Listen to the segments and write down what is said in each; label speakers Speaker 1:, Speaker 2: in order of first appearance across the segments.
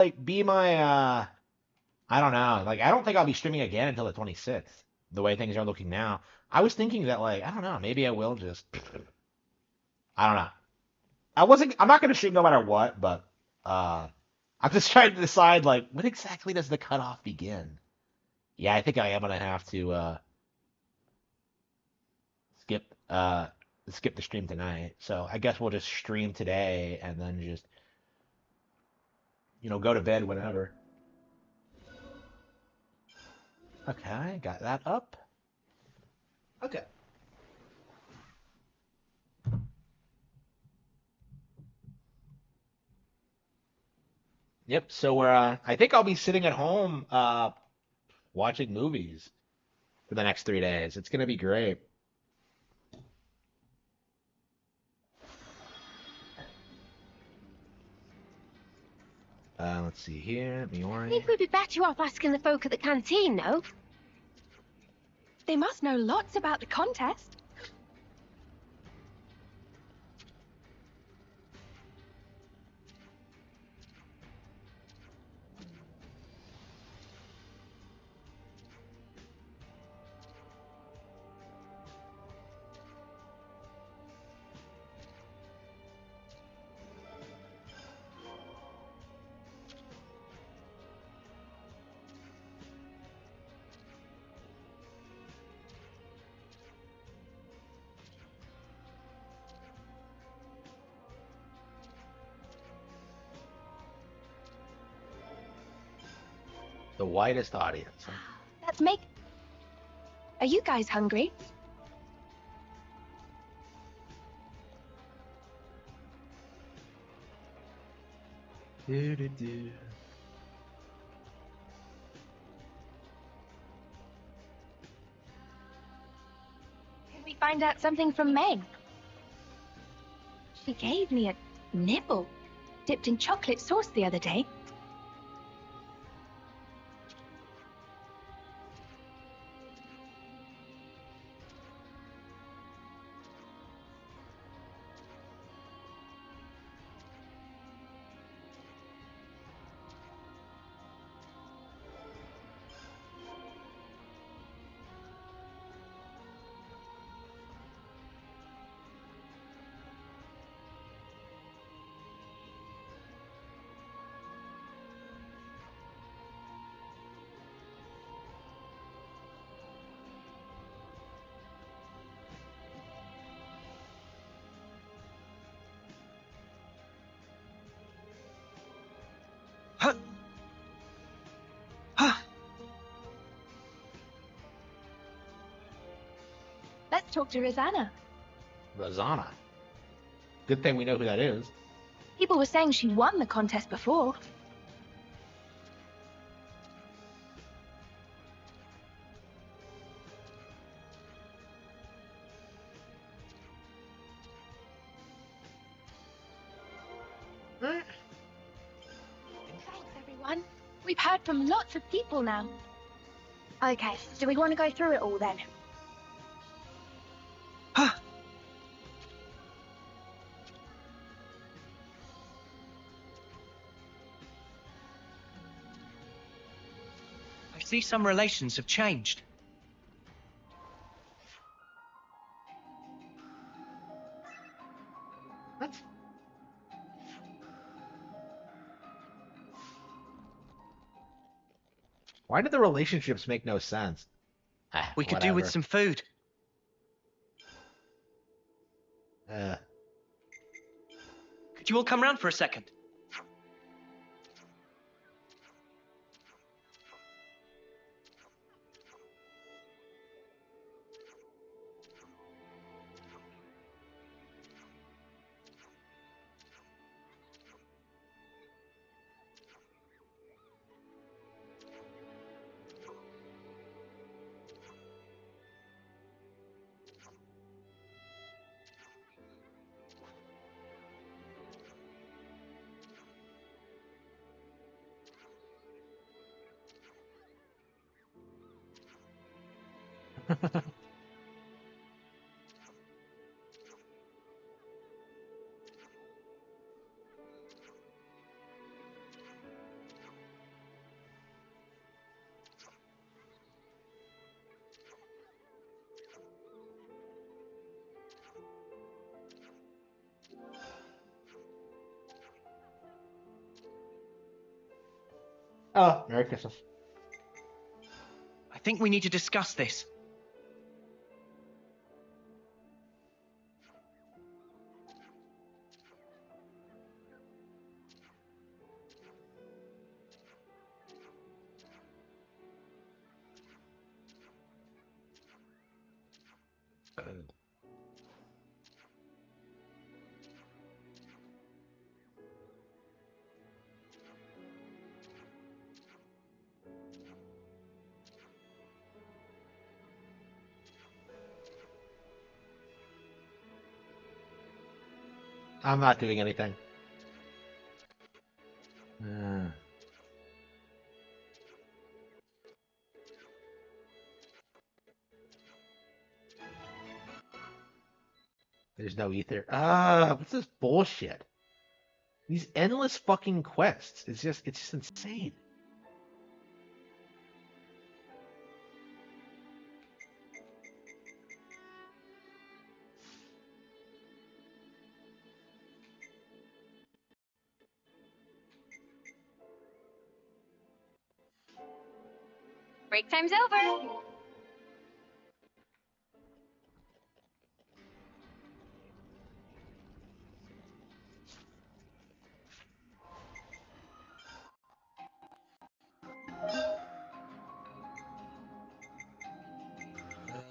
Speaker 1: like be my I don't know. Like I don't think I'll be streaming again until the 26th, the way things are looking now. I was thinking that like I don't know, maybe I will just I don't know. I'm not gonna stream no matter what, but uh I'm just trying to decide like when exactly does the cutoff begin? Yeah, I think I am gonna have to skip skip the stream tonight. So I guess we'll just stream today and then just, go to bed whenever. Okay, got that up. Okay. Yep, so we're I think I'll be sitting at home watching movies for the next 3 days. It's gonna be great. Let's see here,
Speaker 2: I
Speaker 1: Miori.
Speaker 2: think we'd be better off asking the folk at the canteen, no?
Speaker 3: They must know lots about the contest.
Speaker 1: The widest audience. Huh?
Speaker 3: Let's make... Are you guys hungry?
Speaker 1: Do, do, do.
Speaker 3: Can we find out something from Meg? She gave me a nibble dipped in chocolate sauce the other day.
Speaker 4: Huh. Huh.
Speaker 3: Let's talk to Rosanna.
Speaker 1: Rosanna. Good thing we know who that is.
Speaker 3: People were saying she won the contest before.
Speaker 1: Eh,
Speaker 3: Thanks, everyone. We've heard from lots of people now.
Speaker 2: Okay, do we want to go through it all then?
Speaker 4: Huh. I see some relations have changed.
Speaker 1: What? Why did the relationships make no sense?
Speaker 4: We could do with
Speaker 1: Whatever.
Speaker 4: some food.
Speaker 1: Uh,
Speaker 4: Could you all come round for a second?
Speaker 1: Oh, Merry Christmas.
Speaker 4: I think we need to discuss this.
Speaker 1: I'm not doing anything. Uh, there's no ether. Ah, what's this bullshit? These endless fucking quests. It's just insane.
Speaker 2: Break time's over.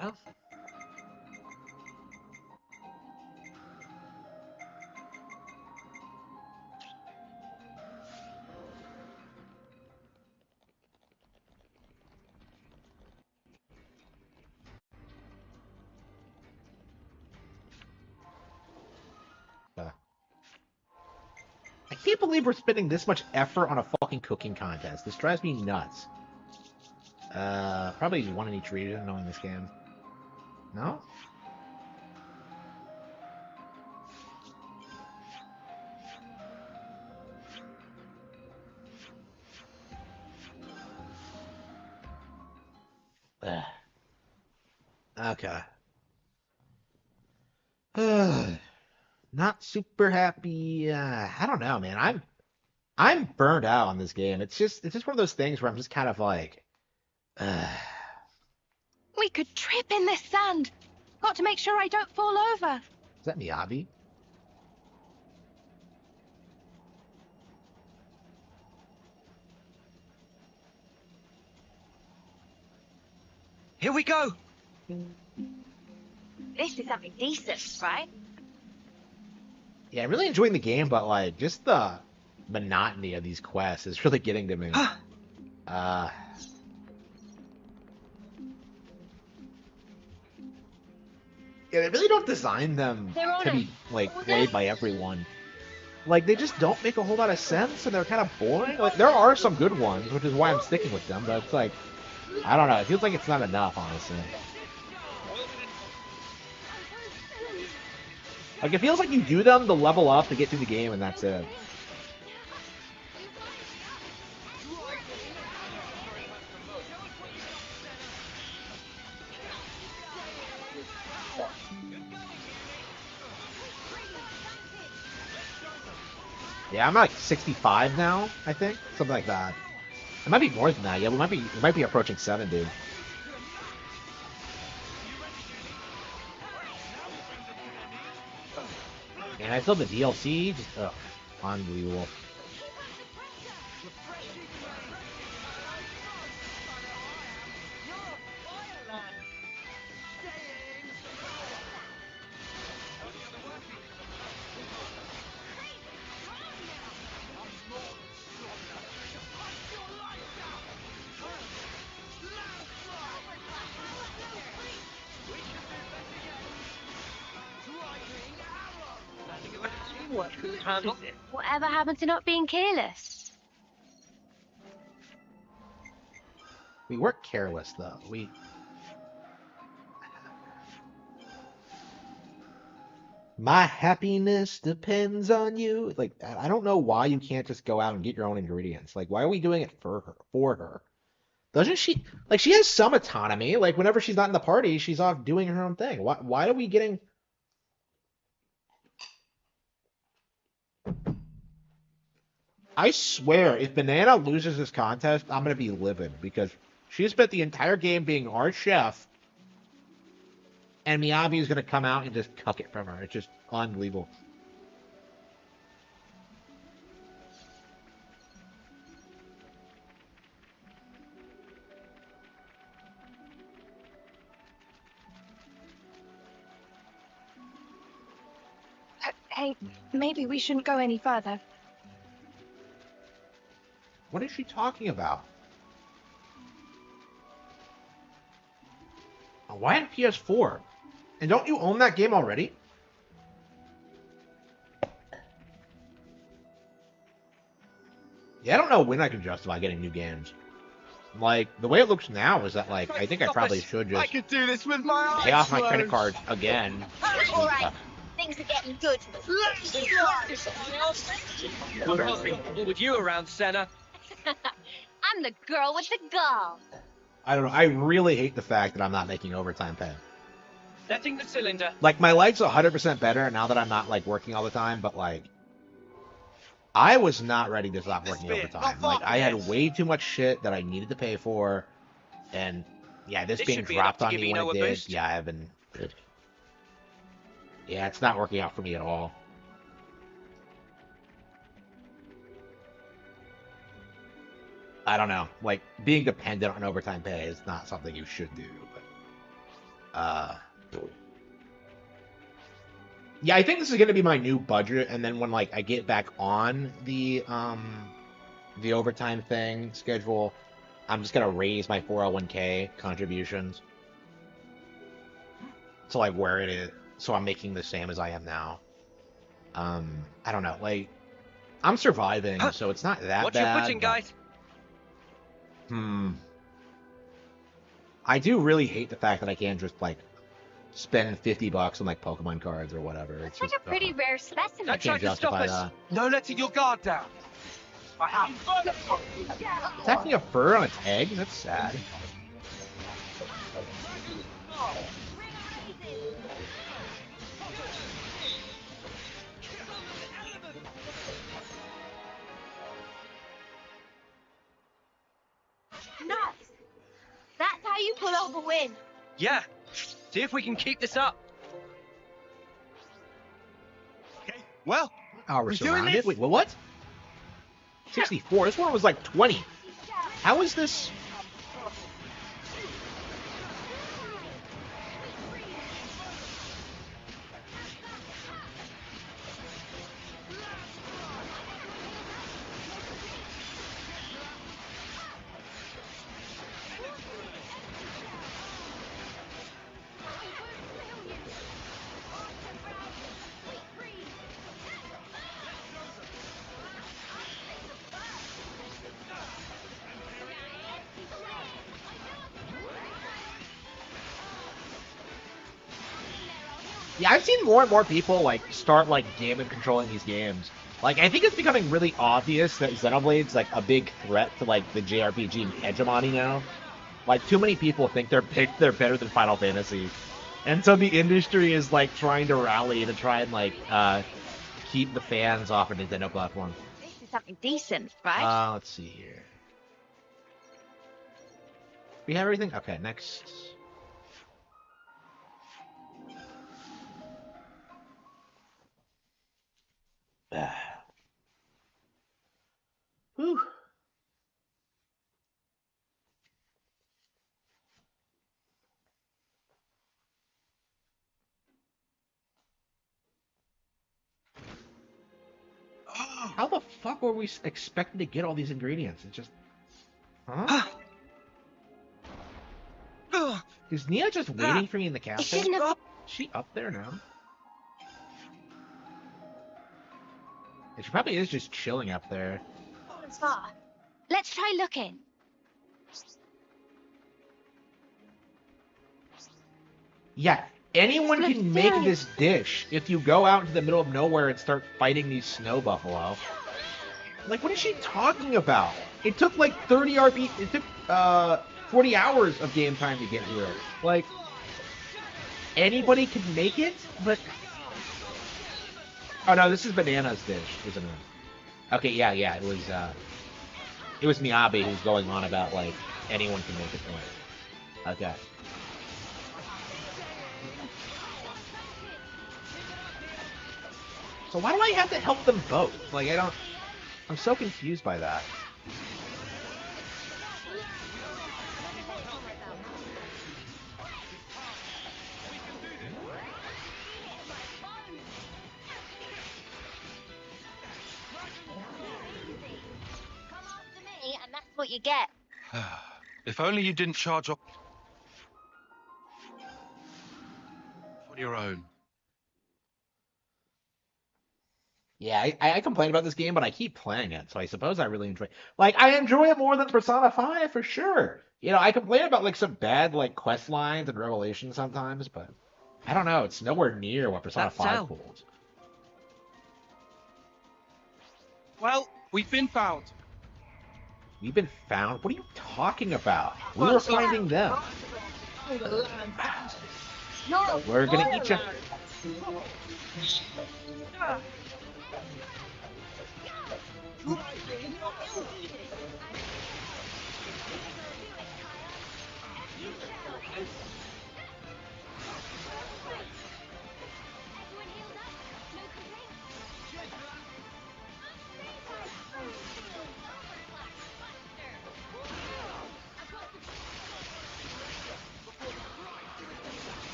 Speaker 1: Uh, uh, I can't believe we're spending this much effort on a fucking cooking contest. This drives me nuts. Probably one in each region, knowing this game. No? Ugh. Okay. Not super happy. I don't know, man. I'm burned out on this game. It's just one of those things where I'm just kind of like, is
Speaker 3: We could trip in this sand. Got to make sure I don't fall over.
Speaker 1: that Miyabi?
Speaker 4: Here we go.
Speaker 2: This is something decent, right?
Speaker 1: Yeah, I'm really enjoying the game, but like just the monotony of these quests is really getting to me. Uh, yeah, they really don't design them
Speaker 2: They're on
Speaker 1: to
Speaker 2: it.
Speaker 1: be like played by everyone. Like they just don't make a whole lot of sense, and they're kind of boring. Like there are some good ones, which is why I'm sticking with them. But it's like I don't know. It feels like it's not enough, honestly. Like it feels like you do them to level up to get through the game, and that's it. Yeah, I'm like 65 now, I think, something like that. It might be more than that. Yeah, we might be approaching 70. And I still the DLC, just unbelievable.
Speaker 2: Whatever happened to not being careless?
Speaker 1: We weren't careless though. My happiness depends on you. Like I don't know why you can't just go out and get your own ingredients. Like why are we doing it for her? For her? Doesn't she like she has some autonomy? Like whenever she's not in the party, she's off doing her own thing. Why are we getting I swear, if Banana loses this contest, I'm gonna be livid because she spent the entire game being our chef, and Miyabi is gonna come out and just cuck it from her. It's just unbelievable.
Speaker 3: Hey, maybe we shouldn't go any further.
Speaker 1: What is she talking about? Why on PS4? And don't you own that game already? Yeah, I don't know when I can justify getting new games. Like, the way it looks now is that, like, I think I probably should
Speaker 5: I
Speaker 1: just
Speaker 5: could do this with my eyes
Speaker 1: pay off my
Speaker 5: closed.
Speaker 1: credit card again.
Speaker 2: All right, things are getting good.
Speaker 4: What with you around, Senna?
Speaker 2: I'm the girl with the gall.
Speaker 1: I don't know. I really hate the fact that I'm not making overtime pay.
Speaker 4: Setting the cylinder.
Speaker 1: Like, my life's 100% better now that I'm not, like, working all the time, but, like, I was not ready to stop working overtime. Like, I had way too much shit that I needed to pay for, and, yeah, this being
Speaker 4: should be
Speaker 1: dropped
Speaker 4: enough
Speaker 1: on
Speaker 4: to
Speaker 1: me
Speaker 4: give
Speaker 1: when
Speaker 4: Eno
Speaker 1: it
Speaker 4: a
Speaker 1: did,
Speaker 4: boost.
Speaker 1: yeah, I've been... Yeah, it's not working out for me at all. I don't know. Like, being dependent on overtime pay is not something you should do, but... Yeah, I think this is gonna be my new budget, and then when, like, I get back on the overtime thing schedule, I'm just gonna raise my 401k contributions to, like, where it is, so I'm making the same as I am now. I don't know, like, I'm surviving, so it's not that
Speaker 4: Watch
Speaker 1: bad.
Speaker 4: your footing,
Speaker 1: but-
Speaker 4: guys.
Speaker 1: I do really hate the fact that I can't just, like, spend $50 on, like, Pokemon cards or whatever. It's
Speaker 2: That's like
Speaker 1: just,
Speaker 2: a pretty rare specimen.
Speaker 1: I
Speaker 4: Don't try
Speaker 1: can't
Speaker 4: to stop
Speaker 1: justify
Speaker 4: us.
Speaker 1: that.
Speaker 5: No letting your guard down. I have.
Speaker 1: Attacking a fur on its egg? That's sad.
Speaker 2: Nice. That's how you pull off a win.
Speaker 4: Yeah. See if we can keep this up.
Speaker 5: Okay, well,
Speaker 1: Oh, we're
Speaker 5: We're doing
Speaker 1: surrounded?
Speaker 5: this?
Speaker 1: Wait, what? 64? This one was like 20. How is this? Yeah, I've seen more and more people like start like damage controlling these games. Like, I think it's becoming really obvious that Xenoblade's like a big threat to like the JRPG hegemony now. Like, too many people think they're better than Final Fantasy, and so the industry is like trying to rally to try and like keep the fans off of Nintendo platform.
Speaker 2: This is something decent, right?
Speaker 1: Let's see here. We have everything? Okay, next. Whew. How the fuck were we expected to get all these ingredients? It's just... Huh? Is Nia just waiting for me in the castle?
Speaker 2: shouldn't have-
Speaker 1: Is she up there now? And she probably is just chilling up there.
Speaker 2: As far. Let's try looking.
Speaker 1: Yeah, anyone
Speaker 2: This
Speaker 1: can
Speaker 2: looks
Speaker 1: make
Speaker 2: serious.
Speaker 1: this dish if you go out into the middle of nowhere and start fighting these snow buffalo. Like, what is she talking about? It took like 30 RP. It took 40 hours of game time to get here. Like, anybody can make it, but oh no, this is Banana's dish, isn't it? Okay, yeah, it was Miyabi who's going on about like anyone can make a point. Okay. So why do I have to help them both? Like I don't. I'm so confused by that.
Speaker 2: Come after me, and that's what you get.
Speaker 5: If only you didn't charge up on your own.
Speaker 1: Yeah, I complain about this game, but I keep playing it, so I suppose I really enjoy. Like, I enjoy it more than Persona 5 for sure. You know, I complain about like some bad like quest lines and revelations sometimes, but I don't know. It's nowhere near what Persona
Speaker 4: That's
Speaker 1: 5
Speaker 4: Al.
Speaker 1: pulls.
Speaker 5: Well, we've been found.
Speaker 1: We've been found. What are you talking about? We were finding them. We're gonna eat you.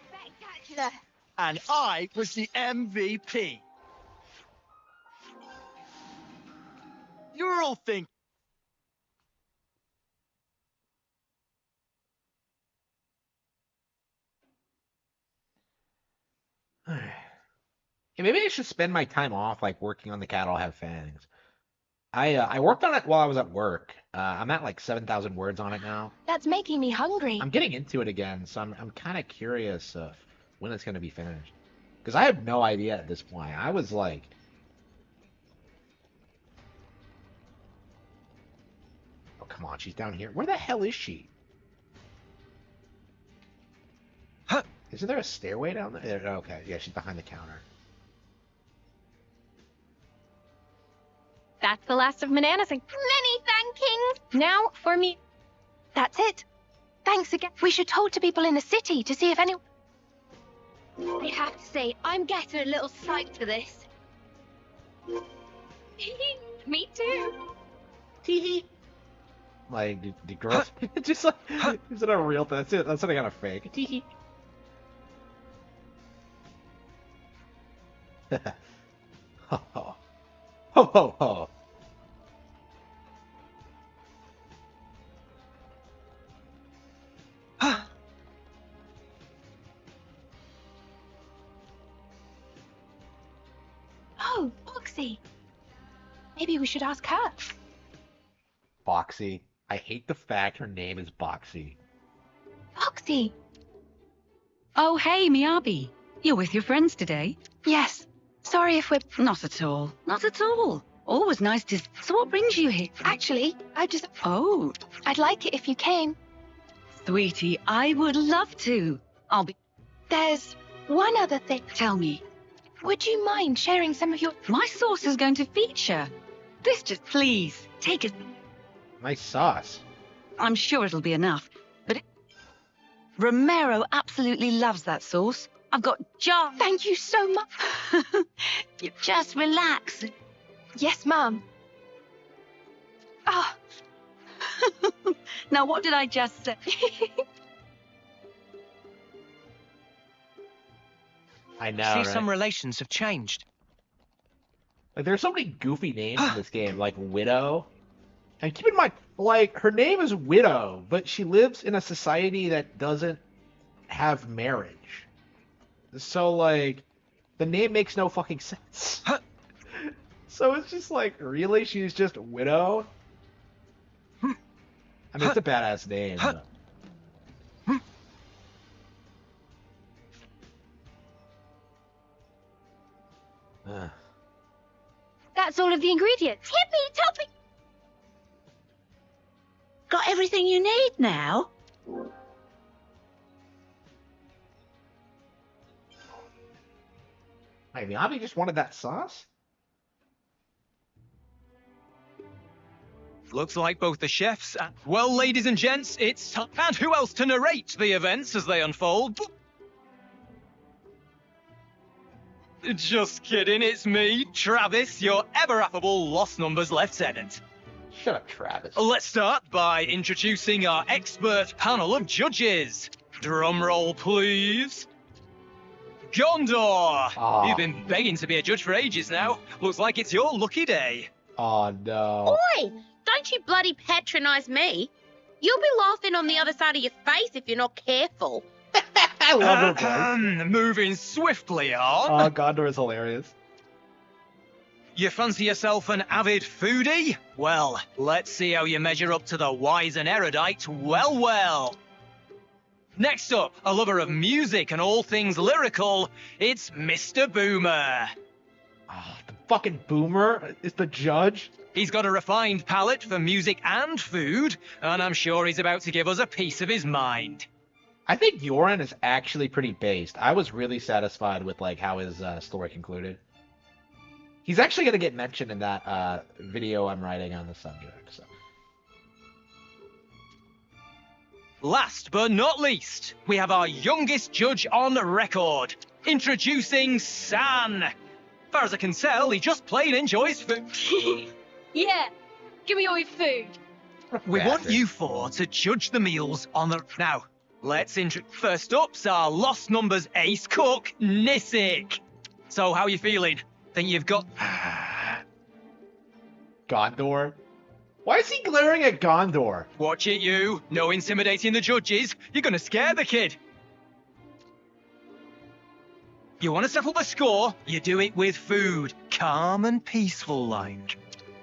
Speaker 2: Spectacular.
Speaker 6: And I was the MVP. You're all thinking.
Speaker 1: Hey, maybe I should spend my time off like working on the cat I'll have fangs. I worked on it while I was at work. I'm at like 7,000 words on it now.
Speaker 3: That's making me hungry.
Speaker 1: I'm getting into it again, so I'm kind of curious of when it's gonna be finished. Because I have no idea at this point. I was like, oh come on, she's down here. Where the hell is she?
Speaker 5: Huh.
Speaker 1: Isn't there a stairway down there? Okay, yeah, she's behind the counter.
Speaker 3: That's the last of Manana's. Many thankings. Now for me. That's it. Thanks again. We should talk to people in the city to see if anyone.
Speaker 2: I have to say, I'm getting a little psyched for this.
Speaker 3: Me too.
Speaker 1: Teehee. Like the girls, just like, is it a real thing? That's it. That's something kind of fake. Teehee. Ho ho ho ho ho.
Speaker 3: Oh, Boxy. Maybe we should ask her.
Speaker 1: Boxy. I hate the fact her name is Boxy.
Speaker 3: Boxy.
Speaker 7: Oh, hey, Miyabi. You're with your friends today?
Speaker 3: Yes. Sorry if we're.
Speaker 7: Not at all. Not at all. Always nice to... So what brings you here?
Speaker 3: Actually, I just.
Speaker 7: Oh,
Speaker 3: I'd like it if you came.
Speaker 7: sweetie, I would love to. I'll be...
Speaker 3: There's one other thing.
Speaker 7: Tell me.
Speaker 3: Would you mind sharing some of your.
Speaker 7: My sauce is going to feature. This just... Please, take it.
Speaker 1: Nice sauce.
Speaker 7: I'm sure it'll be enough. But... Romero absolutely loves that sauce. I've got jar...
Speaker 3: Thank you so much.
Speaker 7: You just relax.
Speaker 3: Yes, Mum. Ah.
Speaker 7: Now, what did I just say?
Speaker 1: I know,
Speaker 4: See,
Speaker 1: right?
Speaker 4: some relations have changed.
Speaker 1: Like, there's so many goofy names in this game, like Widow. And keep in mind, like, her name is Widow, but she lives in a society that doesn't have marriage. So, like, The name makes no fucking sense. So it's just like, really? She's just Widow? I mean, it's a badass name. But...
Speaker 2: That's all of the ingredients.
Speaker 3: Tippy toppy.
Speaker 7: Got everything you need now?
Speaker 1: Wait, Miyabi just wanted that sauce?
Speaker 4: Looks like both the chefs and... Well, ladies and gents, it's time. And who else to narrate the events as they unfold? Just kidding, it's me, Travis, your ever-affable Lost Numbers Lieutenant.
Speaker 1: Shut up, Travis.
Speaker 4: Let's start by introducing our expert panel of judges. Drum roll, please. Gondor!
Speaker 1: Aw.
Speaker 4: You've been begging to be a judge for ages now. Looks like it's your lucky day.
Speaker 1: Oh, no.
Speaker 2: Oi! Don't you bloody patronise me. You'll be laughing on the other side of your face if you're not careful.
Speaker 1: I love her voice.
Speaker 4: Moving swiftly on.
Speaker 1: Oh, Gondor is hilarious.
Speaker 4: You fancy yourself an avid foodie? Well, let's see how you measure up to the wise and erudite. Well. Next up, a lover of music and all things lyrical, it's Mr. Boomer.
Speaker 1: Oh, the fucking boomer is the judge?
Speaker 4: He's got a refined palate for music and food, and I'm sure he's about to give us a piece of his mind.
Speaker 1: I think Yoren is actually pretty based. I was really satisfied with like how his story concluded. He's actually going to get mentioned in that video I'm writing on the subject. So.
Speaker 4: Last but not least, we have our youngest judge on record. Introducing San. Far as I can tell, he just plain enjoys food.
Speaker 2: Yeah, give me all your food.
Speaker 4: We want you four to judge the meals on the... Now, let's First up's our Lost Numbers ace cook, Nisik. So, how you feeling? Think you've got...
Speaker 1: Gondor? Why is he glaring at Gondor?
Speaker 4: Watch it, you. No intimidating the judges. You're gonna scare the kid. You want to settle the score? You do it with food. Calm and peaceful like.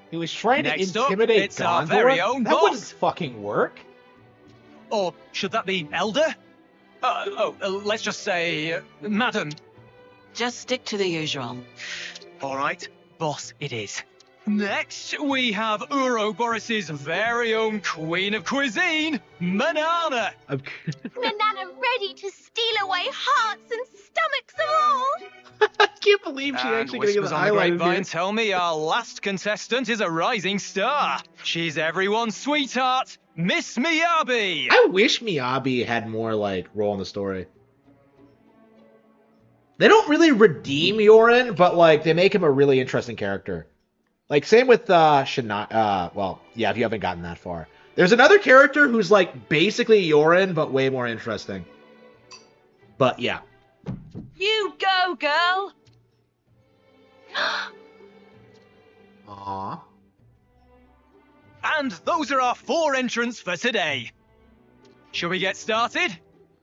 Speaker 1: He was trying
Speaker 4: Next
Speaker 1: to
Speaker 4: up,
Speaker 1: intimidate
Speaker 4: it's
Speaker 1: Gondor?
Speaker 4: our very own
Speaker 1: that
Speaker 4: boss.
Speaker 1: wouldn't fucking work.
Speaker 4: Or should that be Elder? Let's just say, Madam.
Speaker 7: Just stick to the usual.
Speaker 4: All right, boss it is. Next, we have Uroboros' very own Queen of Cuisine, Manana.
Speaker 2: Banana ready to steal away hearts and stomachs of all.
Speaker 1: I can't believe she
Speaker 4: And
Speaker 1: actually gonna get
Speaker 4: whispers
Speaker 1: the
Speaker 4: on the
Speaker 1: highlighted
Speaker 4: grapevine
Speaker 1: here.
Speaker 4: tell me our last contestant is a rising star. She's everyone's sweetheart, Miss Miyabi.
Speaker 1: I wish Miyabi had more like role in the story. They don't really redeem Yoren, but like they make him a really interesting character. Like same with Shana. Well, yeah, if you haven't gotten that far, there's another character who's like basically Yoren, but way more interesting. But yeah.
Speaker 7: You go, girl!
Speaker 1: Aww.
Speaker 4: And those are our 4 entrants for today. Shall we get started?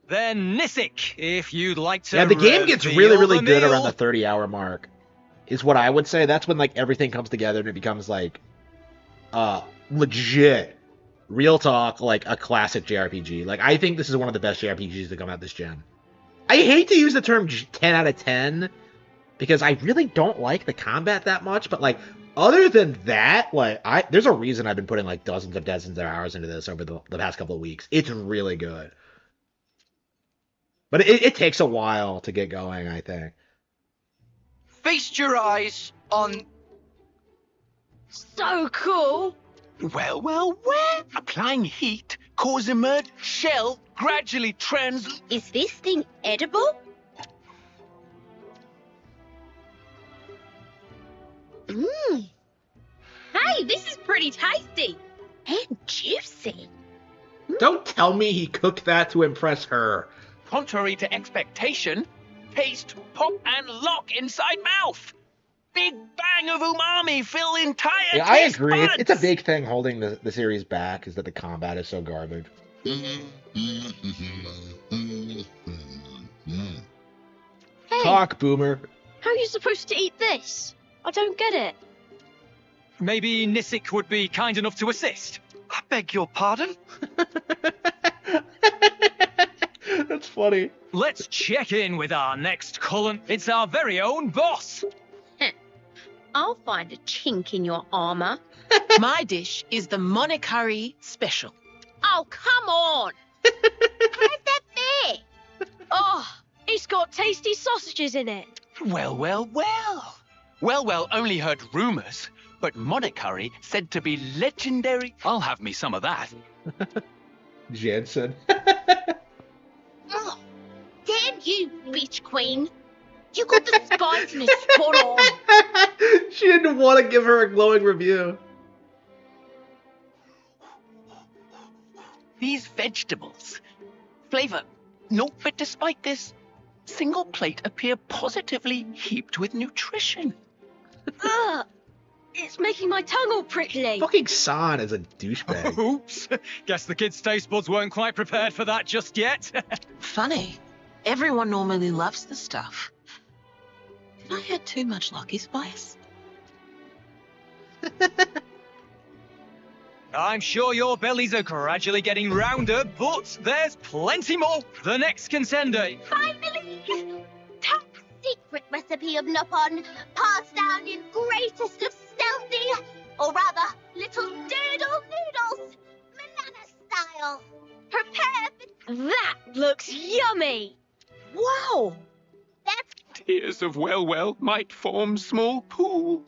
Speaker 4: Then Nisik, if you'd like to.
Speaker 1: Yeah, the game gets
Speaker 4: reveal
Speaker 1: really, really
Speaker 4: the
Speaker 1: good
Speaker 4: meal.
Speaker 1: around the 30-hour mark. Is what I would say. That's when like everything comes together and it becomes like legit, real talk, like a classic JRPG. Like I think this is one of the best JRPGs to come out this gen. I hate to use the term 10 out of 10 because I really don't like the combat that much, but like other than that, like there's a reason I've been putting like dozens of hours into this over the past couple of weeks. It's really good. But it takes a while to get going, I think.
Speaker 6: Feast your eyes on...
Speaker 2: So cool.
Speaker 6: Well. Applying heat causes a merged shell gradually
Speaker 2: Is this thing edible? Mmm. Hey, this is pretty tasty. And juicy.
Speaker 1: Don't tell me he cooked that to impress her.
Speaker 6: Contrary to expectation, taste, pop, and lock inside mouth. Big bang of umami fill entire
Speaker 1: Yeah, I
Speaker 6: taste
Speaker 1: agree.
Speaker 6: buds.
Speaker 1: It's a big thing holding the series back is that the combat is so garbage.
Speaker 2: Hey,
Speaker 1: Talk, boomer.
Speaker 8: How are you supposed to eat this? I don't get it.
Speaker 4: Maybe Nisik would be kind enough to assist.
Speaker 5: I beg your pardon?
Speaker 1: That's funny.
Speaker 4: Let's check in with our next cullen. It's our very own boss.
Speaker 2: I'll find a chink in your armour.
Speaker 9: My dish is the Monikari special.
Speaker 2: Oh, come on! How's that fair?
Speaker 8: Oh, it's got tasty sausages in it.
Speaker 6: Well, well, well. Well only heard rumours, but Monikari said to be legendary. I'll have me some of that.
Speaker 1: Jansen.
Speaker 2: Oh, damn you, bitch queen. You got the spiciness spot on.
Speaker 1: She didn't want to give her a glowing review.
Speaker 6: These vegetables. Flavour. No, but despite this, single plate appear positively heaped with nutrition.
Speaker 8: Ugh, it's making my tongue all prickly.
Speaker 1: Fucking San is a douchebag.
Speaker 4: Oops. Guess the kids' taste buds weren't quite prepared for that just yet.
Speaker 9: Funny. Everyone normally loves the stuff. Did I add too much Lucky Spice?
Speaker 4: I'm sure your bellies are gradually getting rounder, but there's plenty more. The next contender.
Speaker 2: Finally! Top secret recipe of Nippon, passed down in greatest of stealthy, or rather, little doodle noodles, banana style. Prepare for...
Speaker 8: That looks yummy.
Speaker 9: Wow!
Speaker 2: That's
Speaker 6: Tears of well might form small pool.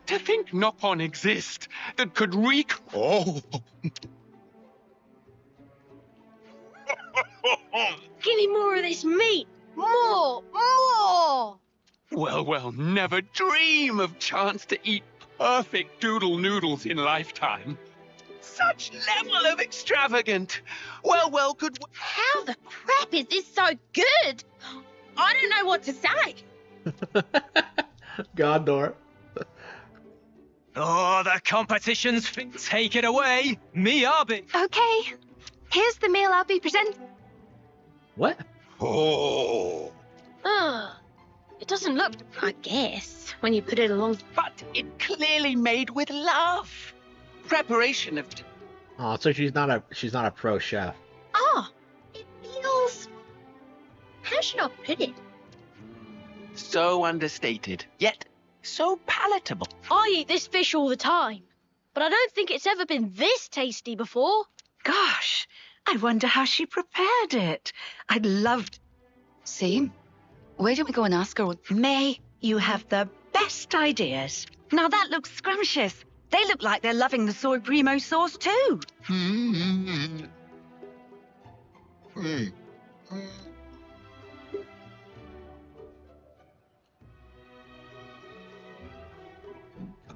Speaker 6: To think Noppon exist that could wreak... Oh!
Speaker 8: Give me more of this meat. More.
Speaker 6: Well, never dream of chance to eat perfect doodle noodles in lifetime. Such level of extravagant. Well, could...
Speaker 2: how the crap is this so good? I don't know what to say.
Speaker 1: Gondor.
Speaker 4: Oh, the competition's take it away. Miyabi.
Speaker 3: Okay, here's the meal I'll be presenting.
Speaker 1: What?
Speaker 6: Oh!
Speaker 8: Ugh, it doesn't look...
Speaker 2: I guess, when you put it along...
Speaker 6: But it clearly made with love. Preparation of...
Speaker 1: Oh, so she's not a pro chef.
Speaker 2: Oh, it feels... how should I put it?
Speaker 6: So understated, yet so palatable.
Speaker 8: I eat this fish all the time, but I don't think it's ever been this tasty before.
Speaker 7: Gosh, I wonder how she prepared it. I'd love to...
Speaker 3: See? Where do we go and ask her?
Speaker 7: May, you have the best ideas. Now that looks scrumptious. They look like they're loving the soy primo sauce too.
Speaker 1: Come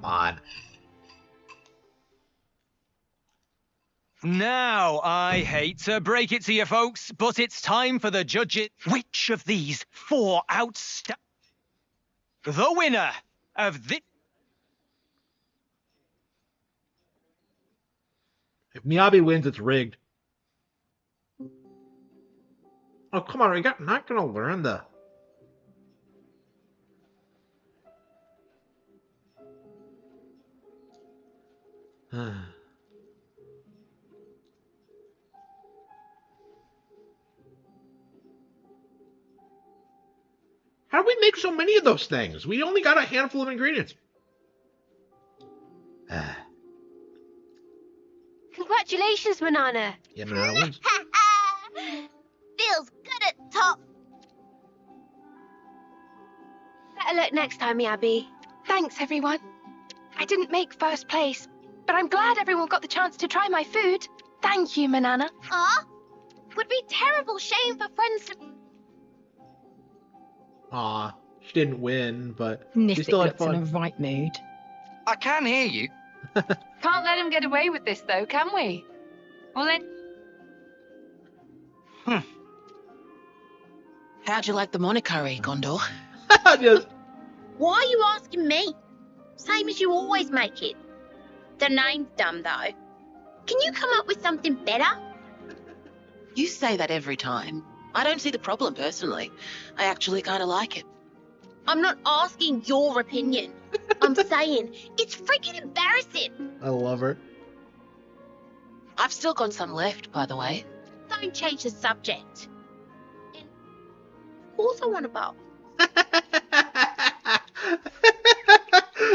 Speaker 1: on.
Speaker 4: Now, I hate to break it to you folks, but it's time for the judges. Which of these four the winner of this...
Speaker 1: If Miyabi wins, it's rigged. Oh, come on. We're not going to learn the... How do we make so many of those things? We only got a handful of ingredients.
Speaker 3: Congratulations, Manana.
Speaker 1: Yeah, Manana wins.
Speaker 2: Feels good at top.
Speaker 3: Better luck next time, Miyabi. Thanks, everyone. I didn't make first place, but I'm glad everyone got the chance to try my food. Thank you, Manana.
Speaker 2: Aw, would be terrible shame for friends to...
Speaker 1: Aw, she didn't win, but she
Speaker 10: Mystic
Speaker 1: still had
Speaker 10: looks in a
Speaker 1: fun.
Speaker 10: right mood.
Speaker 5: I can hear you.
Speaker 3: Can't let him get away with this, though, can we? Well, then...
Speaker 9: How'd you like the Monikari, Gondor?
Speaker 1: Just,
Speaker 2: Why are you asking me? Same as you always make it. The name's dumb, though. Can you come up with something better?
Speaker 9: You say that every time. I don't see the problem, personally. I actually kind of like it.
Speaker 2: I'm not asking your opinion. I'm saying it's freaking embarrassing.
Speaker 1: I love her.
Speaker 9: I've still got some left, by the way.
Speaker 2: Don't change the subject. And of course I want a bowl.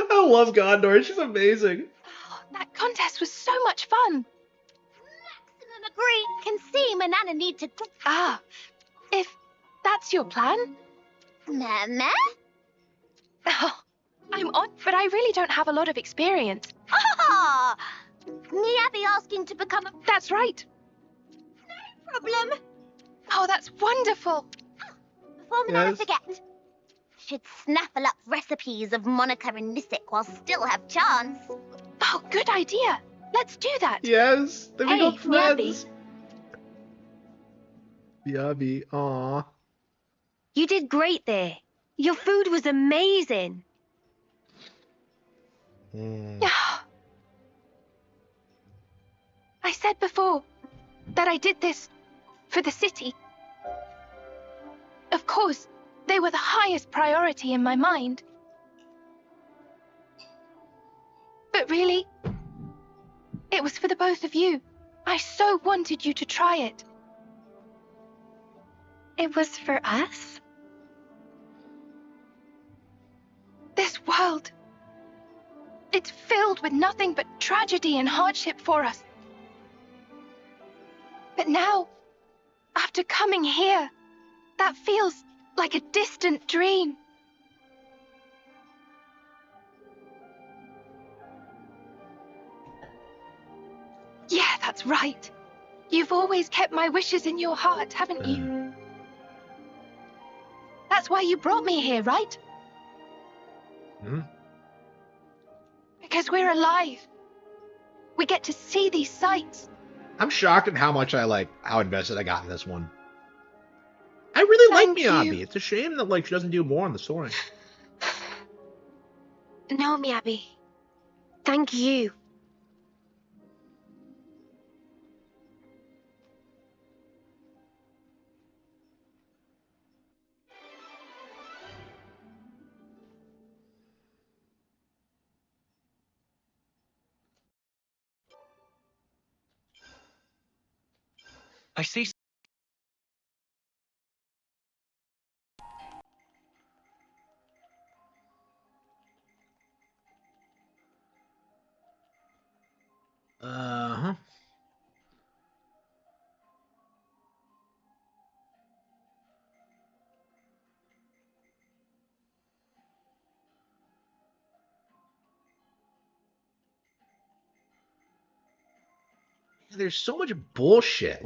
Speaker 1: I love Gondor. She's amazing.
Speaker 3: Oh, that contest was so much fun.
Speaker 2: Maximum agree. Can see Manana need to...
Speaker 3: Ah, if that's your plan.
Speaker 2: Mama?
Speaker 3: Oh, I'm odd, but I really don't have a lot of experience.
Speaker 2: Ah! Me Abby asking to become a
Speaker 3: That's right.
Speaker 2: problem.
Speaker 3: Oh, that's wonderful.
Speaker 2: Before Manana
Speaker 1: Yes.
Speaker 2: forget. Should snaffle up recipes of Monica and Nisik while still have chance.
Speaker 3: Oh, good idea. Let's do that.
Speaker 1: Yes. Then we
Speaker 3: Hey,
Speaker 1: got
Speaker 3: Miyabi.
Speaker 1: friends. Miyabi. Aw.
Speaker 8: You did great there. Your food was amazing.
Speaker 3: I said before that I did this for the city. Of course, they were the highest priority in my mind. But really, it was for the both of you. I so wanted you to try it.
Speaker 8: It was for us?
Speaker 3: This world, it's filled with nothing but tragedy and hardship for us. But now, after coming here, that feels like a distant dream. Yeah, that's right. You've always kept my wishes in your heart, haven't you? That's why you brought me here, right? Because we're alive. We get to see these sights.
Speaker 1: I'm shocked at how much how invested I got in this one. I really like
Speaker 3: Thank you.
Speaker 1: Miyabi. It's a shame that she doesn't do more on the story.
Speaker 8: No, Miyabi. Thank you.
Speaker 4: I see.
Speaker 1: Uh-huh. There's so much bullshit.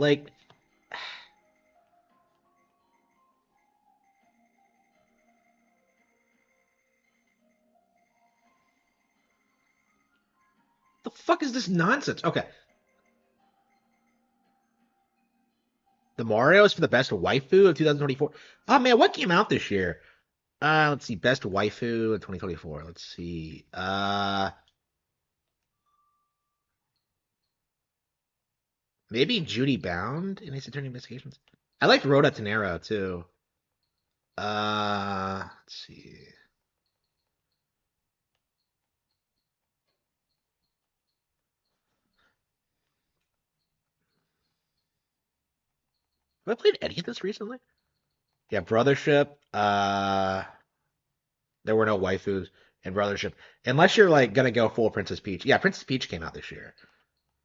Speaker 1: The fuck is this nonsense? Okay. The Mario is for the best waifu of 2024. Oh man, what came out this year? Let's see, best waifu in 2024. Let's see. Maybe Judy Bound in Ace Attorney Investigations. I liked Rhoda Tenero too. Let's see. Have I played any of this recently? Yeah, Brothership. There were no waifus in Brothership, unless you're gonna go full Princess Peach. Yeah, Princess Peach came out this year.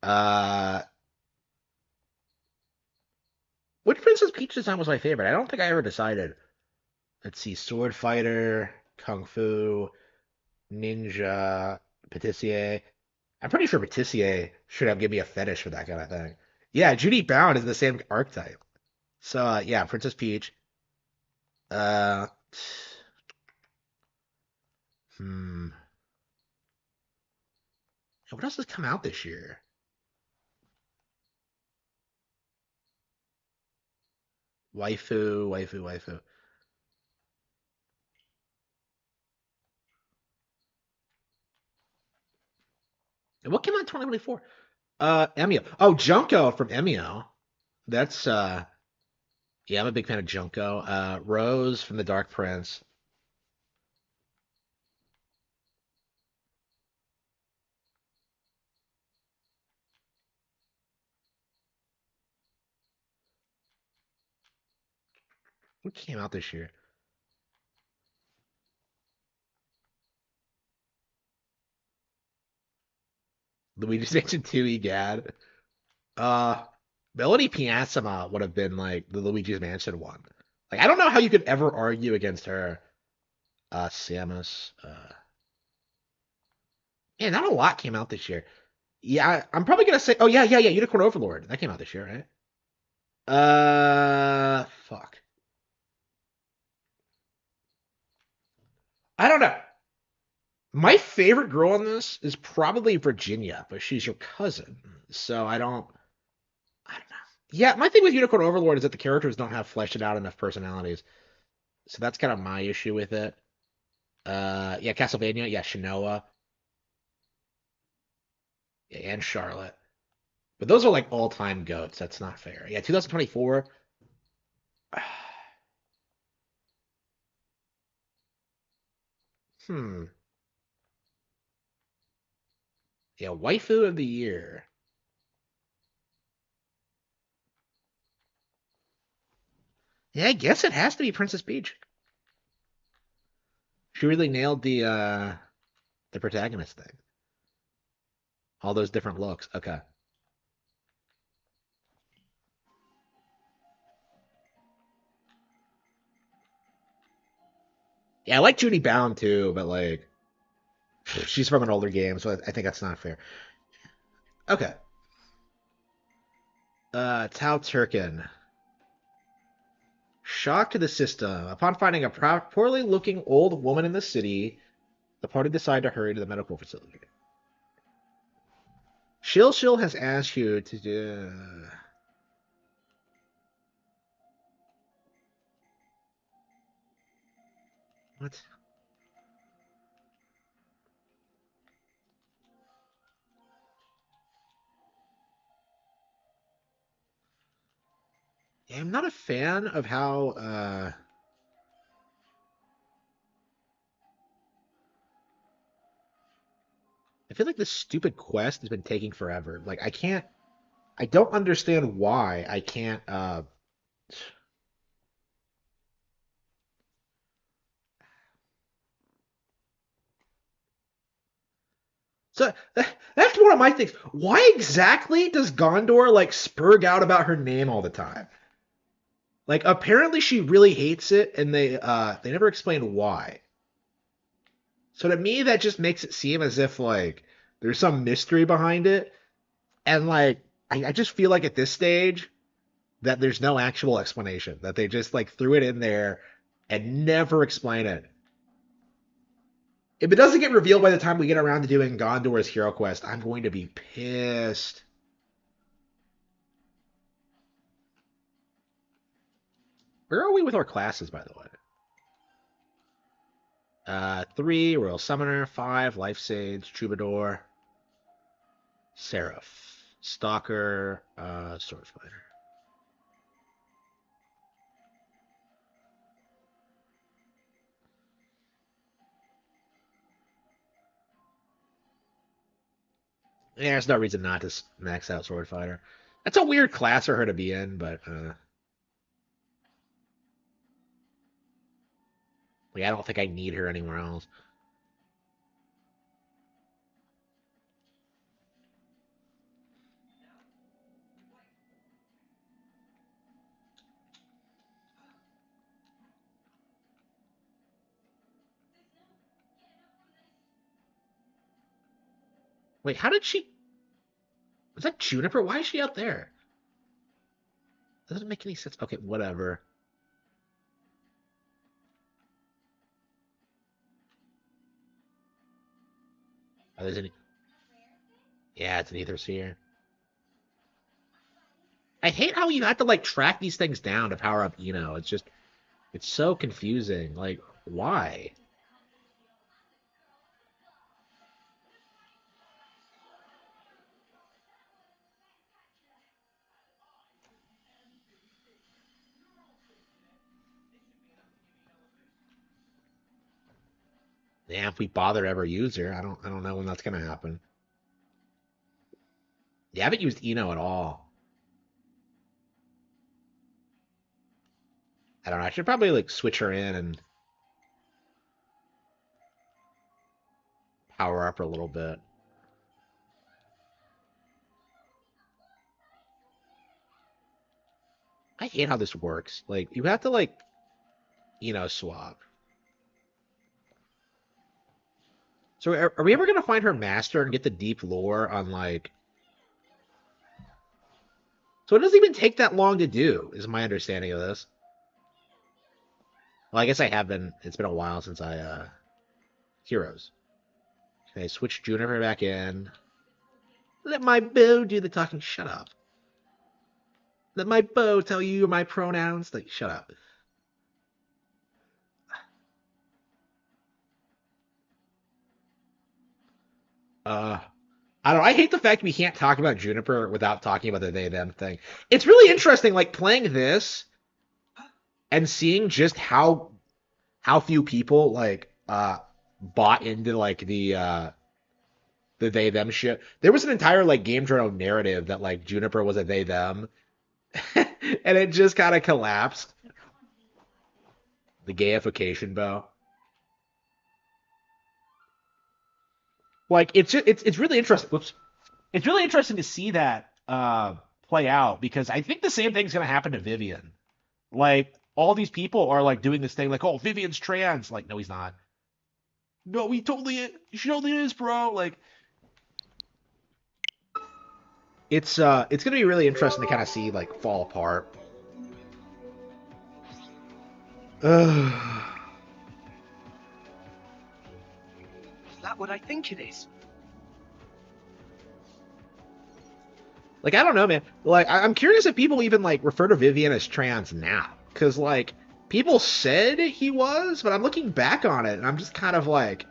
Speaker 1: Uh, which Princess Peach design was my favorite? I don't think I ever decided. Let's see, Sword Fighter, Kung Fu, Ninja, Patissier. I'm pretty sure Patissier should have given me a fetish for that kind of thing. Yeah, Judy Bound is the same archetype. So yeah, Princess Peach. Uh, hmm. What else has come out this year? Waifu, waifu, waifu. And what came out in 2024? Emio. Oh, Junko from Emio. That's yeah, I'm a big fan of Junko. Rose from The Dark Prince. What came out this year? Luigi's Mansion 2, egad. Uh, Melody Piassima would have been like the Luigi's Mansion one. Like, I don't know how you could ever argue against her. Samus. Man, not a lot came out this year. Yeah, I'm probably gonna say. Oh yeah. Unicorn Overlord. That came out this year, right? Fuck. I don't know. My favorite girl on this is probably Virginia, but she's your cousin, so I don't know. Yeah, my thing with Unicorn Overlord is that the characters don't have fleshed out enough personalities, so that's kind of my issue with it. Yeah, Castlevania, yeah, Shinoa, yeah, and Charlotte, but those are like all-time goats. That's not fair. Yeah, 2024. Hmm. Yeah, waifu of the year. Yeah, I guess it has to be Princess Peach. She really nailed the protagonist thing. All those different looks. Okay. Yeah, I like Judy Bound too, but like she's from an older game, so I think that's not fair. Okay. Tao Turkin. Shock to the system. Upon finding a poorly looking old woman in the city, the party decide to hurry to the medical facility. Shill Shill has asked you to do. What? Yeah, I'm not a fan of how I feel like this stupid quest has been taking forever. Like I don't understand why I can't so that's one of my things. Why exactly does Gondor like spurg out about her name all the time? Like apparently she really hates it and they never explain why. So to me that just makes it seem as if like there's some mystery behind it. And like I just feel like at this stage that there's no actual explanation. That they just like threw it in there and never explain it. If it doesn't get revealed by the time we get around to doing Gondor's Hero Quest, I'm going to be pissed. Where are we with our classes, by the way? 3, Royal Summoner, 5, Life Sage, Troubadour, Seraph, Stalker, Sword Fighter. Yeah, there's no reason not to max out Sword Fighter. That's a weird class for her to be in, but like I don't think I need her anywhere else. Wait, how did she? Was that Juniper? Why is she out there? Doesn't make any sense. Okay, whatever. Oh, there's any. Yeah, it's an Ether Sphere. I hate how you have to like track these things down to power up Eno. It's just it's so confusing. Like, why? Yeah, if we bother to ever use her, I don't know when that's gonna happen. Yeah, I haven't used Eno at all. I don't know. I should probably like switch her in and power up her a little bit. I hate how this works. Like, you have to, like, swap. So, are we ever going to find her master and get the deep lore on, like... So it doesn't even take that long to do, is my understanding of this. Well, I guess I have been... It's been a while since I, Heroes. Okay, switch Juniper back in. Let my bow do the talking. Shut up. Let my bow tell you my pronouns. Like, shut up. I don't know. I hate the fact we can't talk about Juniper without talking about the they them thing. It's really interesting, like playing this and seeing just how few people like bought into like the they them shit. There was an entire like game journal narrative that like Juniper was a they them, and it just kind of collapsed. The gayification bow. Like it's really interesting. Whoops. It's really interesting to see that play out because I think the same thing's gonna happen to Vivian. Like all these people are like doing this thing like, oh, Vivian's trans. Like, no, he's not. No, she totally is, bro. Like it's gonna be really interesting to kind of see like fall apart. Ugh.
Speaker 5: Is that what I think it is?
Speaker 1: Like, I don't know, man. Like, I'm curious if people even, like, refer to Vivian as trans now. Because, like, people said he was, but I'm looking back on it, and I'm just kind of like,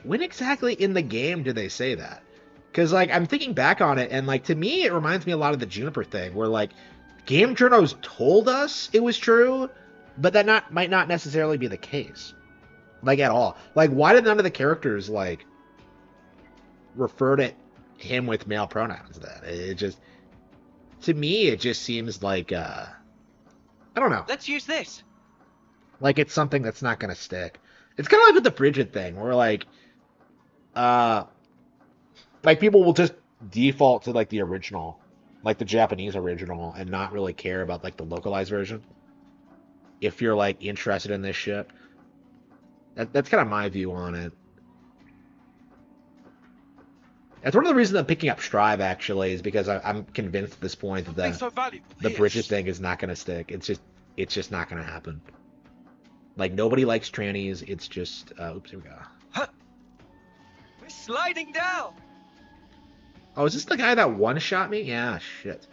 Speaker 1: when exactly in the game did they say that? Because, like, I'm thinking back on it, and, like, to me, it reminds me a lot of the Juniper thing, where, like, game journals told us it was true, but that might not necessarily be the case. Like, at all. Like, why did none of the characters, like, refer to him with male pronouns then? It just... To me, it just seems like, I don't know.
Speaker 5: Let's use this.
Speaker 1: Like it's something that's not going to stick. It's kind of like with the Bridget thing, where uh, like people will just default to like the original, like the Japanese original, and not really care about like the localized version. If you're like interested in this shit, that's kind of my view on it. That's one of the reasons I'm picking up Strive actually, is because I'm convinced at this point that
Speaker 6: Something so valuable.
Speaker 1: the
Speaker 6: Yes.
Speaker 1: Bridget thing is not going to stick. It's just not going to happen. Like nobody likes trannies. It's just oops, here we go.
Speaker 5: Huh. We're sliding down.
Speaker 1: Oh, is this the guy that one shot me? Yeah, shit.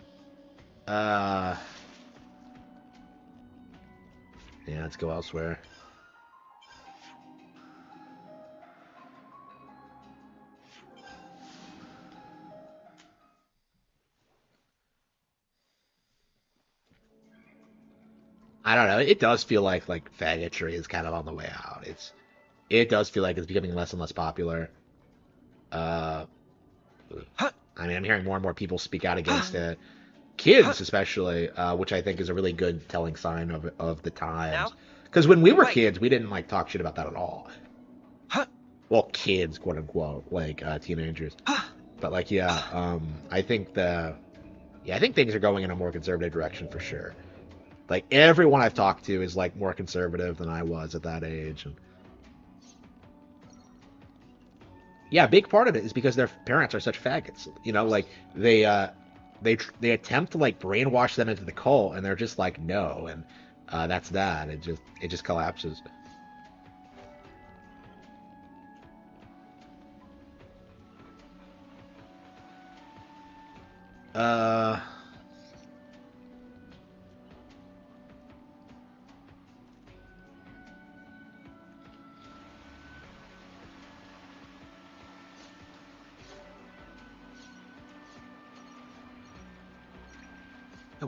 Speaker 1: Yeah, let's go elsewhere. I don't know. It does feel like faggotry is kind of on the way out. It does feel like it's becoming less and less popular. Uh, I mean, I'm hearing more and more people speak out against it. Kids, especially, which I think is a really good telling sign of the times. Because when we were kids, we didn't like talk shit about that at all. Well, kids, quote unquote, like teenagers. But like, yeah, I think I think things are going in a more conservative direction for sure. Like everyone I've talked to is like more conservative than I was at that age. And yeah, a big part of it is because their parents are such faggots. You know, like they attempt to like brainwash them into the cult, and they're just like no, and that's that. It just collapses. Uh.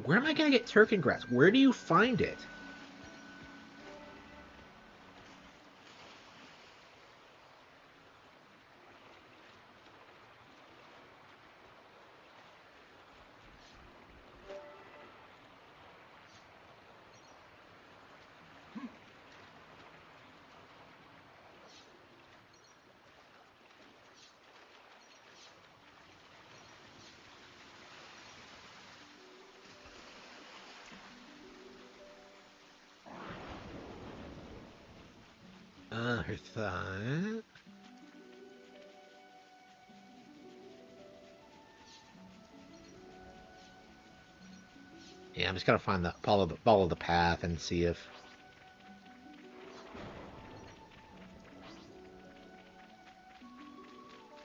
Speaker 1: Where am I gonna get Turkin grass? Where do you find it? Her thigh. Yeah, I'm just gonna find the follow the path and see if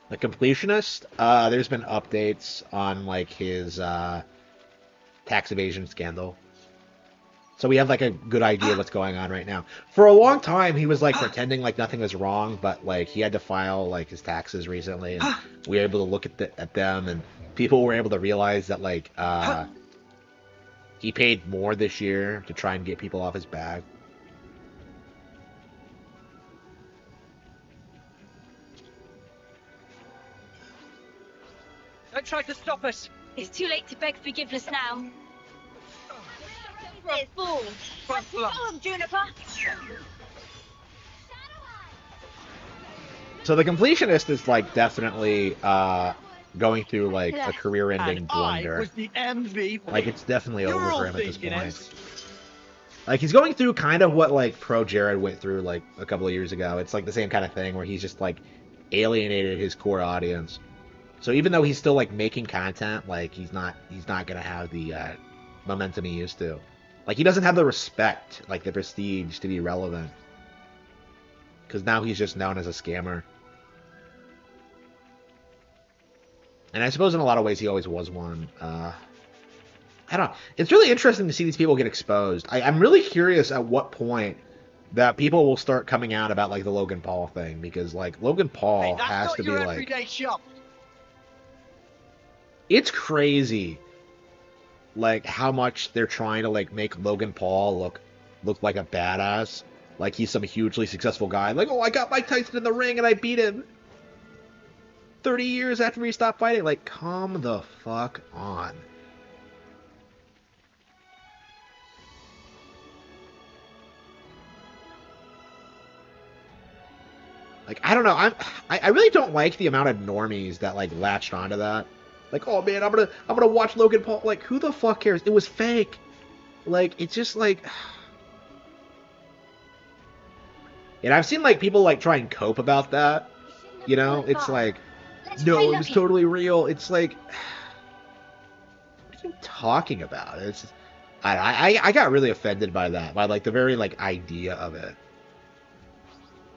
Speaker 1: the completionist. There's been updates on like his tax evasion scandal. So we have like a good idea what's going on right now. For a long time, he was like pretending like nothing was wrong, but like he had to file like his taxes recently, and we were able to look at them, and people were able to realize that like he paid more this year to try and get people off his back.
Speaker 5: Don't try to stop us.
Speaker 8: It's too late to beg forgiveness now.
Speaker 2: This fool.
Speaker 5: Front block.
Speaker 2: Juniper.
Speaker 1: So the completionist is like definitely going through like a career-ending
Speaker 6: And I
Speaker 1: blunder.
Speaker 6: was the MVP.
Speaker 1: Like it's definitely
Speaker 6: You're
Speaker 1: over
Speaker 6: all
Speaker 1: for him at this
Speaker 6: thinking
Speaker 1: point.
Speaker 6: it.
Speaker 1: Like he's going through kind of what like Pro Jared went through like a couple of years ago. It's like the same kind of thing where he's just like alienated his core audience. So even though he's still like making content, like he's not gonna have the momentum he used to. Like he doesn't have the respect, like the prestige to be relevant. Because now he's just known as a scammer. And I suppose in a lot of ways he always was one. I don't know. It's really interesting to see these people get exposed. I'm really curious at what point that people will start coming out about like the Logan Paul thing, because like Logan Paul
Speaker 6: Hey, that's
Speaker 1: has
Speaker 6: not
Speaker 1: to be
Speaker 6: your
Speaker 1: like,
Speaker 6: everyday shop.
Speaker 1: it's crazy like how much they're trying to like make Logan Paul look like a badass, like he's some hugely successful guy. Like, oh, I got Mike Tyson in the ring and I beat him 30 years after he stopped fighting. Like, come the fuck on. Like, I don't know. I really don't like the amount of normies that like latched onto that. Like, oh man, I'm gonna watch Logan Paul. Like, who the fuck cares? It was fake. Like, it's just like, and I've seen like people like try and cope about that. You know, it's like, no, it was totally real. It's like, what are you talking about? It's just, I got really offended by that, by like the very like idea of it.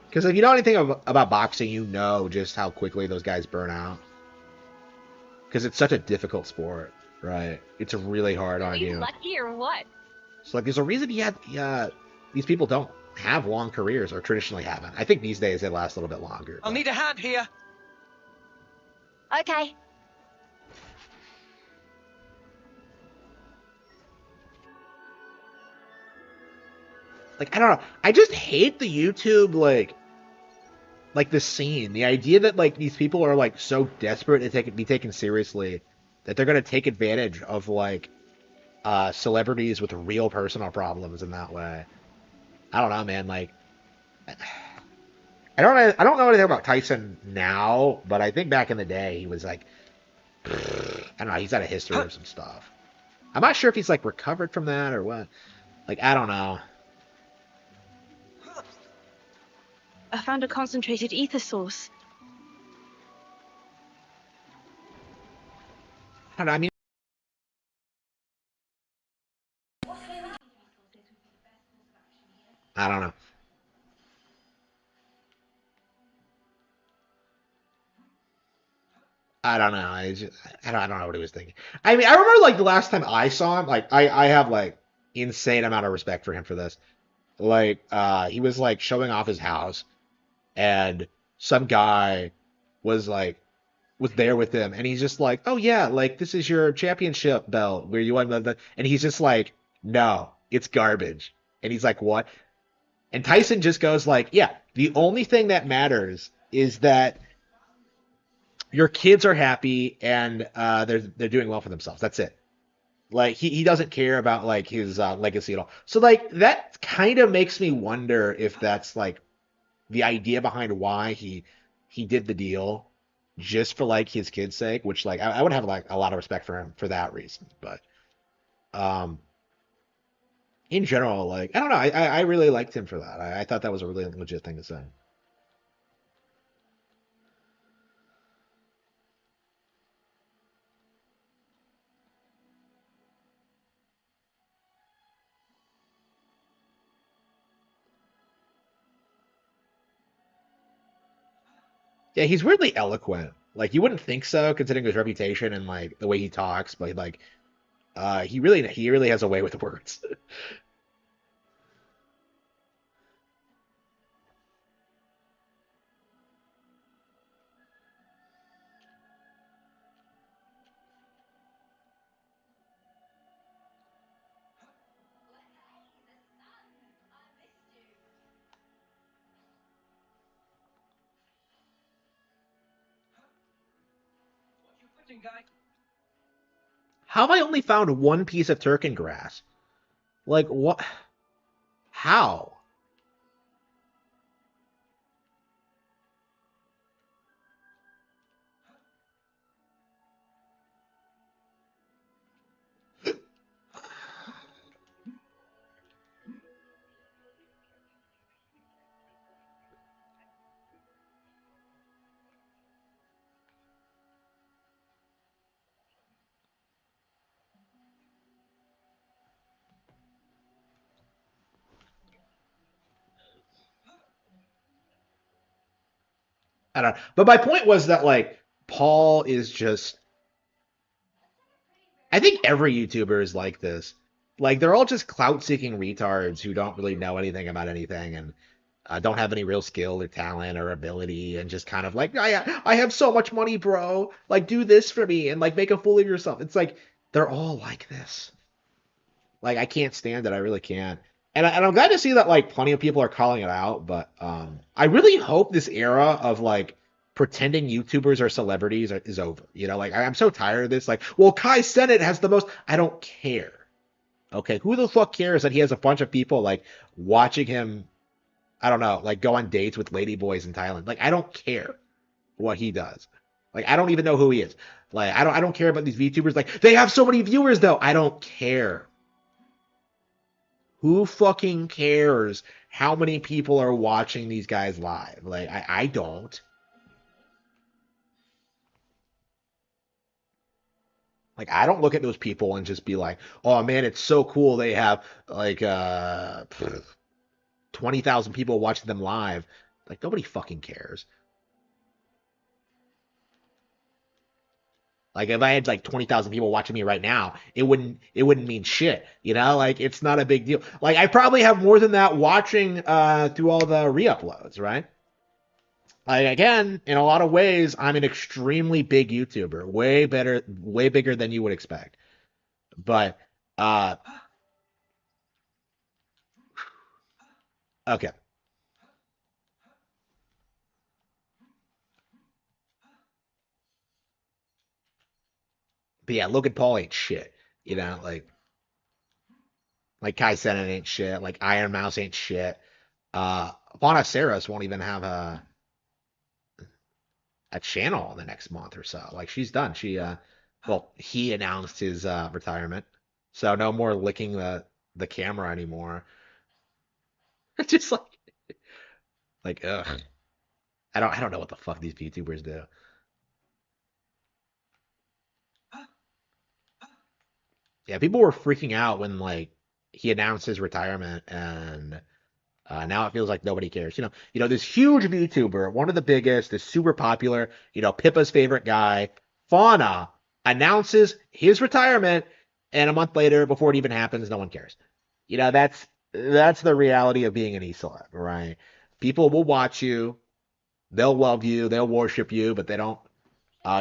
Speaker 1: Because if you know anything about boxing, you know just how quickly those guys burn out. Because it's such a difficult sport, right? It's really hard on you.
Speaker 2: Lucky or what?
Speaker 1: So like, there's a reason these people don't have long careers, or traditionally haven't. I think these days they last a little bit longer.
Speaker 5: I'll
Speaker 1: but-
Speaker 5: need a hand here.
Speaker 2: Okay.
Speaker 1: Like, I don't know. I just hate the YouTube like the scene. The idea that like these people are like so desperate to be taken seriously that they're gonna take advantage of like celebrities with real personal problems in that way. I don't know, man. Like, I don't know anything about Tyson now, but I think back in the day he was like, I don't know. He's got a history of some stuff. I'm not sure if he's like recovered from that or what. Like, I don't know.
Speaker 8: I found a concentrated ether source.
Speaker 1: I don't know. I mean, I don't know. I don't know. I don't know what he was thinking. I mean, I remember like the last time I saw him, like I have like insane amount of respect for him for this. Like he was like showing off his house, and some guy was like was there with him, and he's just like, "Oh yeah, like this is your championship belt where you won the," and he's just like, "No, it's garbage." And he's like, "What?" And Tyson just goes like, "Yeah, the only thing that matters is that your kids are happy and they're doing well for themselves. That's it." Like he doesn't care about like his legacy at all. So like that kind of makes me wonder if that's like the idea behind why he did the deal, just for like his kids' sake, which like I would have like a lot of respect for him for that reason. But um in general, like I don't know, I really liked him for that. I thought that was a really legit thing to say. Yeah, he's weirdly eloquent. Like you wouldn't think so, considering his reputation and like the way he talks, but like he really has a way with words. How have I only found one piece of Turken grass? Like what? How? I don't know. But my point was that like Paul is just I think every YouTuber is like this. Like they're all just clout-seeking retards who don't really know anything about anything and don't have any real skill or talent or ability and just kind of like I have so much money, bro. Like do this for me and like make a fool of yourself. It's like they're all like this. Like I can't stand it. I really can't. And I'm glad to see that like plenty of people are calling it out, but I really hope this era of like pretending YouTubers are celebrities is over. You know, like I'm so tired of this. Like, well, Kai Cenat has the most. I don't care. Okay, who the fuck cares that he has a bunch of people like watching him? I don't know, like go on dates with ladyboys in Thailand. Like I don't care what he does. Like I don't even know who he is. Like I don't care about these VTubers. Like they have so many viewers though. I don't care. Who fucking cares how many people are watching these guys live? Like, I don't. Like, I don't look at those people and just be like, oh man, it's so cool they have like 20,000 people watching them live. Like, nobody fucking cares. Like if I had like 20,000 people watching me right now, it wouldn't mean shit, you know? Like it's not a big deal. Like I probably have more than that watching through all the re-uploads, right? Like again, in a lot of ways, I'm an extremely big YouTuber, way better, way bigger than you would expect. But uh okay. But yeah, Logan Paul ain't shit. You know, like Kai Cenat ain't shit, like Iron Mouse ain't shit. Fauna Saros won't even have a channel in the next month or so. Like she's done. Well, he announced his retirement. So no more licking the camera anymore. Just like ugh. I don't know what the fuck these YouTubers do. Yeah, people were freaking out when like he announced his retirement, and now it feels like nobody cares. This huge YouTuber, one of the biggest, is super popular. Pippa's favorite guy, Fauna, announces his retirement, and a month later, before it even happens, no one cares. That's the reality of being an e-celeb, right? People will watch you, they'll love you, they'll worship you, but they don't.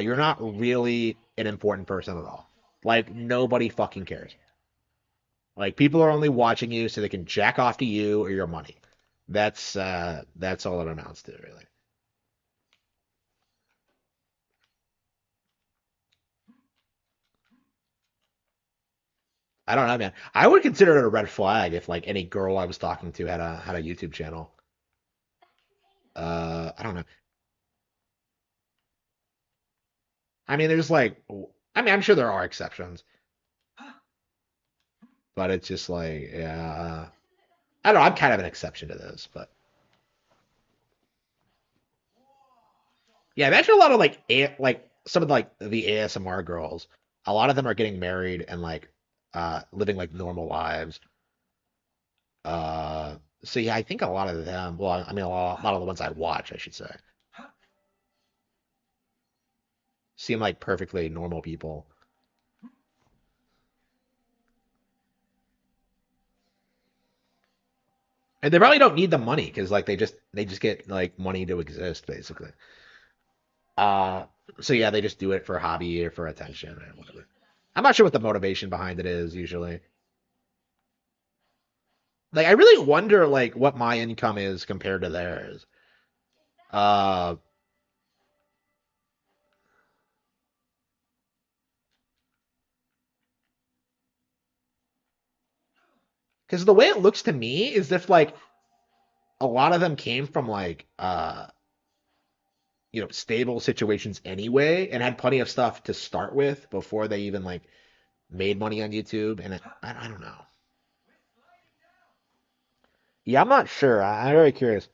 Speaker 1: You're not really an important person at all. Like nobody fucking cares. Like people are only watching you so they can jack off to you or your money. That's all it amounts to, really. I don't know, man. I would consider it a red flag if like any girl I was talking to had a YouTube channel. I don't know. I mean, I'm sure there are exceptions, but it's just like, yeah, I don't know. I'm kind of an exception to this, but yeah, imagine a lot of like some of like the ASMR girls. A lot of them are getting married and like living like normal lives. Uh, so yeah, I think a lot of them. Well, I mean, a lot of the ones I watch, I should say, seem like perfectly normal people. And they probably don't need the money because like they just get like money to exist basically. Uh so yeah, they just do it for hobby or for attention or whatever. I'm not sure what the motivation behind it is usually. Like I really wonder like what my income is compared to theirs. Uh because the way it looks to me is if like a lot of them came from like stable situations anyway and had plenty of stuff to start with before they even like made money on YouTube and I don't know. Yeah, I'm not sure. I'm very curious.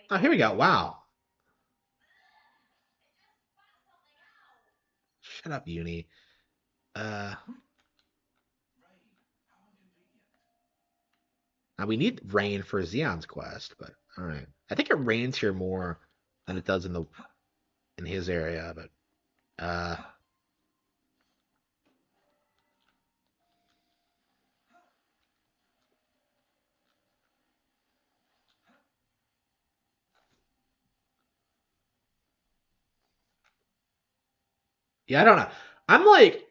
Speaker 1: Oh, here we go. Wow. Shut up, Uni. Uh, Now we need rain for Xeon's quest, but all right. I think it rains here more than it does in his area, but yeah, I don't know. I'm like,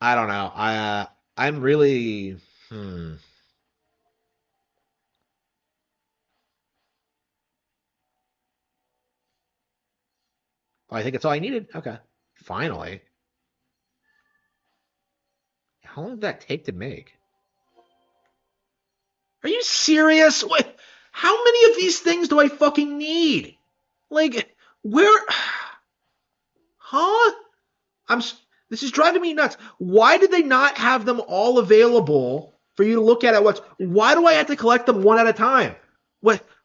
Speaker 1: I don't know. I'm really, hmm. Oh, I think it's all I needed. Okay, finally. How long did that take to make? Are you serious? What? How many of these things do I fucking need? Like, where? Huh? This is driving me nuts. Why did they not have them all available for you to look at once? Why do I have to collect them one at a time?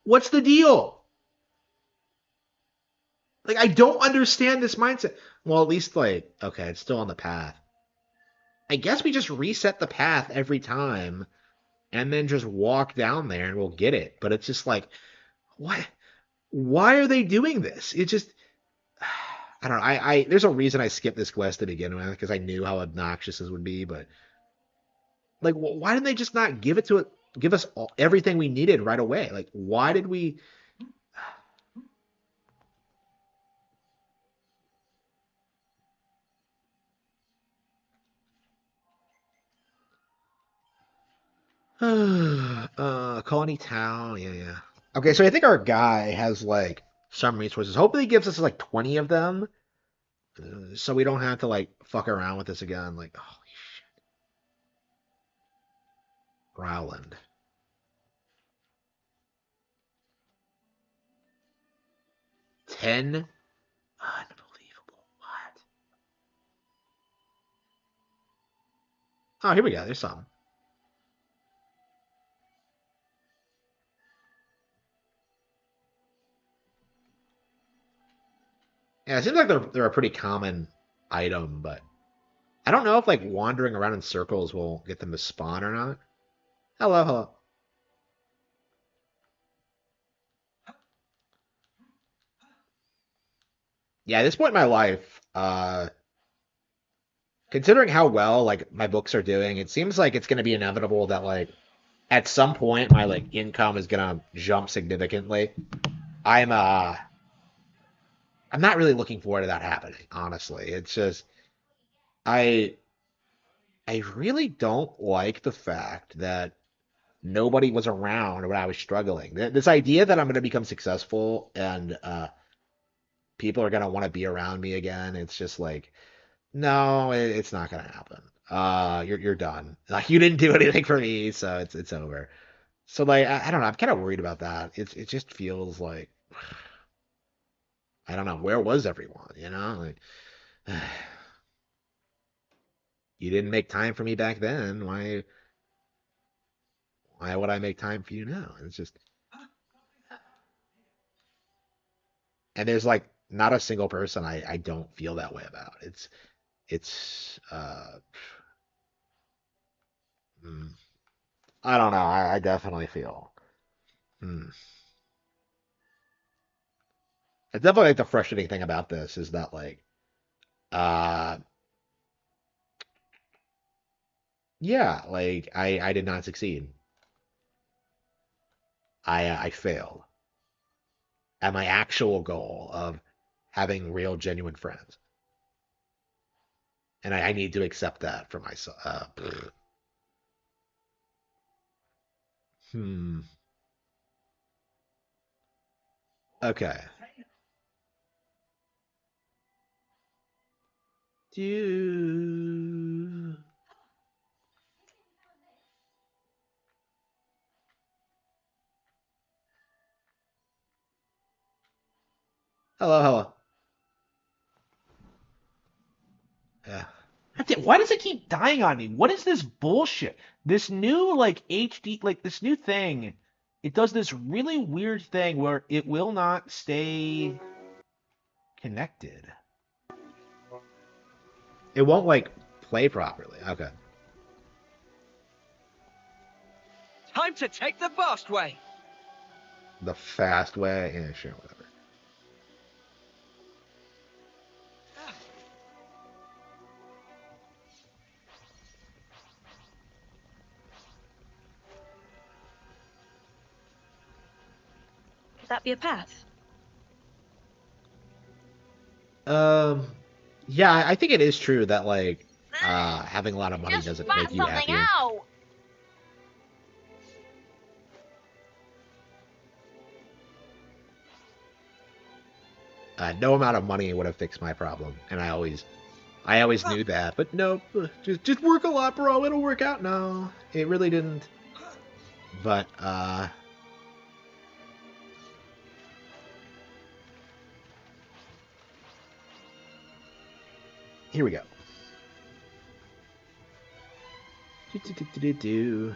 Speaker 1: What's the deal? Like I don't understand this mindset. Well, at least like okay, it's still on the path. I guess we just reset the path every time and then just walk down there and we'll get it. But it's just like what? Why are they doing this? It just I don't know. I there's a reason I skipped this quest to begin with because I knew how obnoxious this would be, but like, why didn't they just not give us everything we needed right away? Like, why did we? Colony Town, yeah, yeah. Okay, so I think our guy has like some resources. Hopefully, he gives us like 20 of them, so we don't have to like fuck around with this again. Like, holy shit, Rowland, 10, unbelievable. What? Oh, here we go. There's some. Yeah, it seems like they're a pretty common item, but I don't know if like wandering around in circles will get them to spawn or not. Hello, hello. Yeah, at this point in my life, considering how well like my books are doing, it seems like it's gonna be inevitable that like at some point my like income is gonna jump significantly. I'm uh I'm not really looking forward to that happening, honestly. It's just I I really don't like the fact that nobody was around when I was struggling. This idea that I'm gonna become successful and people are gonna want to be around me again, it's just like no, it's not gonna happen. you're done. Like you didn't do anything for me, so it's over. So like I don't know, I'm kind of worried about that. It just feels like I don't know, where was everyone, you know? Like you didn't make time for me back then. Why would I make time for you now? It's just and there's like not a single person I don't feel that way about. It's mm, I don't know. I definitely feel. Hmm. It's definitely like the frustrating thing about this is that like uh yeah, like I did not succeed. I failed at my actual goal of having real genuine friends. And I need to accept that for myself. Hmm. Okay. Do hello, hello. Yeah. Why does it keep dying on me? What is this bullshit? This new like HD like this new thing, it does this really weird thing where it will not stay connected. It won't like play properly. Okay.
Speaker 5: Time to take the fast way.
Speaker 1: The fast way. Yeah, sure, whatever.
Speaker 7: Could that be a path?
Speaker 1: Um, yeah, I think it is true that like having a lot of money
Speaker 2: Just
Speaker 1: doesn't
Speaker 2: spat
Speaker 1: make you
Speaker 2: something
Speaker 1: happier.
Speaker 2: out.
Speaker 1: No amount of money would have fixed my problem, and I always knew that. But no, just work a lot, bro. It'll work out. No, it really didn't. But here we go. Do, do, do, do, do, do.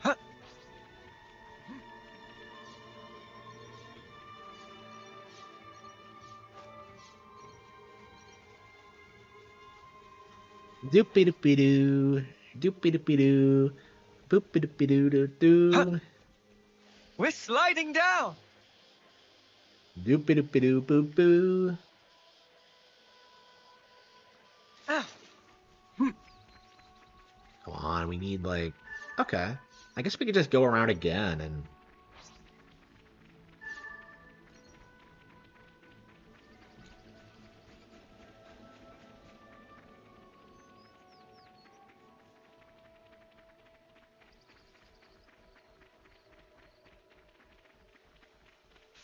Speaker 5: Huh.
Speaker 1: Doopy doopy doo. Doopy doopy doo. Boopy doopy doo doo
Speaker 5: Huh.
Speaker 1: doo.
Speaker 5: We're sliding down.
Speaker 1: Doopy doopy doo boo boo.
Speaker 5: Ah,
Speaker 1: Come on, we need like. Okay. I guess we could just go around again and.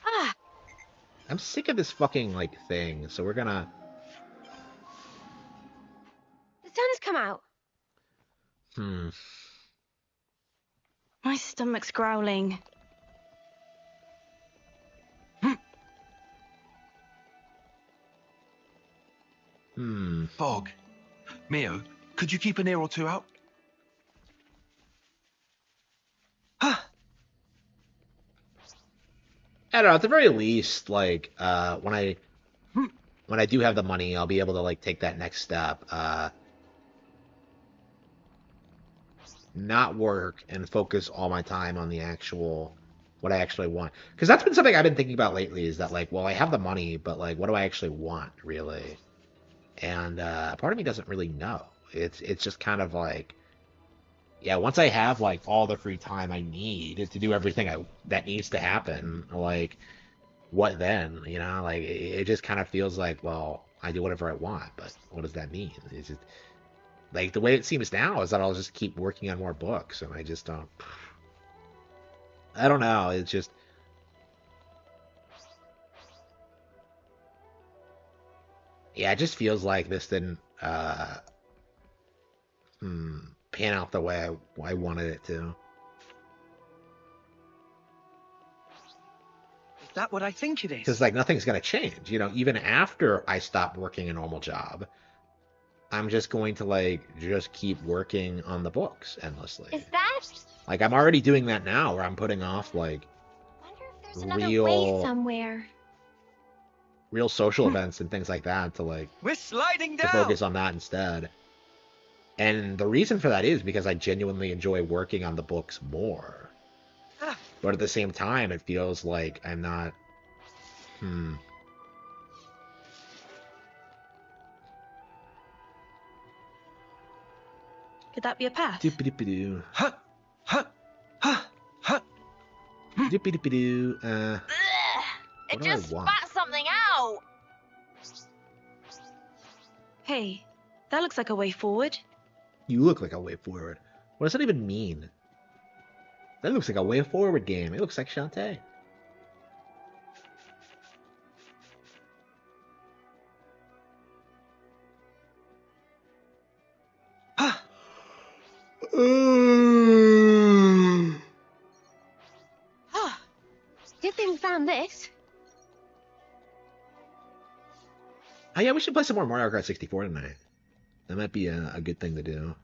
Speaker 3: Ah,
Speaker 1: I'm sick of this fucking like thing, so we're gonna.
Speaker 3: the sun's come out.
Speaker 1: Hmm.
Speaker 7: My stomach's growling.
Speaker 1: Hmm.
Speaker 6: Bog. Mio, could you keep an ear or two out?
Speaker 1: I don't know. At the very least, like when I do have the money, I'll be able to like take that next step. Not work and focus all my time on the actual what I actually want. Because that's been something I've been thinking about lately. Is that like, well, I have the money, but like, what do I actually want really? And part of me doesn't really know. It's just kind of like, yeah, once I have like all the free time I need to do everything that needs to happen, like what then? You know, like it just kind of feels like, well, I do whatever I want, but what does that mean? It's just like the way it seems now is that I'll just keep working on more books, and I just don't. I don't know. It's just Yeah, it just feels like this didn't pan out the way I wanted it to.
Speaker 5: Is that what I think it
Speaker 1: Because
Speaker 5: is?
Speaker 1: like nothing's gonna change, you know. Even after I stop working a normal job, I'm just going to like just keep working on the books endlessly.
Speaker 2: Is that?
Speaker 1: Like I'm already doing that now, where I'm putting off like
Speaker 2: Wonder if there's another way
Speaker 1: real
Speaker 2: somewhere.
Speaker 1: real social events and things like that to like
Speaker 5: We're sliding
Speaker 1: to
Speaker 5: down.
Speaker 1: focus on that instead. And the reason for that is because I genuinely enjoy working on the books more.
Speaker 5: Ah,
Speaker 1: But at the same time, it feels like I'm not.
Speaker 7: Could that be a path?
Speaker 1: Doopy-doopy-doo.
Speaker 5: huh, huh, huh, huh.
Speaker 1: Doopy-doopy-doo.
Speaker 2: Ugh, it
Speaker 1: What do I
Speaker 2: just
Speaker 1: want?
Speaker 2: spat something out.
Speaker 7: Hey, that looks like a way forward.
Speaker 1: You look like a way forward. What does that even mean? That looks like a way forward game. It looks like Shantae.
Speaker 5: Huh.
Speaker 2: Good thing we found this.
Speaker 1: Oh yeah, we should play some more Mario Kart 64 tonight. That might be a good thing to do.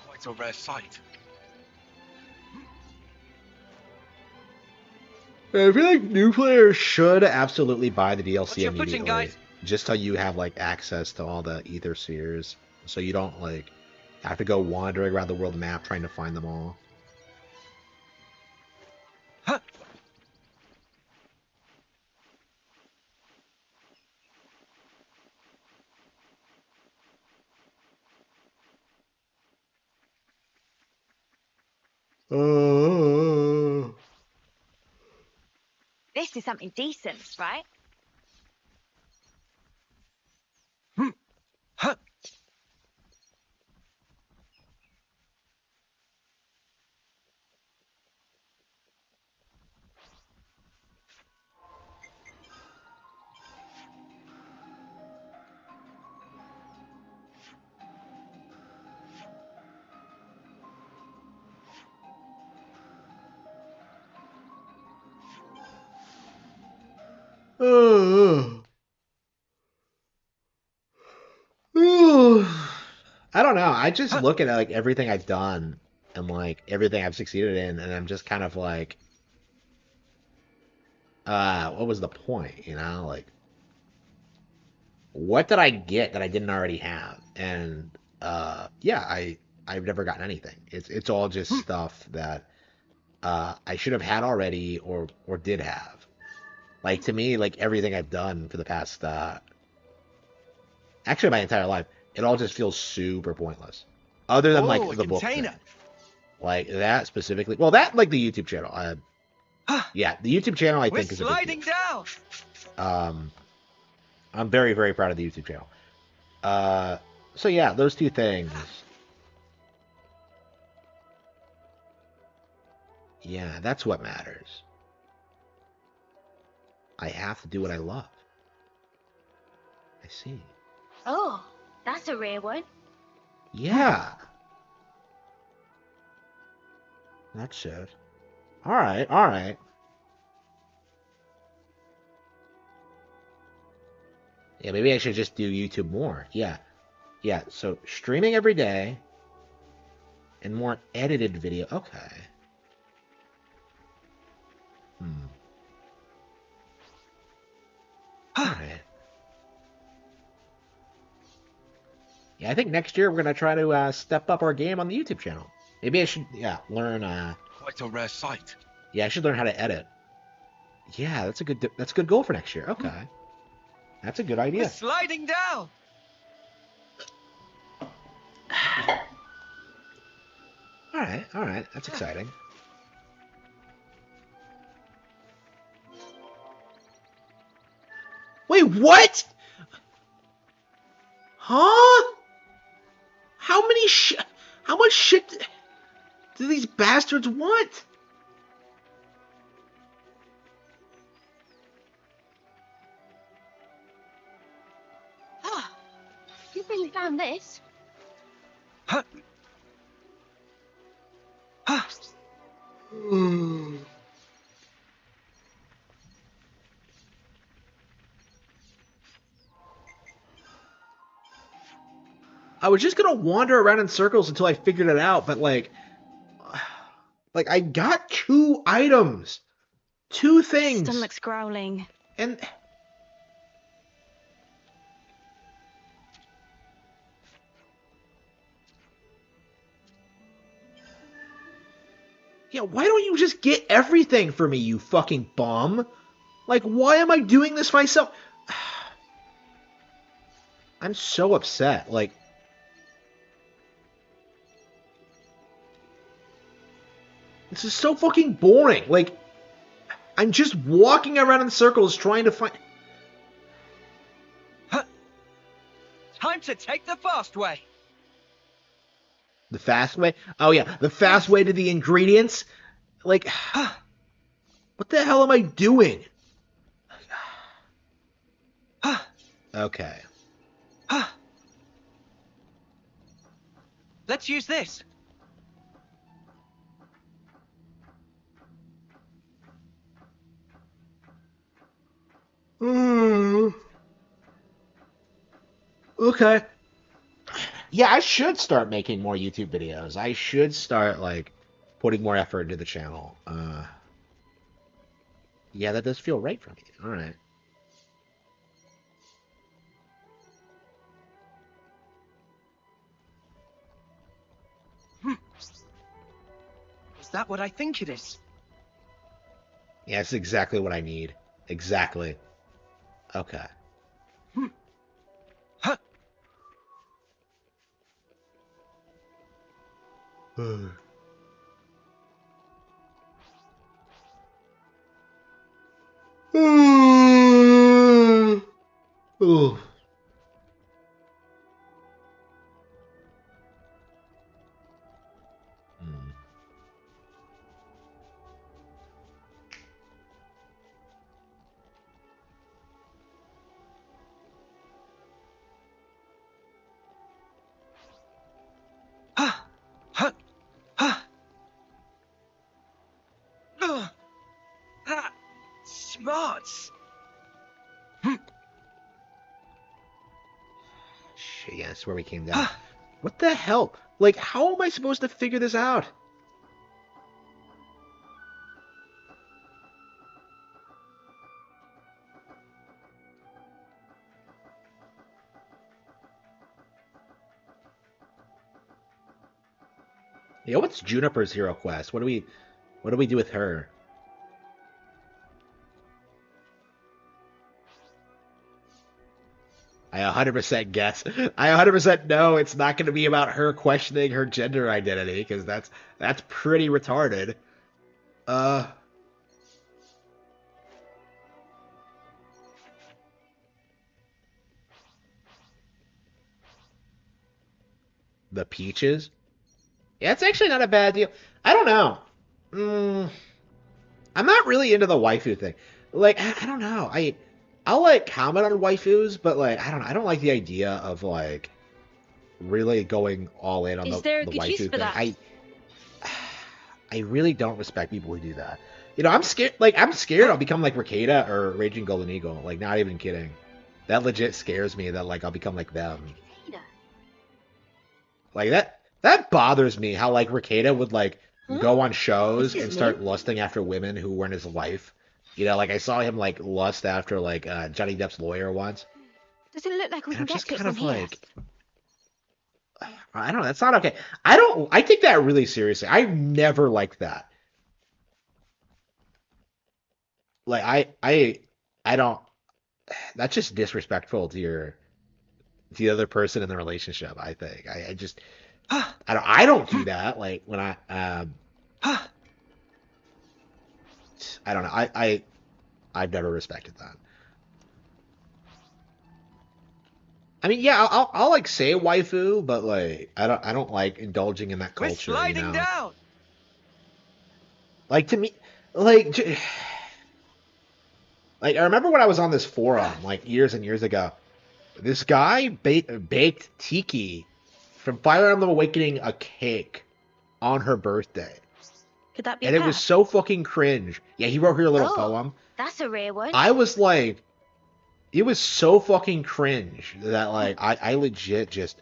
Speaker 6: Quite a rare sight.
Speaker 1: I feel like new players should absolutely buy the
Speaker 5: What's
Speaker 1: DLC
Speaker 5: your footing,
Speaker 1: immediately,
Speaker 5: guys?
Speaker 1: just so you have like access to all the ether spheres, so you don't like have to go wandering around the world map trying to find them all.
Speaker 5: Huh.
Speaker 1: Oh.
Speaker 2: This is something decent, right?
Speaker 5: Huh.
Speaker 1: Oh. I don't know. I just look at like everything I've done and like everything I've succeeded in, and I'm just kind of like, what was the point? You know, like, what did I get that I didn't already have? And yeah, I've never gotten anything. It's all just stuff that I should have had already or did have. Like to me, like everything I've done for the past actually my entire life, it all just feels super pointless. Other than like
Speaker 5: Oh, a
Speaker 1: the book
Speaker 5: container.
Speaker 1: thing. Like that specifically. Well, that like the YouTube channel. Yeah, the YouTube channel I
Speaker 5: We're
Speaker 1: think is a big
Speaker 5: sliding
Speaker 1: deal.
Speaker 5: down.
Speaker 1: I'm very, very proud of the YouTube channel. So yeah, those two things. Yeah, that's what matters. I have to do what I love. I see.
Speaker 2: Oh, that's a rare one.
Speaker 1: Yeah. That's it. Alright, alright. Yeah, maybe I should just do YouTube more. Yeah. Yeah, so streaming every day and more edited video. Okay. Alright. Yeah, I think next year we're gonna try to step up our game on the YouTube channel. Maybe I should, yeah, learn.
Speaker 6: Quite a rare sight.
Speaker 1: Yeah, I should learn how to edit. Yeah, that's a good goal for next year. Okay, that's a good
Speaker 5: We're
Speaker 1: idea.
Speaker 5: sliding down.
Speaker 1: All right. That's exciting. Wait, what? Huh? How many How much shit do these bastards want?
Speaker 3: Ah, you really found this?
Speaker 5: Huh. Huh.
Speaker 1: I was just gonna wander around in circles until I figured it out, but like I got 2 items, 2 things,
Speaker 7: Stomach's growling.
Speaker 1: and yeah, why don't you just get everything for me, you fucking bum? Like, why am I doing this myself? I'm so upset. Like, this is so fucking boring. Like, I'm just walking around in circles trying to find.
Speaker 5: Huh. Time to take the fast way.
Speaker 1: The fast way? Oh, yeah, the fast way to the ingredients? Like, what the hell am I doing? Okay.
Speaker 5: Let's use this.
Speaker 1: Okay. Yeah, I should start making more YouTube videos. I should start, like, putting more effort into the channel. Yeah, that does feel right for me. All right.
Speaker 5: Is that what I think it is?
Speaker 1: Yeah, it's exactly what I need. Exactly. Okay.
Speaker 5: Huh.
Speaker 1: Ooh. Hmm.
Speaker 5: Smarts.
Speaker 1: Shit, yeah, that's where we came down. What the hell? Like, how am I supposed to figure this out? Yeah, what's Juniper's hero quest? What do we do with her? I 100% guess. I 100% know it's not going to be about her questioning her gender identity because that's pretty retarded. Uh the peaches? Yeah, it's actually not a bad deal. I don't know. Mm, I'm not really into the waifu thing. Like, I don't know. I'll like comment on waifus, but like I don't know. I don't like the idea of like really going all in on
Speaker 8: Is
Speaker 1: the,
Speaker 8: there a
Speaker 1: the
Speaker 8: good use
Speaker 1: waifu
Speaker 8: for
Speaker 1: thing.
Speaker 8: that?
Speaker 1: I really don't respect people who do that. You know, I'm scared. Like, I'm scared I'll become like Ricada or Raging Golden Eagle. Like, not even kidding. That legit scares me that like I'll become like them. Like that bothers me. How like Ricada would like go on shows and start lusting after women who weren't his wife. You know, like I saw him like lust after like Johnny Depp's lawyer once.
Speaker 3: Does it look like we
Speaker 1: And
Speaker 3: can
Speaker 1: I'm
Speaker 3: get
Speaker 1: just
Speaker 3: to it
Speaker 1: kind
Speaker 3: from
Speaker 1: of
Speaker 3: here?
Speaker 1: like, I don't know. That's not okay. I take that really seriously. I never liked that. Like I don't. That's just disrespectful to the other person in the relationship. I think. I just I don't do that. Like when I don't know. I've never respected that. I mean, yeah, I'll like say waifu, but like I don't like indulging in that
Speaker 5: We're
Speaker 1: culture,
Speaker 5: sliding down.
Speaker 1: Like to me, like like I remember when I was on this forum like years and years ago. This guy baked Tiki from Fire Emblem Awakening a cake on her birthday.
Speaker 8: Could that be
Speaker 1: And
Speaker 8: a
Speaker 1: it was
Speaker 8: pet?
Speaker 1: so fucking cringe. Yeah, he wrote her a little
Speaker 2: Oh.
Speaker 1: poem.
Speaker 8: That's a rare one.
Speaker 1: I was like, it was so fucking cringe that like I legit just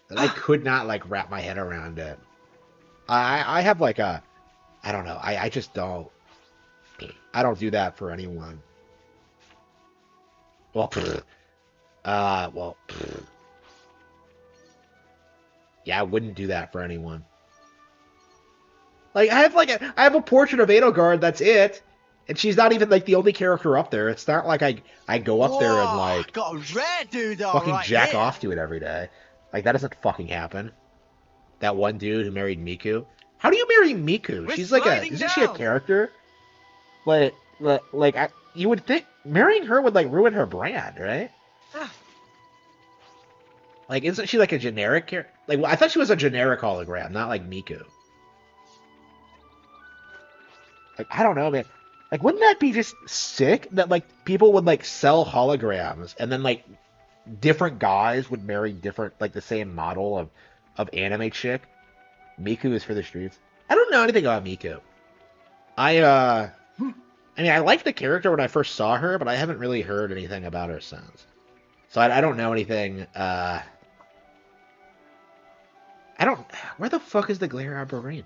Speaker 1: that I could not like wrap my head around it. I have like a I don't know. I just don't. I don't do that for anyone. Well, well, yeah, I wouldn't do that for anyone. Like I have a portrait of Edelgard. That's it, and she's not even like the only character up there. It's not like I go up there and like
Speaker 5: got a rare dude
Speaker 1: fucking
Speaker 5: right
Speaker 1: jack
Speaker 5: here.
Speaker 1: off to it every day. Like that doesn't fucking happen. That one dude who married Miku. How do you marry Miku?
Speaker 5: We're
Speaker 1: She's like
Speaker 5: sliding
Speaker 1: isn't she a
Speaker 5: down.
Speaker 1: character? You would think marrying her would like ruin her brand, right? Like, isn't she like a generic character? Like, I thought she was a generic hologram, not like Miku. Like, I don't know, man. Like, wouldn't that be just sick that like people would like sell holograms and then like different guys would marry different like the same model of anime chick? Miku is for the streets. I don't know anything about Miku. I mean, I liked the character when I first saw her, but I haven't really heard anything about her since. So I don't know anything. I don't. Where the fuck is the Glare Arborine?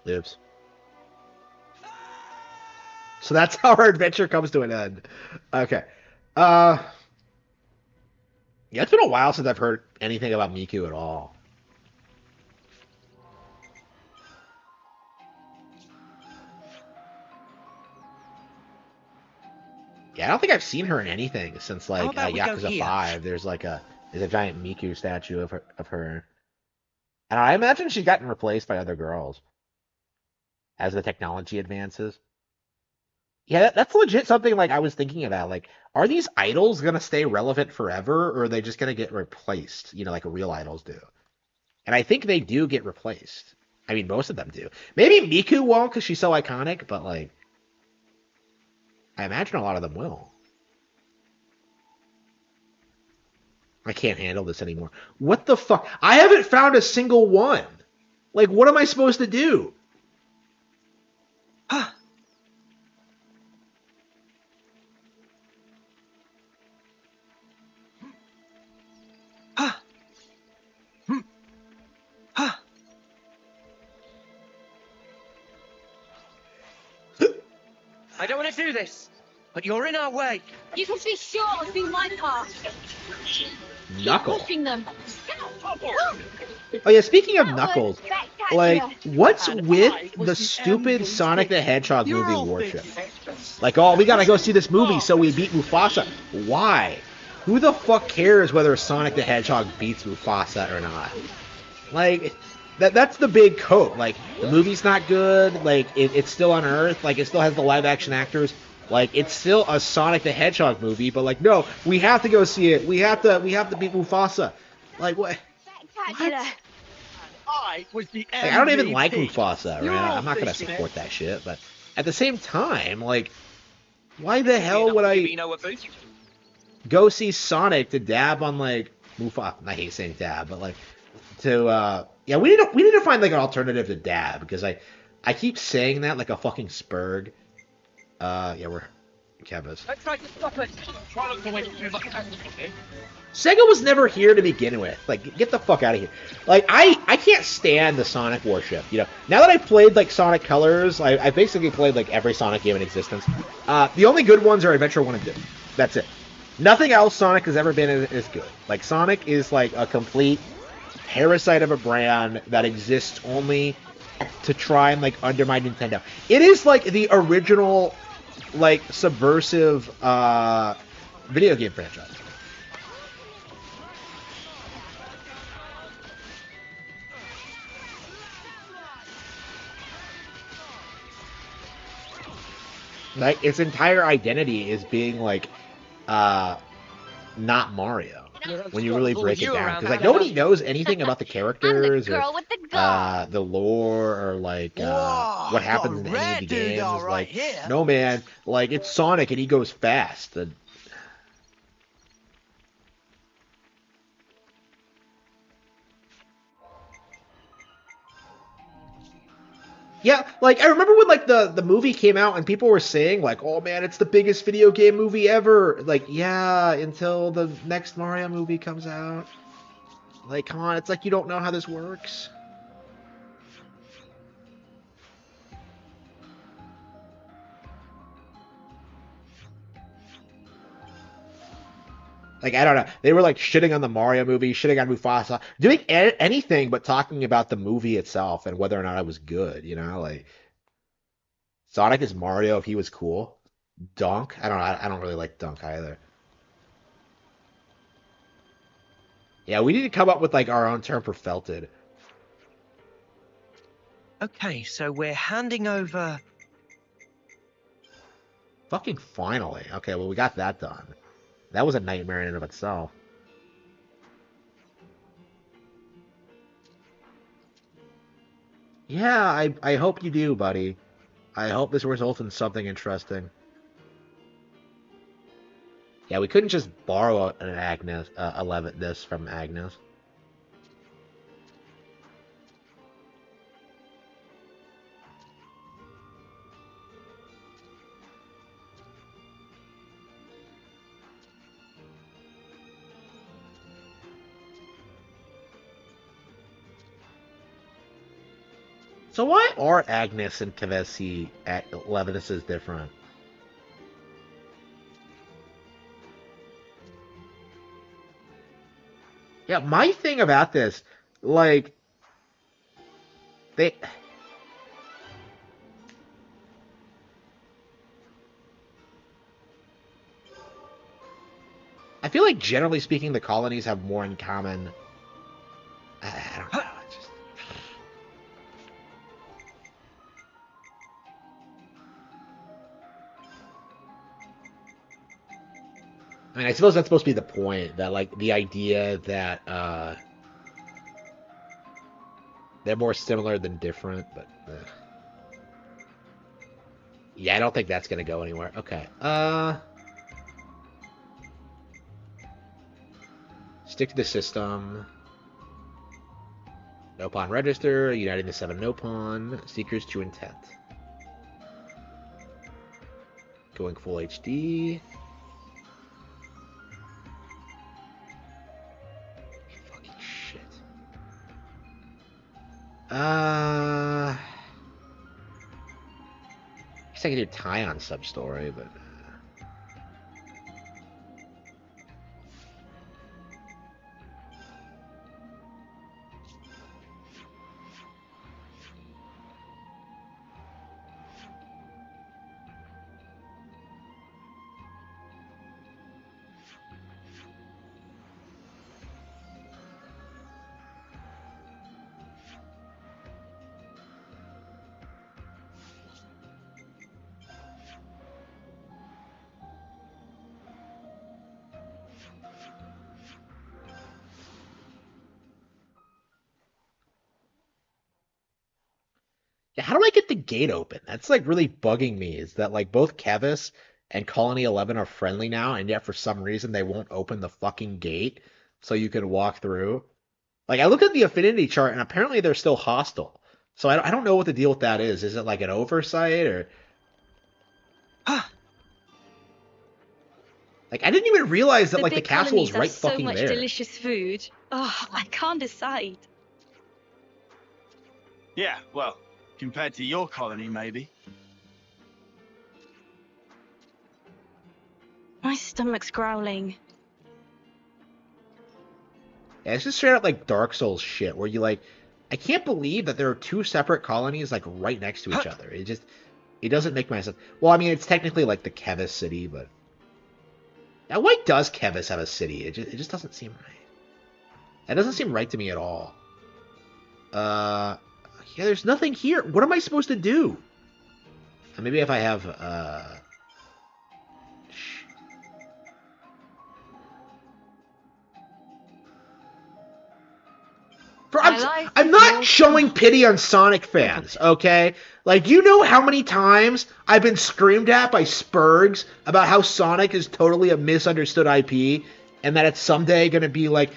Speaker 1: Oops. So that's how our adventure comes to an end. Okay. Yeah, it's been a while since I've heard anything about Miku at all. Yeah, I don't think I've seen her in anything since like
Speaker 5: about we go
Speaker 1: Yakuza
Speaker 5: here?
Speaker 1: 5. There's a giant Miku statue of her. And I imagine she's gotten replaced by other girls as the technology advances. Yeah, that's legit something like I was thinking about. Like, are these idols gonna stay relevant forever, or are they just gonna get replaced? You know, like real idols do. And I think they do get replaced. I mean, most of them do. Maybe Miku won't because she's so iconic, but like, I imagine a lot of them will. I can't handle this anymore. What the fuck? I haven't found a single one. Like, what am I supposed to do?
Speaker 5: I don't want to do this, but you're in our way.
Speaker 8: You can be sure I'll do my part.
Speaker 1: Knuckle.
Speaker 8: Pushing them.
Speaker 1: Oh yeah, speaking of Knuckles, like, what's with the stupid Sonic the Hedgehog movie worship? Like, oh, we gotta go see this movie so we beat Mufasa. Why? Who the fuck cares whether Sonic the Hedgehog beats Mufasa or not? Like, that's the big coat. Like, the movie's not good. Like, it's still on Earth. Like, it still has the live action actors. Like, it's still a Sonic the Hedgehog movie, but like, no, we have to go see it. We have to beat Mufasa. Like, what?
Speaker 8: Spectacular.
Speaker 5: I was the
Speaker 1: Like, I don't even like
Speaker 5: MVP.
Speaker 1: Mufasa,
Speaker 5: You're
Speaker 1: right?
Speaker 5: all
Speaker 1: I'm not gonna
Speaker 5: thinking
Speaker 1: support that shit, but at the same time, like, why the hell would I go see Sonic to dab on like Mufasa? I hate saying dab, but like to yeah, we need to find like an alternative to dab because I keep saying that like a fucking spurg. Yeah, we're Kevis.
Speaker 5: Let's try to stop it.
Speaker 1: Sega was never here to begin with. Like, get the fuck out of here. Like, I can't stand the Sonic worship. You know, now that I've played like Sonic Colors, I basically played like every Sonic game in existence. The only good ones are Adventure 1 and 2. That's it. Nothing else Sonic has ever been is good. Like, Sonic is like a complete parasite of a brand that exists only to try and like undermine Nintendo. It is like the original, like subversive video game franchise. Like its entire identity is being like not Mario when you really break it down, because like nobody knows anything about the
Speaker 2: I'm the
Speaker 1: characters or
Speaker 2: girl with the gun.
Speaker 1: the lore or like
Speaker 5: Whoa,
Speaker 1: what
Speaker 5: got
Speaker 1: happens
Speaker 5: a
Speaker 1: in any of
Speaker 5: rare
Speaker 1: the
Speaker 5: dude
Speaker 1: games.
Speaker 5: all right
Speaker 1: Like
Speaker 5: here.
Speaker 1: no man, like it's Sonic and he goes fast. And yeah, like I remember when like the movie came out and people were saying like, "Oh man, it's the biggest video game movie ever." Like, yeah, until the next Mario movie comes out. Like, come on, it's like you don't know how this works. Like, I don't know. They were like shitting on the Mario movie, shitting on Mufasa, doing anything but talking about the movie itself and whether or not it was good, you know? Like Sonic is Mario if he was cool. Dunk, I don't know. I don't really like Dunk either. Yeah, we need to come up with like our own term for felted.
Speaker 5: Okay, so we're handing over.
Speaker 1: Fucking finally. Okay, well we got that done. That was a nightmare in and of itself. Yeah, I hope you do, buddy. I hope this results in something interesting. Yeah, we couldn't just borrow an Agnes, 11 this from Agnes. So why are Agnes and Kavesi at Levinus different? Yeah, my thing about this, like, they. I feel like generally speaking, the colonies have more in common. I don't know. It's just... I mean, I suppose that's supposed to be the point that, like, the idea that they're more similar than different, but yeah, I don't think that's gonna go anywhere. Okay, stick to the system. No pawn register, uniting the 7 no pawn, seekers to intent. Going full HD. Fucking shit. I guess I could do Tyon sub-story, but... Yeah, how do I get the gate open? That's like really bugging me. Is that like both Kevis and Colony 11 are friendly now, and yet for some reason they won't open the fucking gate so you can walk through? Like I looked at the affinity chart, and apparently they're still hostile. So I don't know what the deal with that is. Is it like an oversight or like I didn't even realize that
Speaker 8: The
Speaker 1: like the
Speaker 8: big
Speaker 1: castle is
Speaker 8: colonies have
Speaker 1: right
Speaker 8: so
Speaker 1: fucking
Speaker 8: much
Speaker 1: there.
Speaker 8: delicious food. Oh, I can't decide.
Speaker 10: Yeah, well, compared to your colony, maybe.
Speaker 8: My stomach's growling.
Speaker 1: Yeah, it's just straight up like Dark Souls shit, where you like I can't believe that there are two separate colonies like right next to each other. It doesn't make my sense. Well, I mean, it's technically like the Kevis city, but now why does Kevis have a city? It just doesn't seem right. That doesn't seem right to me at all. Yeah, there's nothing here. What am I supposed to do? Maybe if I have I'm not showing pity on Sonic fans, okay? Like, you know how many times I've been screamed at by Spurgs about how Sonic is totally a misunderstood IP, and that it's someday going to be like,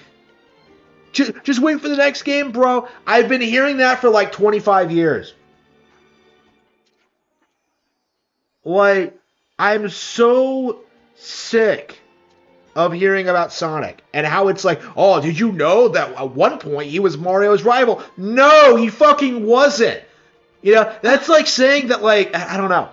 Speaker 1: just wait for the next game, bro. I've been hearing that for like 25 years. Like, I'm so sick of hearing about Sonic and how it's like, oh, did you know that at one point he was Mario's rival? No, he fucking wasn't. You know, that's like saying that, like, I don't know.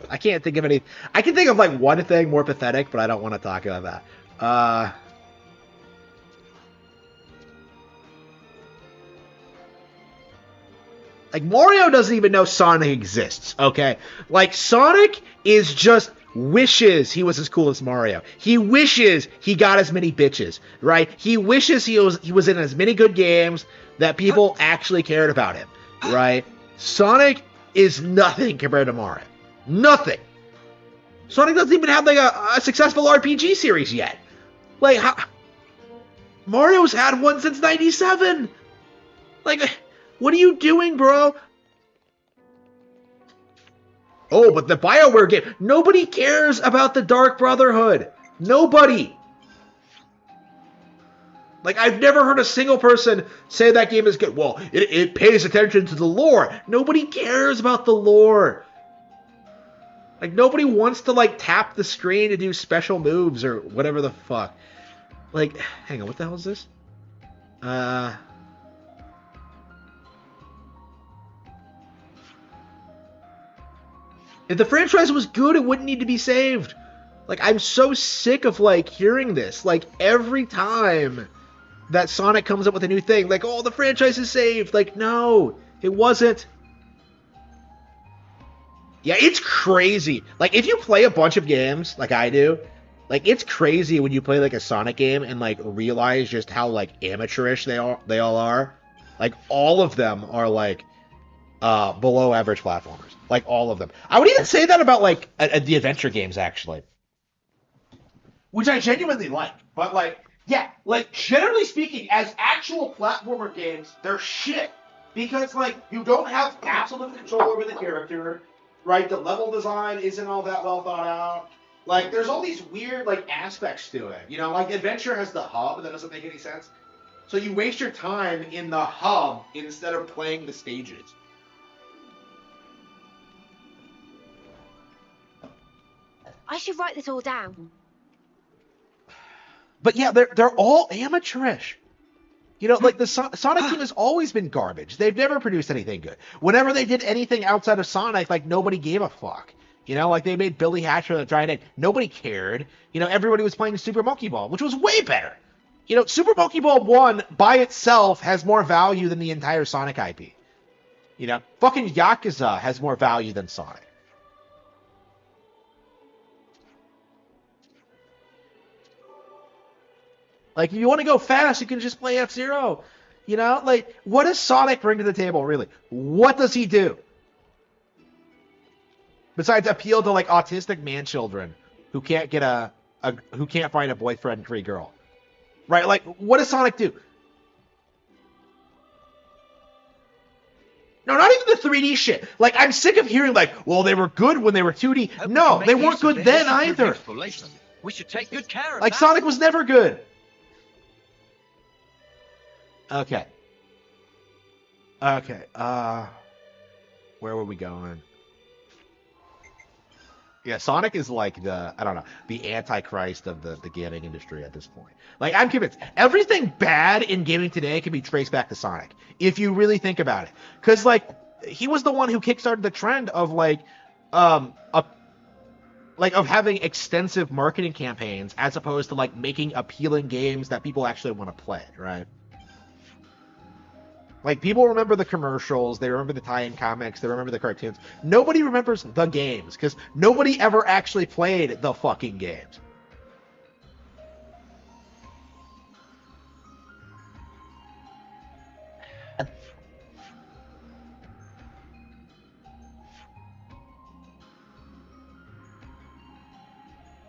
Speaker 1: I can't think of any. I can think of like one thing more pathetic, but I don't want to talk about that. Like, Mario doesn't even know Sonic exists, okay? Like, Sonic is just wishes he was as cool as Mario. He wishes he got as many bitches, right? He wishes he was in as many good games that people actually cared about him, right? Sonic is nothing compared to Mario. Nothing. Sonic doesn't even have, like, a successful RPG series yet. Like, Mario's had one since 97! Like, what are you doing, bro? Oh, but the BioWare game. Nobody cares about the Dark Brotherhood. Nobody. Like, I've never heard a single person say that game is good. Well, it pays attention to the lore. Nobody cares about the lore. Like, nobody wants to, like, tap the screen to do special moves or whatever the fuck. Like, hang on, what the hell is this? If the franchise was good, it wouldn't need to be saved. Like, I'm so sick of, like, hearing this. Like, every time that Sonic comes up with a new thing, like, oh, the franchise is saved. Like, no, it wasn't. Yeah, it's crazy. Like, if you play a bunch of games, like I do, like, it's crazy when you play, like, a Sonic game and, like, realize just how, like, amateurish they all are. Like, all of them are, like, below average platformers. Like, all of them. I would even say that about, like, the adventure games, actually. Which I genuinely like. But, like, yeah, like, generally speaking, as actual platformer games, they're shit. Because, like, you don't have absolute control over the character, right? The level design isn't all that well thought out. Like, there's all these weird, like, aspects to it. You know, like, adventure has the hub, and that doesn't make any sense. So you waste your time in the hub instead of playing the stages.
Speaker 3: I should write this all down.
Speaker 1: But yeah, they're all amateurish. You know, like the Sonic team has always been garbage. They've never produced anything good. Whenever they did anything outside of Sonic, like, nobody gave a fuck. You know, like, they made Billy Hatcher the Giant Egg. Nobody cared. You know, everybody was playing Super Monkey Ball, which was way better. You know, Super Monkey Ball 1 by itself has more value than the entire Sonic IP. You know, fucking Yakuza has more value than Sonic. Like, if you want to go fast, you can just play F-Zero. You know? Like, what does Sonic bring to the table, really? What does he do? Besides appeal to, like, autistic man-children who can't get who can't find a boyfriend-free girl. Right? Like, what does Sonic do? No, not even the 3D shit. Like, I'm sick of hearing, like, well, they were good when they were 2D. No, they weren't good then either.
Speaker 4: We should take good care of
Speaker 1: like,
Speaker 4: that.
Speaker 1: Sonic was never good. Okay. Okay, where were we going? Yeah, Sonic is like the, I don't know, the antichrist of the gaming industry at this point. Like, I'm convinced everything bad in gaming today can be traced back to Sonic, if you really think about it. Because, like, he was the one who kickstarted the trend of, like, like of having extensive marketing campaigns as opposed to like making appealing games that people actually want to play, right? Like people remember the commercials, they remember the tie-in comics, they remember the cartoons. Nobody remembers the games because nobody ever actually played the fucking games.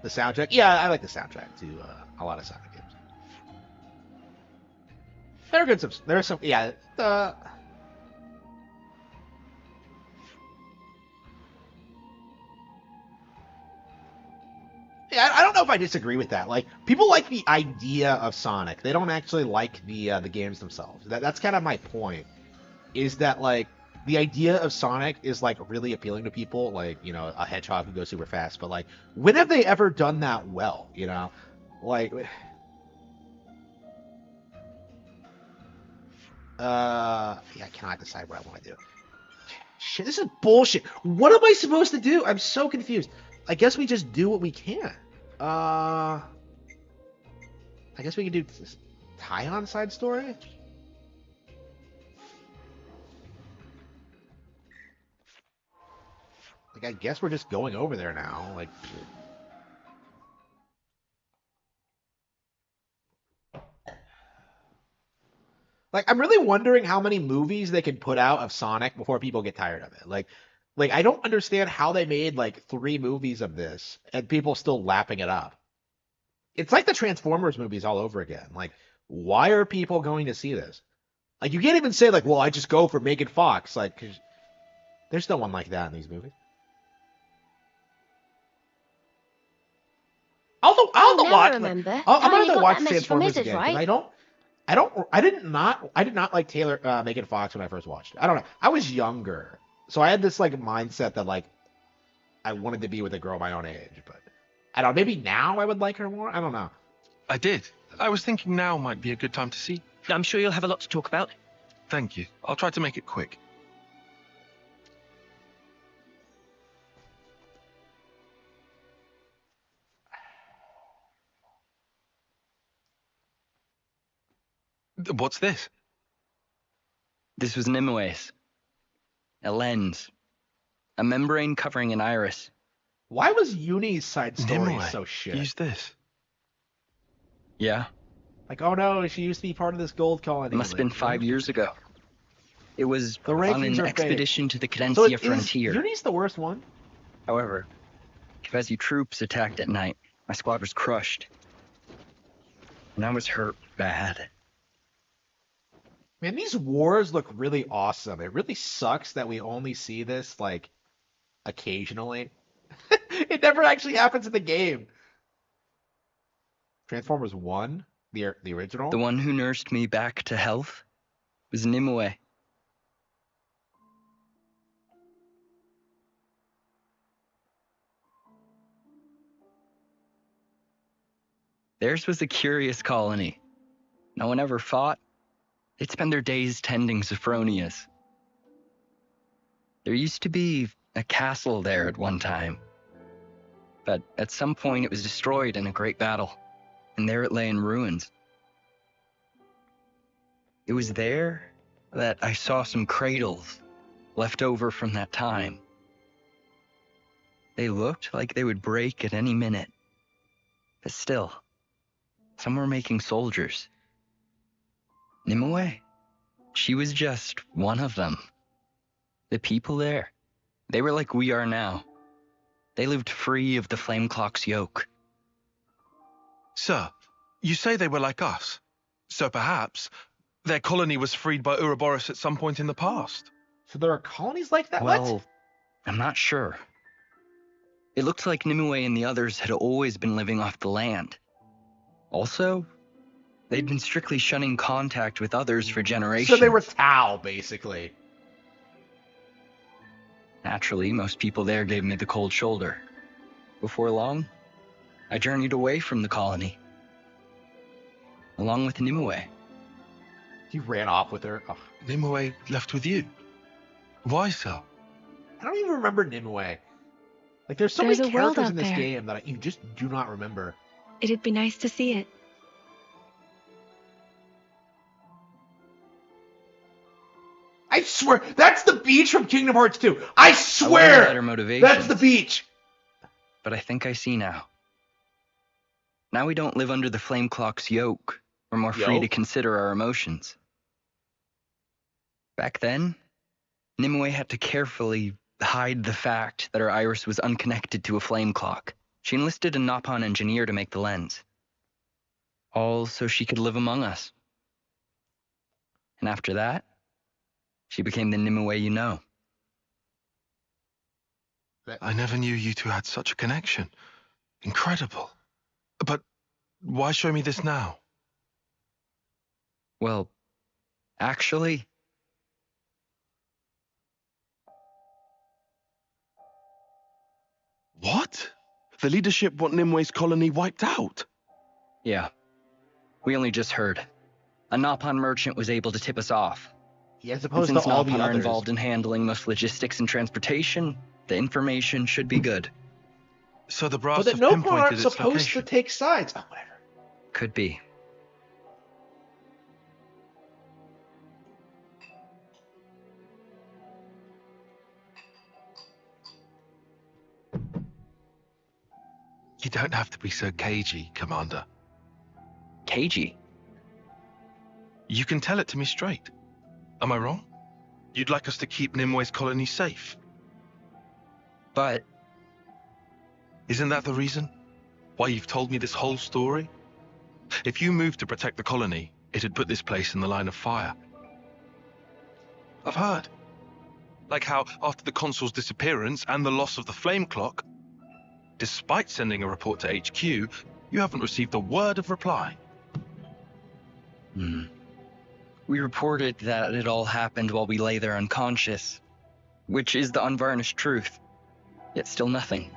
Speaker 1: The soundtrack, yeah, I like the soundtrack to a lot of Sonic games. There are good some. There are some. Yeah. Yeah, I don't know if I disagree with that. Like, people like the idea of Sonic. They don't actually like the games themselves. That's kind of my point. Is that like the idea of Sonic is like really appealing to people, like, you know, a hedgehog who goes super fast. But like, when have they ever done that well? You know, like, yeah, I cannot decide what I want to do. Shit, this is bullshit. What am I supposed to do? I'm so confused. I guess we just do what we can. I guess we can do tie-on side story. Like, I guess we're just going over there now. Like I'm really wondering how many movies they can put out of Sonic before people get tired of it. Like I don't understand how they made like 3 movies of this and people still lapping it up. It's like the Transformers movies all over again. Like, why are people going to see this? Like, you can't even say like, well, I just go for Megan Fox. Like, 'cause there's no one like that in these movies. I'll have to watch.
Speaker 8: Remember.
Speaker 1: I'm gonna have to
Speaker 8: got
Speaker 1: watch
Speaker 8: that message from
Speaker 1: Transformers
Speaker 8: Mrs.,
Speaker 1: again. 'Cause
Speaker 8: right?
Speaker 1: I did not like Taylor Megan Fox when I first watched it. I don't know. I was younger, so I had this like mindset that like I wanted to be with a girl my own age. But I don't know. Maybe now I would like her more. I don't know.
Speaker 6: I did. I was thinking now might be a good time to see.
Speaker 5: I'm sure you'll have a lot to talk about.
Speaker 6: Thank you. I'll try to make it quick. What's this?
Speaker 11: This was Nimue's. A lens. A membrane covering an iris.
Speaker 1: Why was Uni's side story
Speaker 6: Nimue
Speaker 1: so shit?
Speaker 6: Use this.
Speaker 11: Yeah.
Speaker 1: Like, oh no, she used to be part of this gold colony.
Speaker 11: It must have been 5 years ago. It was
Speaker 1: The
Speaker 11: on
Speaker 1: rankings
Speaker 11: an
Speaker 1: are
Speaker 11: expedition to the
Speaker 1: So
Speaker 11: Cadencia frontier.
Speaker 1: Uni's the worst one.
Speaker 11: However, Kevesi troops attacked at night. My squad was crushed. And I was hurt bad.
Speaker 1: Man, these wars look really awesome. It really sucks that we only see this like occasionally. It never actually happens in the game. Transformers 1, the original.
Speaker 11: The one who nursed me back to health was Nimue. Theirs was a curious colony. No one ever fought. They'd spend their days tending Sophronias. There used to be a castle there at one time. But at some point it was destroyed in a great battle, and there it lay in ruins. It was there that I saw some cradles left over from that time. They looked like they would break at any minute. But still, some were making soldiers. Nimue, she was just one of them. The people there, they were like we are now. They lived free of the Flame Clock's yoke.
Speaker 6: Sir, you say they were like us. So perhaps their colony was freed by Ouroboros at some point in the past.
Speaker 1: So there are colonies like that?
Speaker 11: Well,
Speaker 1: What?
Speaker 11: I'm not sure. It looked like Nimue and the others had always been living off the land. Also, they'd been strictly shunning contact with others for generations.
Speaker 1: So they were Tau, basically.
Speaker 11: Naturally, most people there gave me the cold shoulder. Before long, I journeyed away from the colony. Along with Nimue.
Speaker 1: He ran off with her. Oh,
Speaker 6: Nimue left with you. Why, sir?
Speaker 1: I don't even remember Nimue. Like, there's so
Speaker 3: There's
Speaker 1: many
Speaker 3: a world
Speaker 1: characters
Speaker 3: out
Speaker 1: in this
Speaker 3: there.
Speaker 1: game that you just do not remember.
Speaker 3: It'd be nice to see it.
Speaker 1: I swear, that's the beach from Kingdom Hearts 2. I
Speaker 11: I
Speaker 1: swear,
Speaker 11: wanted better
Speaker 1: that's
Speaker 11: motivations,
Speaker 1: the beach.
Speaker 11: but I think I see now. Now we don't live under the flame clock's yoke. We're more free to
Speaker 1: Yoke?
Speaker 11: consider our emotions. Back then, Nimue had to carefully hide the fact that her iris was unconnected to a flame clock. She enlisted a Nopon engineer to make the lens. All so she could live among us. And after that, she became the Nimue you know.
Speaker 12: I never knew you two had such a connection. Incredible. But why show me this now?
Speaker 11: Well, actually,
Speaker 12: What? The leadership want Nimue's colony wiped out?
Speaker 11: yeah. We only just heard. A Nopon merchant was able to tip us off.
Speaker 1: Yeah, as
Speaker 11: And
Speaker 1: opposed to
Speaker 11: since
Speaker 1: all
Speaker 11: Nopon
Speaker 1: the
Speaker 11: are
Speaker 1: others.
Speaker 11: involved in handling most logistics and transportation, the information should be good.
Speaker 12: So the
Speaker 1: But
Speaker 12: brass
Speaker 1: the
Speaker 12: have
Speaker 1: Nopon
Speaker 12: pinpointed
Speaker 1: aren't
Speaker 12: its
Speaker 1: supposed
Speaker 12: location.
Speaker 1: to take sides. Oh, whatever.
Speaker 11: Could be.
Speaker 12: You don't have to be so cagey, Commander.
Speaker 11: Cagey?
Speaker 12: You can tell it to me straight. Am I wrong? You'd like us to keep Nimue's colony safe?
Speaker 11: But
Speaker 12: Isn't that the reason? Why you've told me this whole story? If you moved to protect the colony, it'd put this place in the line of fire. I've heard. Like how, after the consul's disappearance and the loss of the flame clock, despite sending a report to HQ, you haven't received a word of reply.
Speaker 11: we reported that it all happened while we lay there unconscious, which is the unvarnished truth. Yet still nothing.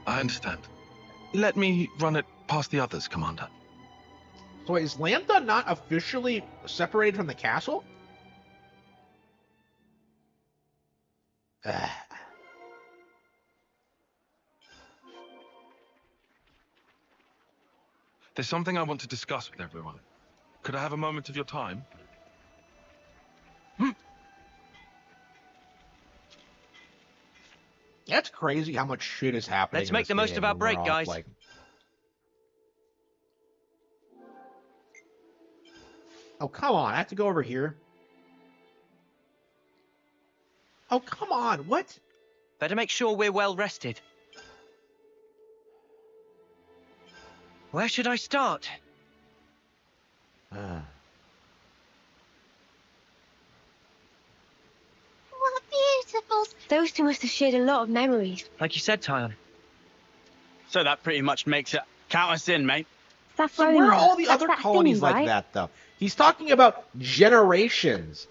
Speaker 12: I understand. Let me run it past the others, Commander.
Speaker 1: So wait, is Lambda not officially separated from the castle?
Speaker 12: There's something I want to discuss with everyone. Could I have a moment of your time?
Speaker 1: That's crazy how much shit is happening.
Speaker 4: Let's
Speaker 1: in
Speaker 4: make
Speaker 1: this
Speaker 4: the most
Speaker 1: game
Speaker 4: of our
Speaker 1: when we're
Speaker 4: break,
Speaker 1: off,
Speaker 4: guys.
Speaker 1: like- Oh, come on. I have to go over here. Oh, come on. What?
Speaker 4: Better make sure we're well rested. Where should I start?
Speaker 2: What beautiful.
Speaker 8: Those two must have shared a lot of memories.
Speaker 4: Like you said, Tyon.
Speaker 10: So that pretty much makes it count us in, mate.
Speaker 1: So where are all the
Speaker 8: That's
Speaker 1: other
Speaker 8: that
Speaker 1: colonies
Speaker 8: thing,
Speaker 1: like
Speaker 8: right?
Speaker 1: that, though? He's talking about generations.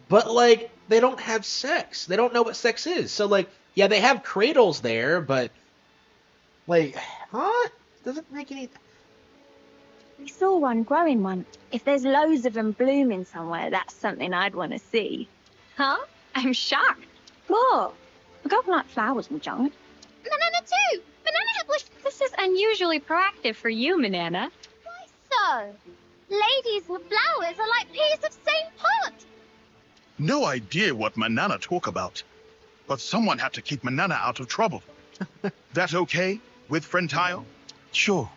Speaker 1: But, like, they don't have sex. They don't know what sex is. So, like, yeah, they have cradles there, but, like, huh? Doesn't make any...
Speaker 13: We saw one growing once. If there's loads of them blooming somewhere, that's something I'd want to see.
Speaker 2: Huh?
Speaker 13: I'm shocked. What? I don't like flowers and junk.
Speaker 2: Banana too. Banana had wished.
Speaker 13: This is unusually proactive for you, Manana.
Speaker 2: Why so? Ladies and flowers are like peas of same pot.
Speaker 14: No idea what Manana talk about. But someone had to keep Manana out of trouble. That okay with friend Tayo?
Speaker 12: Sure.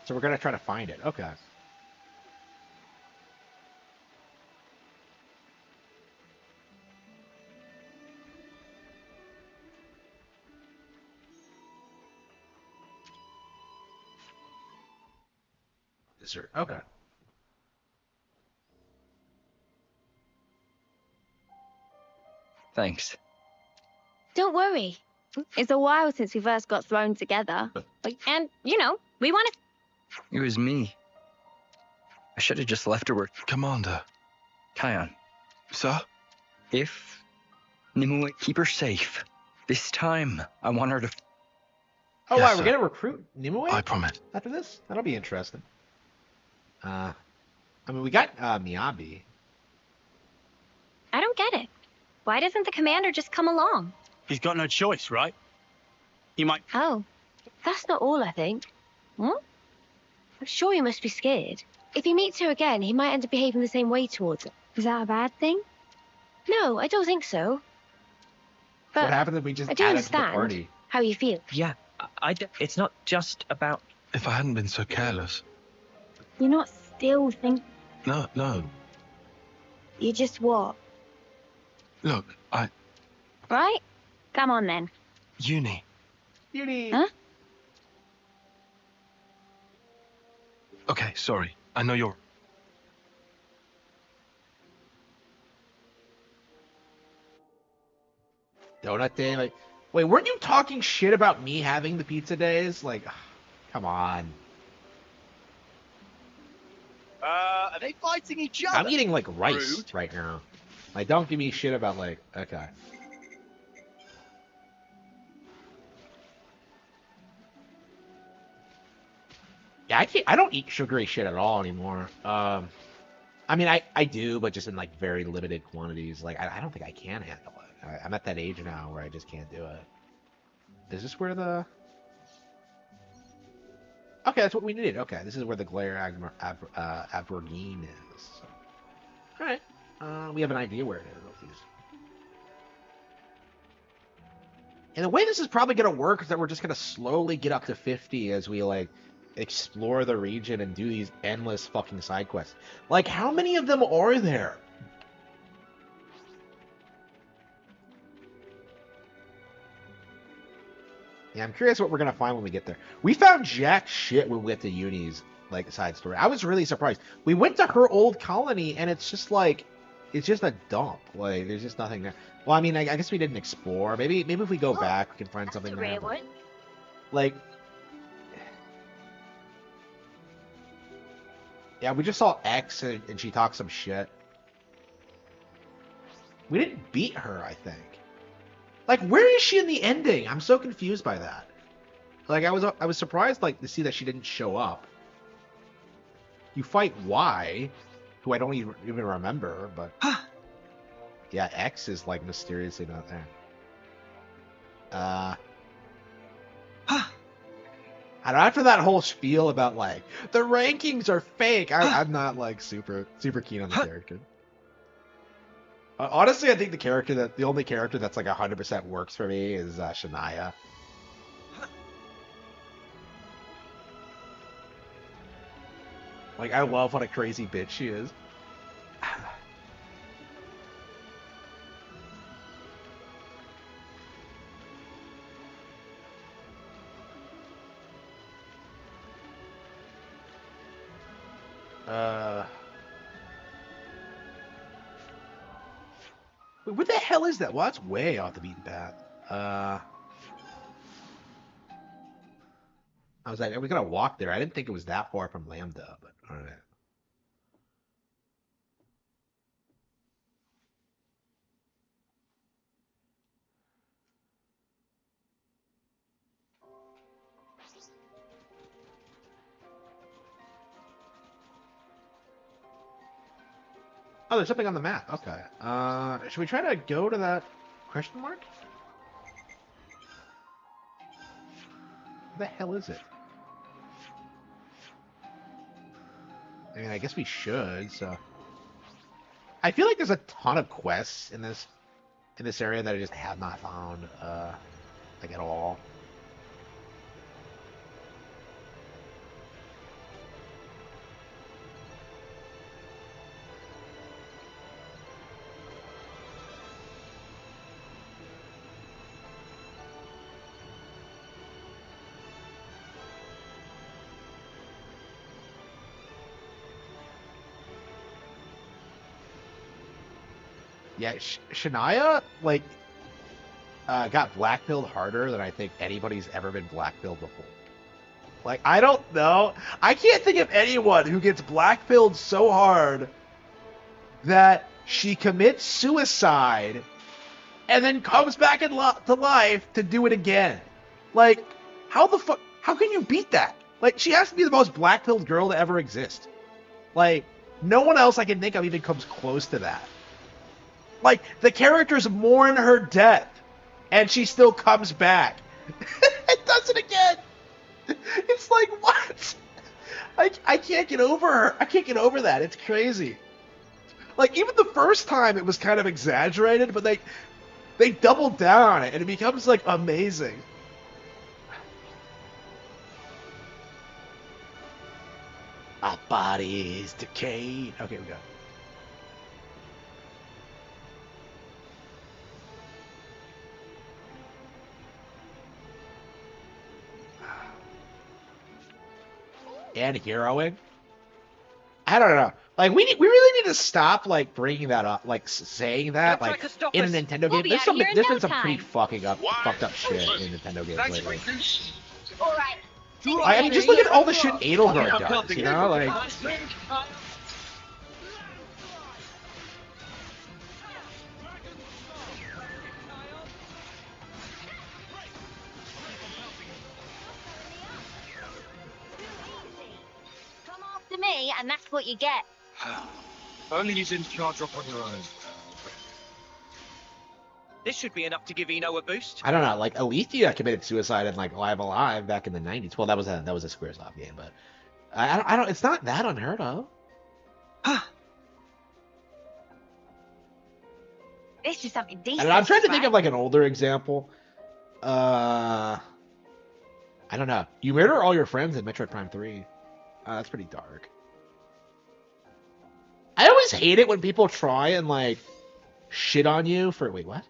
Speaker 1: So we're going to try to find it. Okay. Dessert. Okay.
Speaker 11: Thanks.
Speaker 13: Don't worry. It's a while since we first got thrown together. And, you know, we want to...
Speaker 11: It was me. I should have just left her where...
Speaker 12: Commander.
Speaker 11: Tyon.
Speaker 12: Sir?
Speaker 11: If Nimue, keep her safe. This time, I want her to...
Speaker 1: Oh,
Speaker 12: Yes,
Speaker 1: wow, we're
Speaker 12: sir.
Speaker 1: gonna recruit Nimue
Speaker 12: I promise.
Speaker 1: after this? That'll be interesting. I mean, we got Miyabi.
Speaker 13: I don't get it. Why doesn't the commander just come along?
Speaker 10: He's got no choice, right? He might.
Speaker 13: Oh, that's not all, I think. What? I'm sure he must be scared. If he meets her again, he might end up behaving the same way towards her. Is that a bad thing? No, I don't think so. But
Speaker 1: What happens if we just
Speaker 13: I do
Speaker 1: add him to the
Speaker 13: understand
Speaker 1: party?
Speaker 13: how you feel.
Speaker 5: Yeah, it's not just about...
Speaker 12: If I hadn't been so careless.
Speaker 13: You're not still thinking.
Speaker 12: No, no.
Speaker 13: You just what?
Speaker 12: Look,
Speaker 13: Right? Come on then.
Speaker 12: Uni.
Speaker 1: Uni.
Speaker 13: Huh?
Speaker 12: Okay, sorry. I know you're...
Speaker 1: Donut day? Like, wait, weren't you talking shit about me having the pizza days? Like, come on.
Speaker 10: Are they fighting each other?
Speaker 1: I'm eating, like, rice
Speaker 10: Rude.
Speaker 1: right now. Like, don't give me shit about, like, okay. Yeah, I don't eat sugary shit at all anymore. I mean, I do, but just in, like, very limited quantities. Like, I don't think I can handle it. I'm at that age now where I just can't do it. Is this where the... Okay, that's what we needed. Okay, this is where the Glare Aborgine is. Alright. We have an idea where it is, at least. And the way this is probably going to work is that we're just going to slowly get up to 50 as we, like, explore the region and do these endless fucking side quests. Like, how many of them are there? Yeah, I'm curious what we're going to find when we get there. We found jack shit when we went to Uni's, like, side story. I was really surprised. We went to her old colony, and it's just, like, it's just a dump. Like, there's just nothing there. Well, I mean, I guess we didn't explore. Maybe if we go back, we can find something there. But, like, yeah, we just saw X, and she talked some shit. We didn't beat her, I think. Like, where is she in the ending? I'm so confused by that. Like, I was surprised, like, to see that she didn't show up. You fight Y, who I don't even remember, but yeah, X is, like, mysteriously not there. And after that whole spiel about, like, the rankings are fake, I'm not, like, super keen on the character. Honestly, I think the only character that's, like, 100% works for me is Shania. Like, I love what a crazy bitch she is. Wait, what the hell is that? Well, that's way off the beaten path. I was like, are we gonna walk there? I didn't think it was that far from Lambda, but alright. Oh, there's something on the map. Okay. Should we try to go to that question mark? What the hell is it? I mean, I guess we should, so... I feel like there's a ton of quests in this area that I just have not found, like, at all. Yeah, Shania, like, got black-pilled harder than I think anybody's ever been black-pilled before. Like, I don't know. I can't think of anyone who gets black-pilled so hard that she commits suicide and then comes back to life to do it again. Like, How the fuck? How can you beat that? Like, she has to be the most black-pilled girl to ever exist. Like, no one else I can think of even comes close to that. Like, the characters mourn her death, and she still comes back. And does it again. It's like, what? I can't get over her. I can't get over that. It's crazy. Like, even the first time it was kind of exaggerated, but they doubled down on it, and it becomes, like, amazing. Our body is decayed. Okay, we go. And heroing? I don't know. Like, we really need to stop, like, bringing that up, like, saying that, like, in a Nintendo game. There's been some pretty fucked up shit in Nintendo games lately.
Speaker 2: Alright.
Speaker 1: I mean, just look at all the shit Edelgard does, you know? Like,
Speaker 2: Come after me, and that's what you get.
Speaker 6: Only he's in charge of on your own.
Speaker 5: This should be enough to give Eno a boost.
Speaker 1: I don't know, like, Alethea committed suicide in, like, Live Alive back in the 90s. Well, that was a Squaresoft game, but I don't, it's not that unheard of.
Speaker 2: It's just something decent.
Speaker 1: And I'm trying to think of, like, an older example. I don't know. You murder all your friends in Metroid Prime 3. That's pretty dark. I always hate it when people try and, like, shit on you for... Wait, what?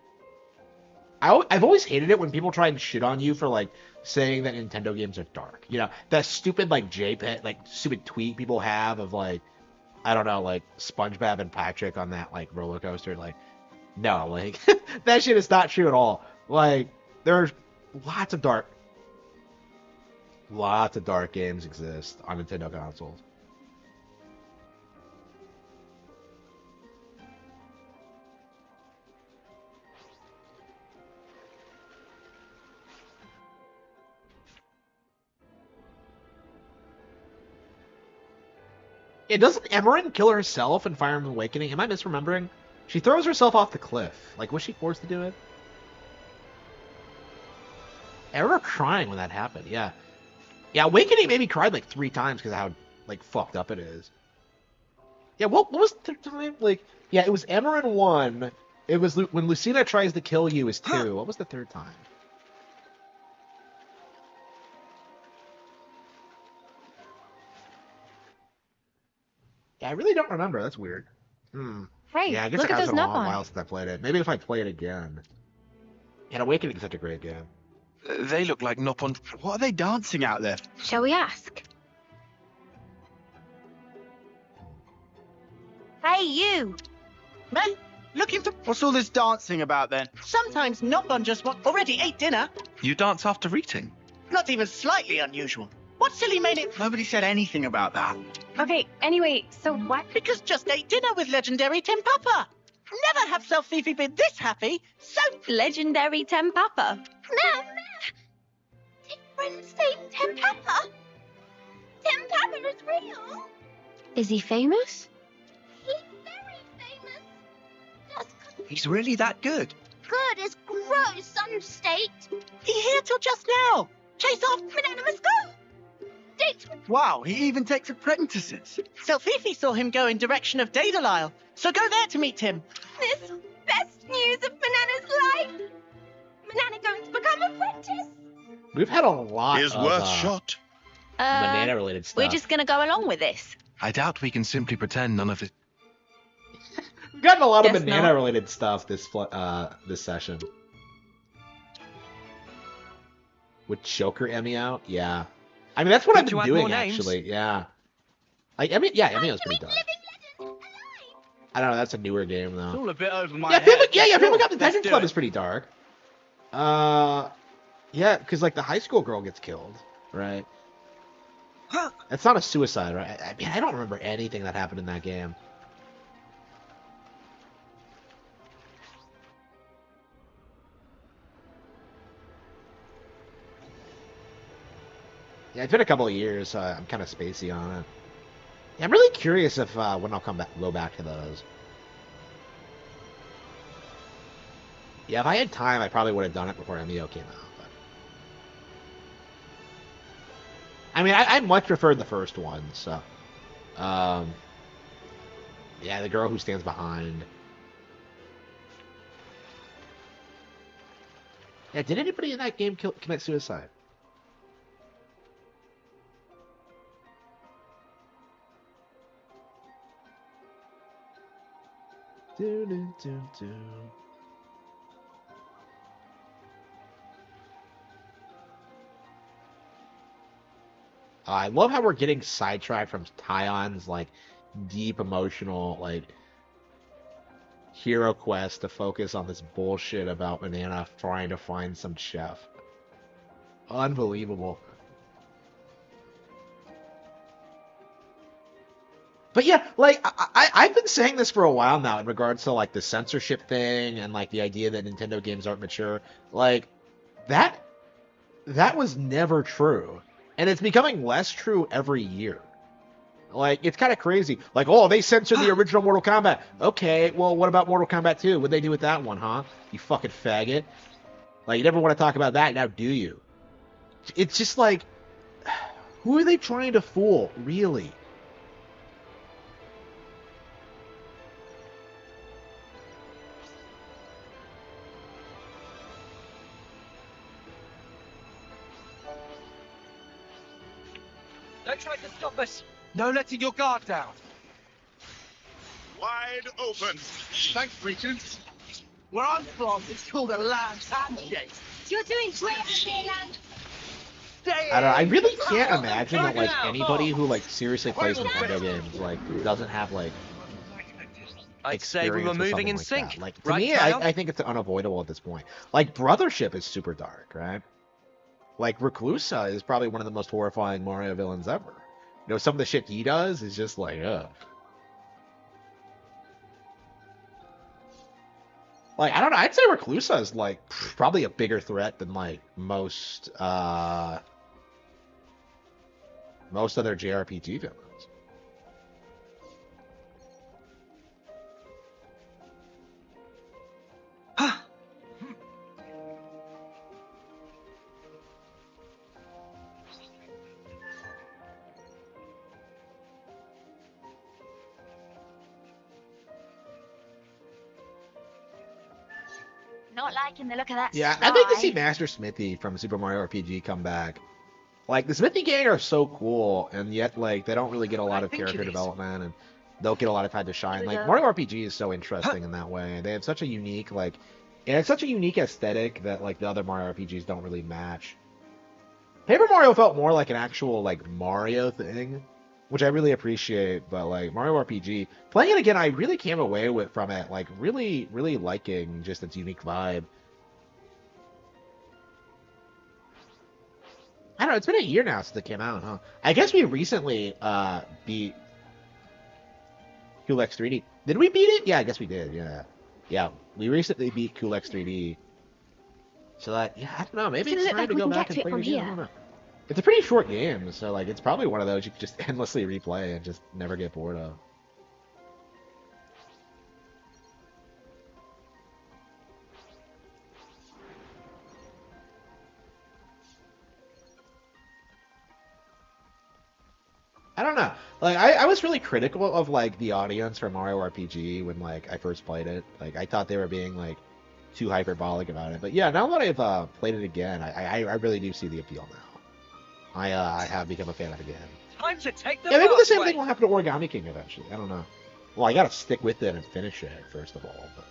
Speaker 1: I've always hated it when people try and shit on you for, like, saying that Nintendo games are dark. You know, that stupid, like, JPEG, like, stupid tweet people have of, like, I don't know, like, SpongeBob and Patrick on that, like, roller coaster. Like, no, like, that shit is not true at all. Like, there's lots of dark games exist on Nintendo consoles. Yeah, doesn't Emerin kill herself in Fire Emblem Awakening? Am I misremembering? She throws herself off the cliff. Like, was she forced to do it? I remember crying when that happened, yeah. Yeah, Awakening made me cry like 3 times because of how, like, fucked up it is. Yeah, what was the third time? Like, yeah, it was Emerin 1. It was when Lucina tries to kill you is 2. What was the third time? Yeah, I really don't remember. That's weird.
Speaker 13: Hey,
Speaker 1: Yeah, I guess
Speaker 13: look
Speaker 1: it
Speaker 13: at
Speaker 1: has
Speaker 13: those
Speaker 1: been a long
Speaker 13: Nubon.
Speaker 1: while since I played it. Maybe if I play it again. And Awakening is such a great game.
Speaker 12: They look like Nopon.
Speaker 10: What are they dancing out there?
Speaker 13: Shall we ask?
Speaker 2: Hey, you!
Speaker 5: Men, looking for...
Speaker 10: What's all this dancing about then?
Speaker 5: Sometimes not on just what already ate dinner.
Speaker 12: You dance after eating?
Speaker 5: Not even slightly unusual. What silly made it?
Speaker 10: Nobody said anything about that.
Speaker 3: Okay, anyway, so what?
Speaker 5: Because just ate dinner with legendary Tim Papa. Never have Self Fifi been this happy. So
Speaker 7: Legendary Tempapa.
Speaker 2: Ma'am! Did friends say Tim Papa? Tim Papa is real.
Speaker 13: Is he famous?
Speaker 2: He's very famous. Just
Speaker 10: He's really that good.
Speaker 2: good is gross understate.
Speaker 5: he here till just now. Chase off.
Speaker 2: Banana must go. Date with
Speaker 10: Wow, he even takes apprentices.
Speaker 5: Self Fifi saw him go in direction of Daedalile. So go there to meet him.
Speaker 2: this best news of Banana's life. Banana going to become apprentice.
Speaker 1: We've had a lot
Speaker 14: Is
Speaker 1: of
Speaker 14: worth shot.
Speaker 1: banana-related stuff.
Speaker 7: We're just gonna go along with this.
Speaker 12: I doubt we can simply pretend none of it.
Speaker 1: We've gotten a lot of
Speaker 7: Guess
Speaker 1: banana-related stuff this session. Would Choker Emmy out? Yeah. I mean, that's what I've
Speaker 10: Need to
Speaker 1: been
Speaker 10: add
Speaker 1: doing,
Speaker 10: more names?
Speaker 1: actually. Yeah. Like, Emmy, yeah, Emmy was pretty dark. I don't know, that's a newer game,
Speaker 10: It's
Speaker 1: though.
Speaker 10: all a bit over my
Speaker 1: Yeah,
Speaker 10: head.
Speaker 1: People Got
Speaker 10: Let's
Speaker 1: Detention
Speaker 10: do
Speaker 1: Club
Speaker 10: it.
Speaker 1: is pretty dark. Yeah, because, like, the high school girl gets killed, right? It's not a suicide, right? I mean, I don't remember anything that happened in that game. Yeah, it's been a couple of years, so I'm kind of spacey on it. Yeah, I'm really curious if when I'll go back to those. Yeah, if I had time, I probably would have done it before MEO came out. But... I mean, I much preferred the first one, so... yeah, the girl who stands behind. Yeah, did anybody in that game commit suicide? Do, do, do, do. I love how we're getting sidetracked from Tion's like deep emotional like hero quest to focus on this bullshit about Banana trying to find some chef. Unbelievable. But yeah, like I've been saying this for a while now in regards to like the censorship thing and like the idea that Nintendo games aren't mature. Like that was never true. And it's becoming less true every year. Like, it's kind of crazy. Like, oh, they censored the original Mortal Kombat. Okay, well, what about Mortal Kombat 2? What'd they do with that one, huh? You fucking faggot. Like, you never want to talk about that, now do you? It's just like, who are they trying to fool, really?
Speaker 6: Don't try to stop us. No letting your guard down.
Speaker 14: Wide open.
Speaker 6: Thanks, Richard. Where I'm from, it's called a lamb's handshake.
Speaker 2: You're doing great, Land.
Speaker 1: I don't know, I really can't imagine that, like, anybody who, like, seriously plays Nintendo games, like, doesn't have, like,
Speaker 4: I'd say we were moving in sync.
Speaker 1: That. Like, to me, I think it's unavoidable at this point. Like, Brothership is super dark, right? Like, Reclusa is probably one of the most horrifying Mario villains ever. You know, some of the shit he does is just like, ugh. Like, I don't know, I'd say Reclusa is, like, probably a bigger threat than, like, most other JRPG villains.
Speaker 2: Not liking the look of that.
Speaker 1: Yeah, I'd like to see Master Smithy from Super Mario RPG come back. Like, the Smithy gang are so cool, and yet, like, they don't really get a lot of character development, and they'll get a lot of time to shine. Like, Mario RPG is so interesting in that way. They have such a unique, like, and it's such a unique aesthetic that, like, the other Mario RPGs don't really match. Paper Mario felt more like an actual, like, Mario thing, which I really appreciate, but, like, Mario RPG, playing it again, I really came away from it, like, really, really liking just its unique vibe. I don't know, it's been a year now since it came out, huh? I guess we recently, beat Cool X 3D. Did we beat it? Yeah, I guess we did, yeah. Yeah, we recently beat Cool X 3D. So that, yeah, I don't know, maybe it's time to go back and play it again, I don't know. It's a pretty short game, so, like, it's probably one of those you can just endlessly replay and just never get bored of. I don't know. Like, I was really critical of, like, the audience for Mario RPG when, like, I first played it. Like, I thought they were being, like, too hyperbolic about it. But yeah, now that I've played it again, I really do see the appeal now. I have become a fan of it again.
Speaker 6: Time to take the
Speaker 1: Yeah, maybe the same thing will happen to Origami King eventually. I don't know. Well, I gotta stick with it and finish it, first of all. But...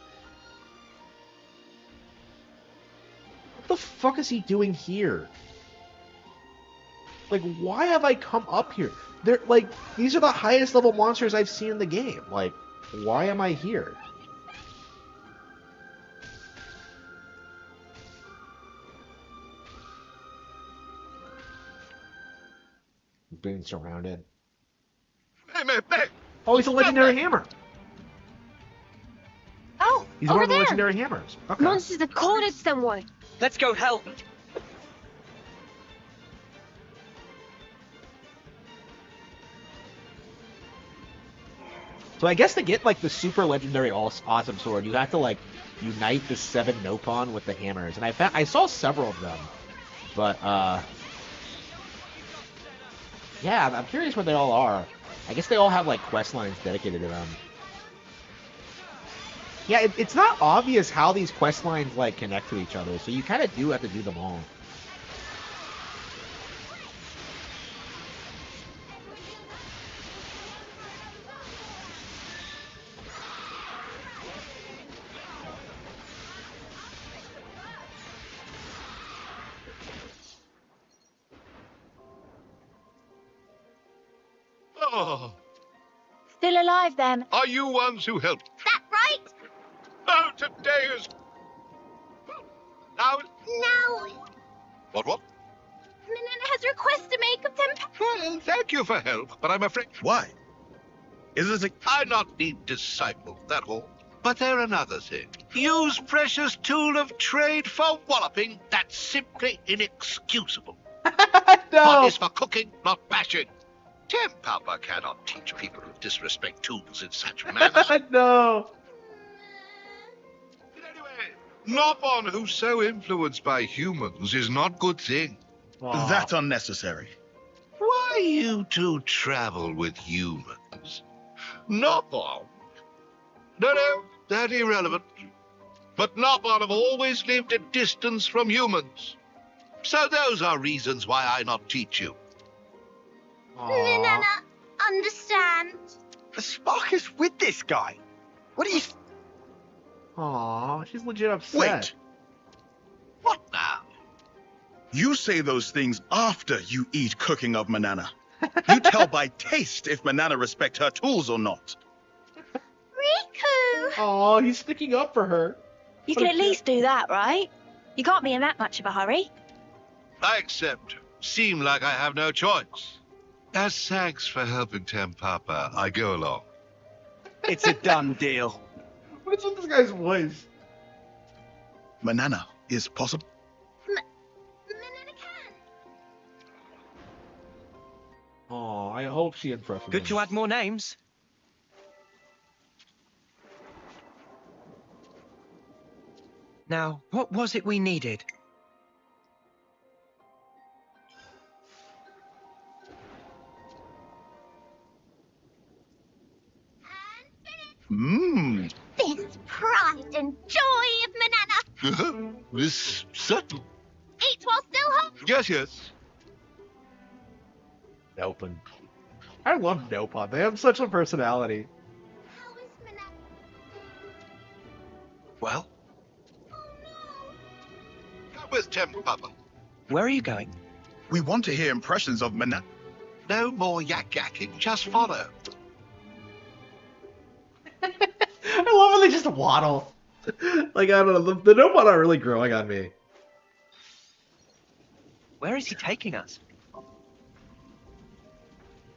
Speaker 1: what the fuck is he doing here? Like, why have I come up here? They're, like, these are the highest level monsters I've seen in the game. Like, why am I here? Being surrounded.
Speaker 14: Hey.
Speaker 1: Oh, he's a legendary hammer.
Speaker 13: Oh,
Speaker 1: He's
Speaker 13: over
Speaker 1: one of the
Speaker 13: there.
Speaker 1: legendary hammers. Okay.
Speaker 13: Monsters have cornered someone.
Speaker 4: Let's go help.
Speaker 1: So I guess to get like the super legendary awesome sword, you have to like unite the 7 Nopon with the hammers, and I saw several of them, but yeah, I'm curious where they all are. I guess they all have like quest lines dedicated to them. Yeah, it's not obvious how these quest lines like connect to each other, so you kind of do have to do them all.
Speaker 6: Oh,
Speaker 8: Still alive, then?
Speaker 6: are you ones who helped?
Speaker 2: That right?
Speaker 6: Oh, today is... Now...
Speaker 2: Now,
Speaker 6: What?
Speaker 2: Manana has a request to make of them.
Speaker 6: Well, thank you for help, but I'm afraid...
Speaker 14: Why? Is it a...
Speaker 6: I not need disciple, that all. But there another thing. Use precious tool of trade for walloping. That's simply inexcusable.
Speaker 1: No.
Speaker 6: Pot is for cooking, not bashing. Tim Papa cannot teach people who disrespect tools in such manner.
Speaker 1: No.
Speaker 6: Nopon who's so influenced by humans is not good thing.
Speaker 1: Aw.
Speaker 14: That's unnecessary.
Speaker 6: Why you two travel with humans? Nopon? No, that irrelevant. But Nopon have always lived at distance from humans. So those are reasons why I not teach you.
Speaker 2: Manana, understand.
Speaker 10: Sparkus with this guy. What are you...
Speaker 1: Aw, she's legit upset.
Speaker 14: Wait,
Speaker 6: What now?
Speaker 14: you say those things after you eat cooking of Manana. You tell by taste if Manana respect her tools or not.
Speaker 2: Riku!
Speaker 1: Aw, he's sticking up for her.
Speaker 8: You can at least do that, right? You can't be in that much of a hurry.
Speaker 6: I accept. Seem like I have no choice. As thanks for helping Tim Papa, I go along.
Speaker 10: It's a done deal.
Speaker 1: What is with this guy's voice?
Speaker 14: Manana is possible.
Speaker 2: Manana can.
Speaker 1: Aw, I hope she impresses
Speaker 4: Good
Speaker 1: him.
Speaker 4: to add more names. Now, what was it we needed?
Speaker 14: Mmm.
Speaker 2: This pride and joy of Manana.
Speaker 6: This certain.
Speaker 2: Eat while still hot.
Speaker 6: Yes.
Speaker 1: Nopon. I love Nopon. They have such a personality.
Speaker 2: How is Manana?
Speaker 6: Well? Come with Tim Papa.
Speaker 4: Where are you going?
Speaker 14: We want to hear impressions of Manana.
Speaker 6: No more yakking, just follow.
Speaker 1: I love when they just waddle. Like, I don't know, the Nopon are really growing on me.
Speaker 4: Where is he taking us?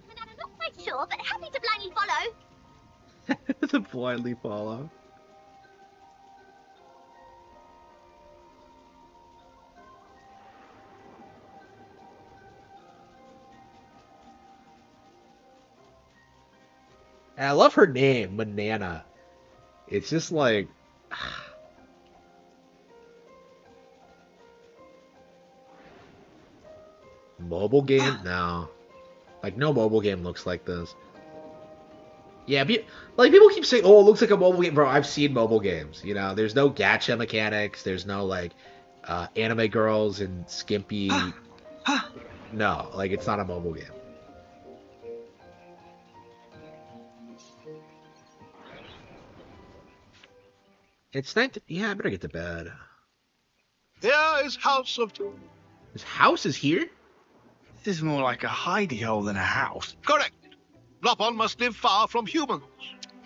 Speaker 2: Manana, not quite sure, but happy to blindly follow.
Speaker 1: To blindly follow. And I love her name, Manana. It's just like... Mobile game? No. Like, no mobile game looks like this. Yeah, like, people keep saying, oh, it looks like a mobile game. Bro, I've seen mobile games, you know? There's no gacha mechanics. There's no, like, anime girls and skimpy... No, like, it's not a mobile game. It's night. Yeah, I better get to bed.
Speaker 6: Here is House of...
Speaker 1: His house is here?
Speaker 10: This is more like a hidey hole than a house.
Speaker 6: Correct. Nopon must live far from humans.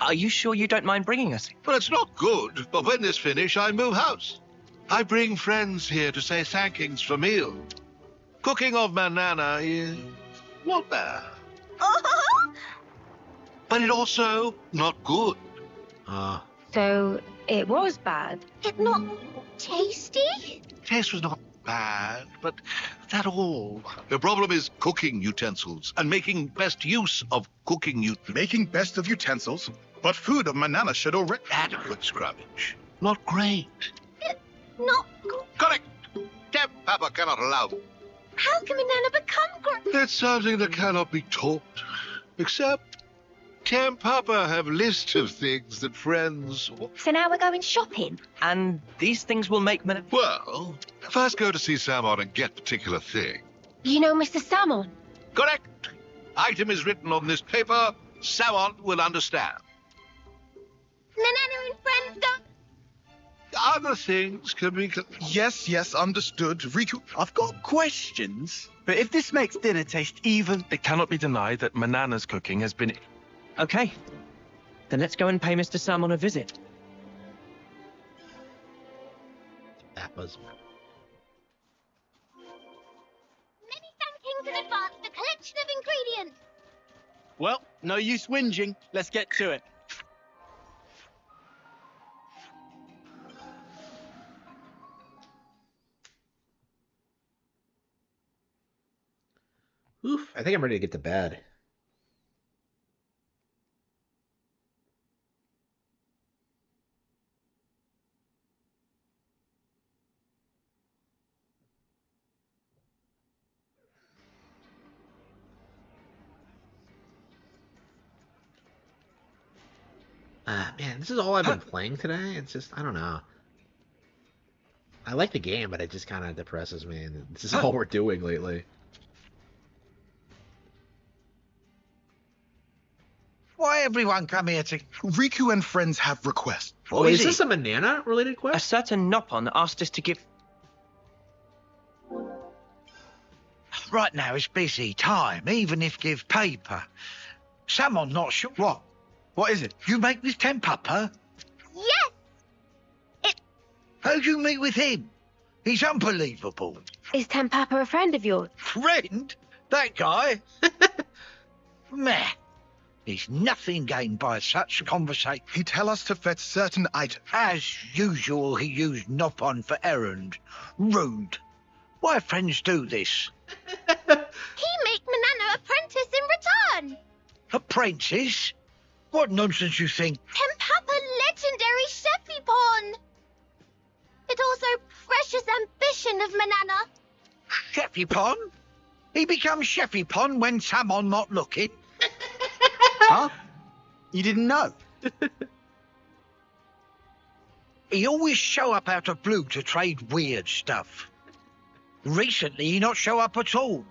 Speaker 4: Are you sure you don't mind bringing us?
Speaker 6: But it's not good. But when this finish, I move house. I bring friends here to say thankings for meal. Cooking of Manana is not bad.
Speaker 2: Oh!
Speaker 6: But it also not good.
Speaker 13: So it was bad.
Speaker 2: It's not tasty?
Speaker 6: Taste was not bad, but that all. The problem is cooking utensils and making best use of cooking utensils.
Speaker 14: Making best of utensils? But food of Manana should already...
Speaker 6: Adequate scrummage. Not great.
Speaker 2: Not...
Speaker 6: Correct. Temp Papa cannot allow.
Speaker 2: How can Manana become great?
Speaker 6: That's something that cannot be taught. Except Temp Papa have lists of things that friends...
Speaker 2: So now we're going shopping?
Speaker 10: And these things will make men...
Speaker 6: Well, first go to see Samon and get particular thing.
Speaker 13: You know Mr. Salmon?
Speaker 6: Correct. Item is written on this paper. Samon will understand.
Speaker 2: Manana and friends don't...
Speaker 6: Other things can be...
Speaker 14: Yes, understood. Riku...
Speaker 10: I've got questions, but if this makes dinner taste even...
Speaker 12: It cannot be denied that Manana's cooking has been...
Speaker 10: Okay. Then let's go and pay Mr. Salmon a visit.
Speaker 1: That was...
Speaker 2: Many thankings in advance for collection of ingredients.
Speaker 10: Well, no use whinging. Let's get to it.
Speaker 1: Oof, I think I'm ready to get to bed. Man, this is all I've been playing today. It's just, I don't know. I like the game, but it just kind of depresses me, and this is all we're doing lately.
Speaker 15: Why everyone come here to...
Speaker 14: Riku and friends have requests.
Speaker 1: Oh, is this a Manana-related quest?
Speaker 10: A certain Nopon asked us to give...
Speaker 15: Right now it's busy time, even if give paper. Someone not sure... What? What is it? You make with Temp Papa?
Speaker 2: Yes!
Speaker 15: How'd you meet with him? He's unbelievable.
Speaker 13: Is Temp Papa a friend of yours?
Speaker 15: Friend? That guy? Meh. There's nothing gained by such conversation.
Speaker 14: He tell us to fetch certain items.
Speaker 15: As usual, he used Nopon for errand. Rude. Why friends do this?
Speaker 2: He make Manana apprentice in return.
Speaker 15: Apprentice? What nonsense you think?
Speaker 2: Temp Papa legendary Sheffy-pon. It also precious ambition of Manana.
Speaker 15: Sheffy-pon? He becomes Sheffy-pon when Samon not looking?
Speaker 10: Huh? You didn't know?
Speaker 15: He always show up out of blue to trade weird stuff. Recently, he not show up at all.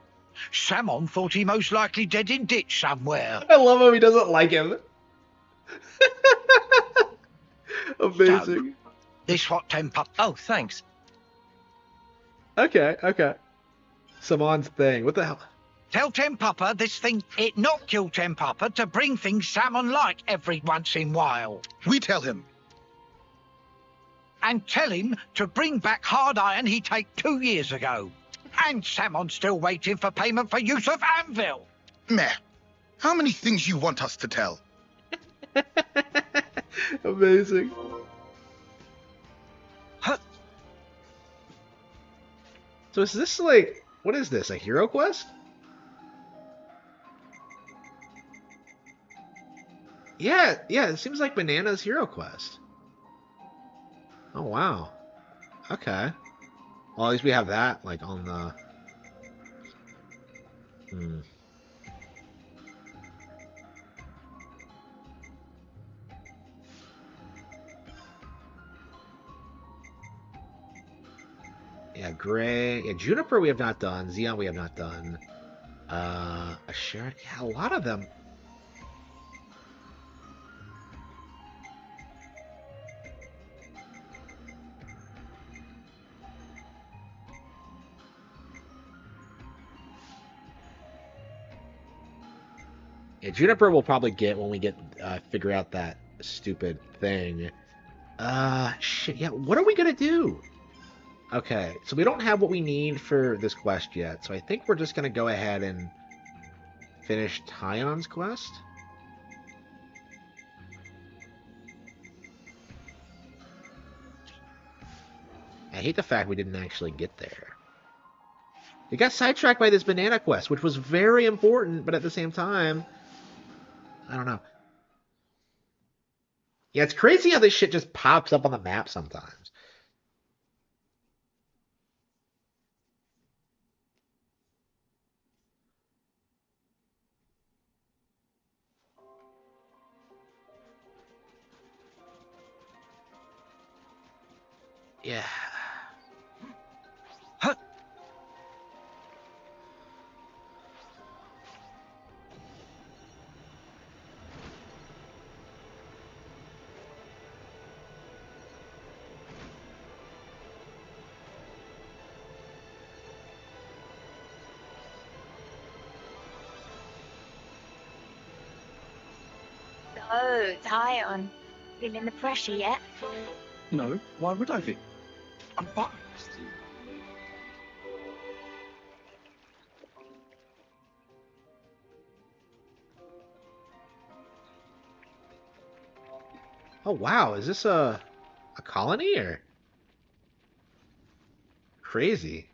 Speaker 15: Samon thought he most likely dead in ditch somewhere.
Speaker 1: I love him. He doesn't like him. Amazing.
Speaker 15: So, this what Temp Papa...
Speaker 10: Oh, thanks.
Speaker 1: Okay. Samon's thing. What the hell?
Speaker 15: Tell Temp Papa this thing, it not kill Temp Papa to bring things Samon like every once in while.
Speaker 14: We tell him.
Speaker 15: And tell him to bring back hard iron he take 2 years ago. And Samon's still waiting for payment for use of anvil.
Speaker 14: Meh. How many things you want us to tell?
Speaker 1: Amazing. So is this like, what is this, a hero quest? Yeah, it seems like Banana's hero quest. Oh, wow. Okay. Well, at least we have that, like, on the... Yeah, Gray. Yeah, Juniper we have not done. Xeon we have not done. Asherah. Yeah, a lot of them. Yeah, Juniper we'll probably get when we get figure out that stupid thing. Shit. Yeah, what are we gonna do? Okay, so we don't have what we need for this quest yet, so I think we're just gonna go ahead and finish Tyon's quest. I hate the fact we didn't actually get there. We got sidetracked by this banana quest, which was very important, but at the same time, I don't know. Yeah, it's crazy how this shit just pops up on the map sometimes. Yeah.
Speaker 2: So, Tyon, feeling the pressure yet?
Speaker 12: No, why would I be? I'm fine.
Speaker 1: Oh wow, is this a colony or crazy?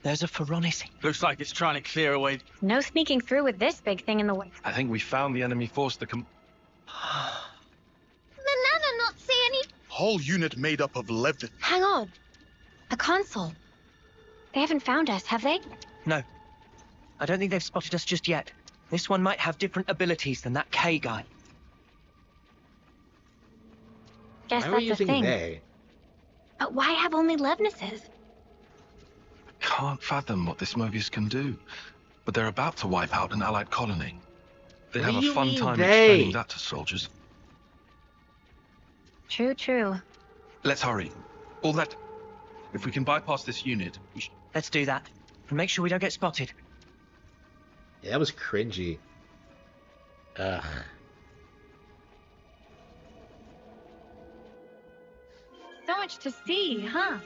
Speaker 10: There's a Phoronis. Looks like it's trying to clear away.
Speaker 2: No sneaking through with this big thing in the way.
Speaker 12: I think we found the enemy force to come.
Speaker 2: Manana not see any...
Speaker 14: Whole unit made up of Levin.
Speaker 13: Hang on. A console. They haven't found us, have they?
Speaker 10: No. I don't think they've spotted us just yet. This one might have different abilities than that K guy.
Speaker 13: Guess
Speaker 1: Why are we
Speaker 13: that's a
Speaker 1: using
Speaker 13: thing.
Speaker 1: they?
Speaker 13: But why have only Levnesses?
Speaker 12: Can't fathom what this Mobius can do. But they're about to wipe out an allied colony. They
Speaker 1: What
Speaker 12: have
Speaker 1: do
Speaker 12: a
Speaker 1: you
Speaker 12: fun
Speaker 1: mean
Speaker 12: time
Speaker 1: they?
Speaker 12: explaining that to soldiers.
Speaker 13: True, true.
Speaker 12: Let's hurry. All that... If we can bypass this unit, we should...
Speaker 10: Let's do that. And make sure we don't get spotted.
Speaker 1: Yeah, that was cringy. Ugh.
Speaker 13: So much to see, huh?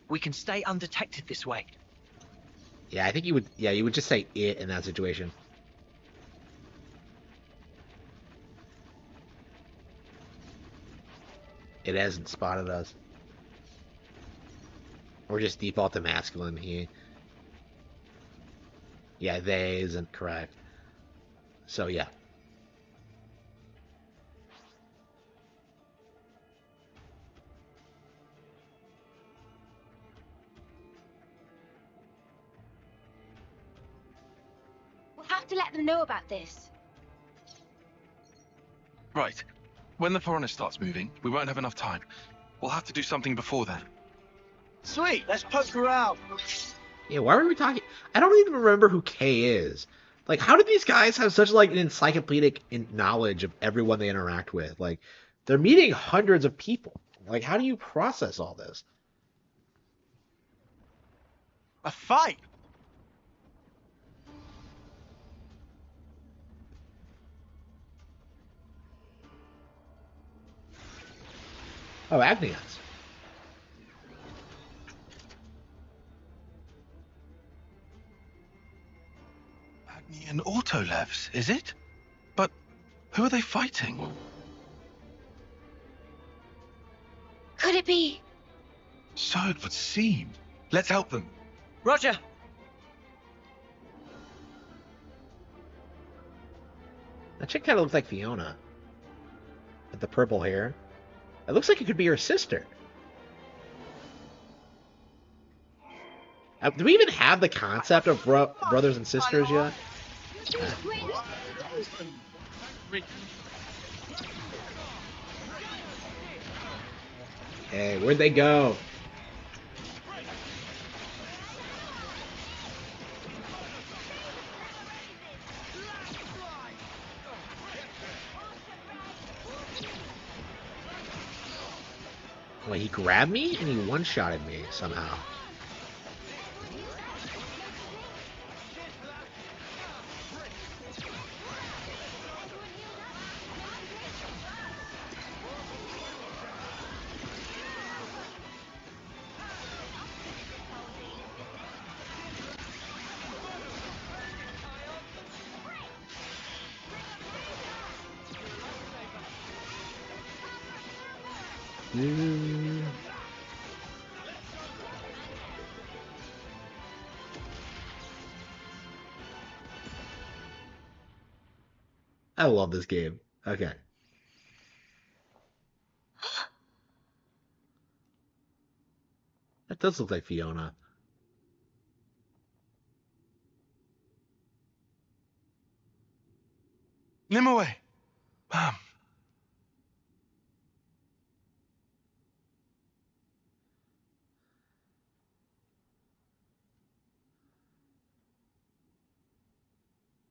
Speaker 10: We can stay undetected this way.
Speaker 1: Yeah, I think you would. Yeah, you would just say it in that situation. It hasn't spotted us. Or just default to masculine here. Yeah, they isn't correct. So yeah.
Speaker 13: We'll have to let them know about this.
Speaker 12: Right. When the foreigner starts moving, we won't have enough time. We'll have to do something before then.
Speaker 10: Sweet, let's poke around.
Speaker 1: Yeah, why were we talking? I don't even remember who K is. Like, how did these guys have such like an encyclopedic knowledge of everyone they interact with? Like, they're meeting hundreds of people. Like, how do you process all this?
Speaker 10: A fight?
Speaker 1: Oh, Agnions.
Speaker 12: Agni and Autolevs, is it? But who are they fighting?
Speaker 13: Could it be?
Speaker 12: So it would seem. Let's help them.
Speaker 10: Roger.
Speaker 1: That chick kind of looks like Fiona. With the purple hair. It looks like it could be her sister. Do we even have the concept of brothers and sisters yet? Hey, where'd they go? Wait, he grabbed me and he one-shotted me somehow. I love this game. Okay. That does look like Fiona.
Speaker 12: Nimue! Ma'am.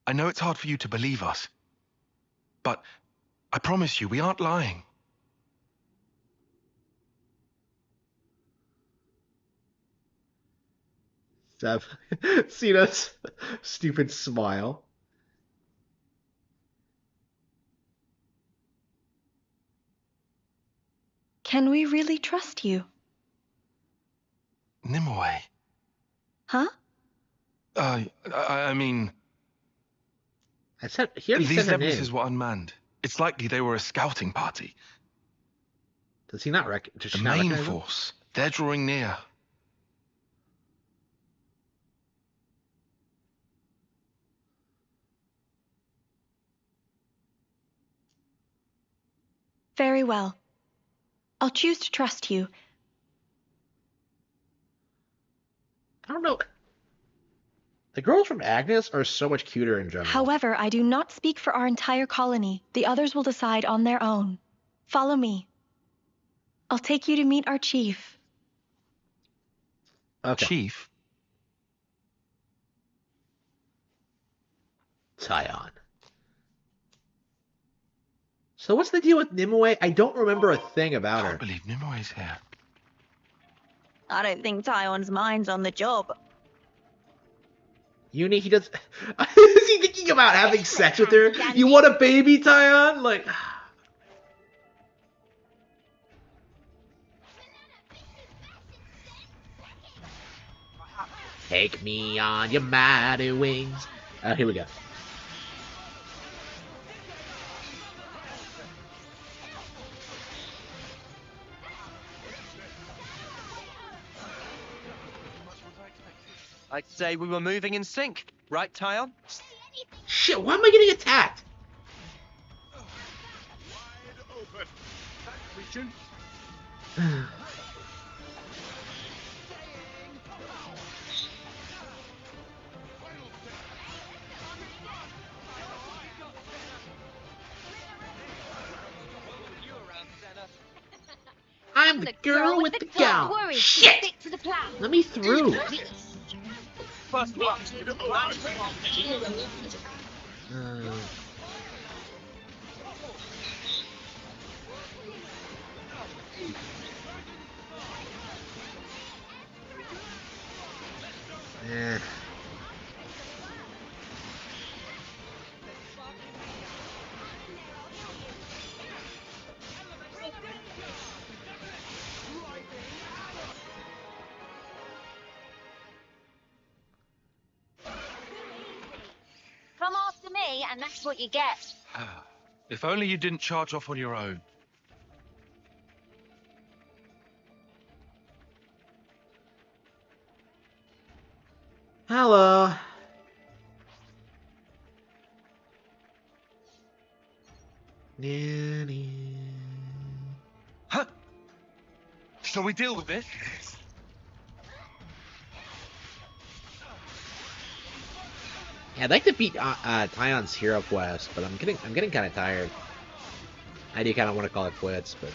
Speaker 12: I know it's hard for you to believe us, but I promise you, we aren't lying.
Speaker 1: Seb, Cena's stupid smile.
Speaker 16: Can we really trust you?
Speaker 12: Nimue.
Speaker 16: Huh?
Speaker 12: I mean...
Speaker 1: He already said
Speaker 12: these
Speaker 1: her
Speaker 12: necklaces
Speaker 1: name.
Speaker 12: were unmanned. It's likely they were a scouting party.
Speaker 1: Does he not does
Speaker 12: The
Speaker 1: she not
Speaker 12: main
Speaker 1: recognize him?
Speaker 12: force. They're drawing near.
Speaker 16: Very well. I'll choose to trust you.
Speaker 1: I don't know. The girls from Agnes are so much cuter in general.
Speaker 16: However, I do not speak for our entire colony. The others will decide on their own. Follow me. I'll take you to meet our chief.
Speaker 1: Okay.
Speaker 12: Chief?
Speaker 1: Tyon. So what's the deal with Nimue? I don't remember a thing about her.
Speaker 12: I can't believe Nimue's here.
Speaker 7: I don't think Tyon's mind's on the job.
Speaker 1: Uni, he does. Is he thinking about having sex with her? You want a baby, Tyon? Like. Take me on your mighty wings. Here we go.
Speaker 10: I'd say we were moving in sync, right, Tyon?
Speaker 1: Shit, why am I getting attacked? I'm the girl with the gown.
Speaker 2: Worry.
Speaker 1: Shit!
Speaker 2: Stick to the plan.
Speaker 1: Let me through. Yeah.
Speaker 2: Come after me, and that's what you get.
Speaker 12: If only you didn't charge off on your own.
Speaker 1: Hello.
Speaker 12: Huh? Shall we deal with this?
Speaker 1: Yeah, I'd like to beat Tyon's Hero Quest, but I'm getting kind of tired. I do kind of want to call it quits, but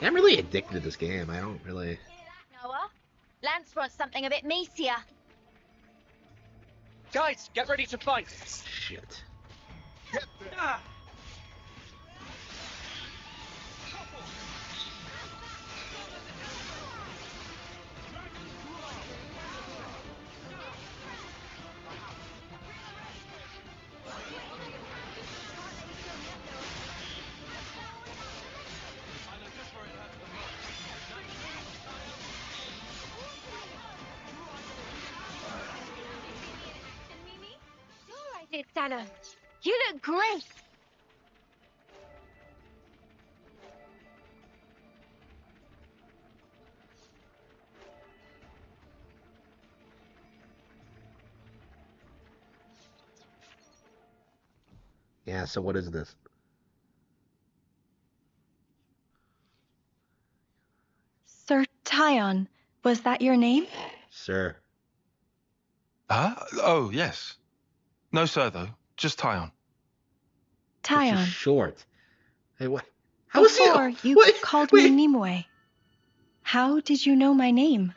Speaker 1: yeah, I'm really addicted to this game. I don't really.
Speaker 2: Noah, Lance wants something a bit meatier.
Speaker 10: Guys, get ready to fight.
Speaker 1: Shit.
Speaker 10: Ah.
Speaker 2: Sure I did, Dana. You look great.
Speaker 1: Yeah, so what is this?
Speaker 16: Sir Tyon, was that your name?
Speaker 1: Sir.
Speaker 12: Huh? Oh, yes. No, sir, though. Just Tyon.
Speaker 1: But you're
Speaker 16: Tyon.
Speaker 1: short. Hey, what? How is he?
Speaker 16: Before, you
Speaker 1: Wait,
Speaker 16: called
Speaker 1: wait.
Speaker 16: me Nimue. How did you know my name?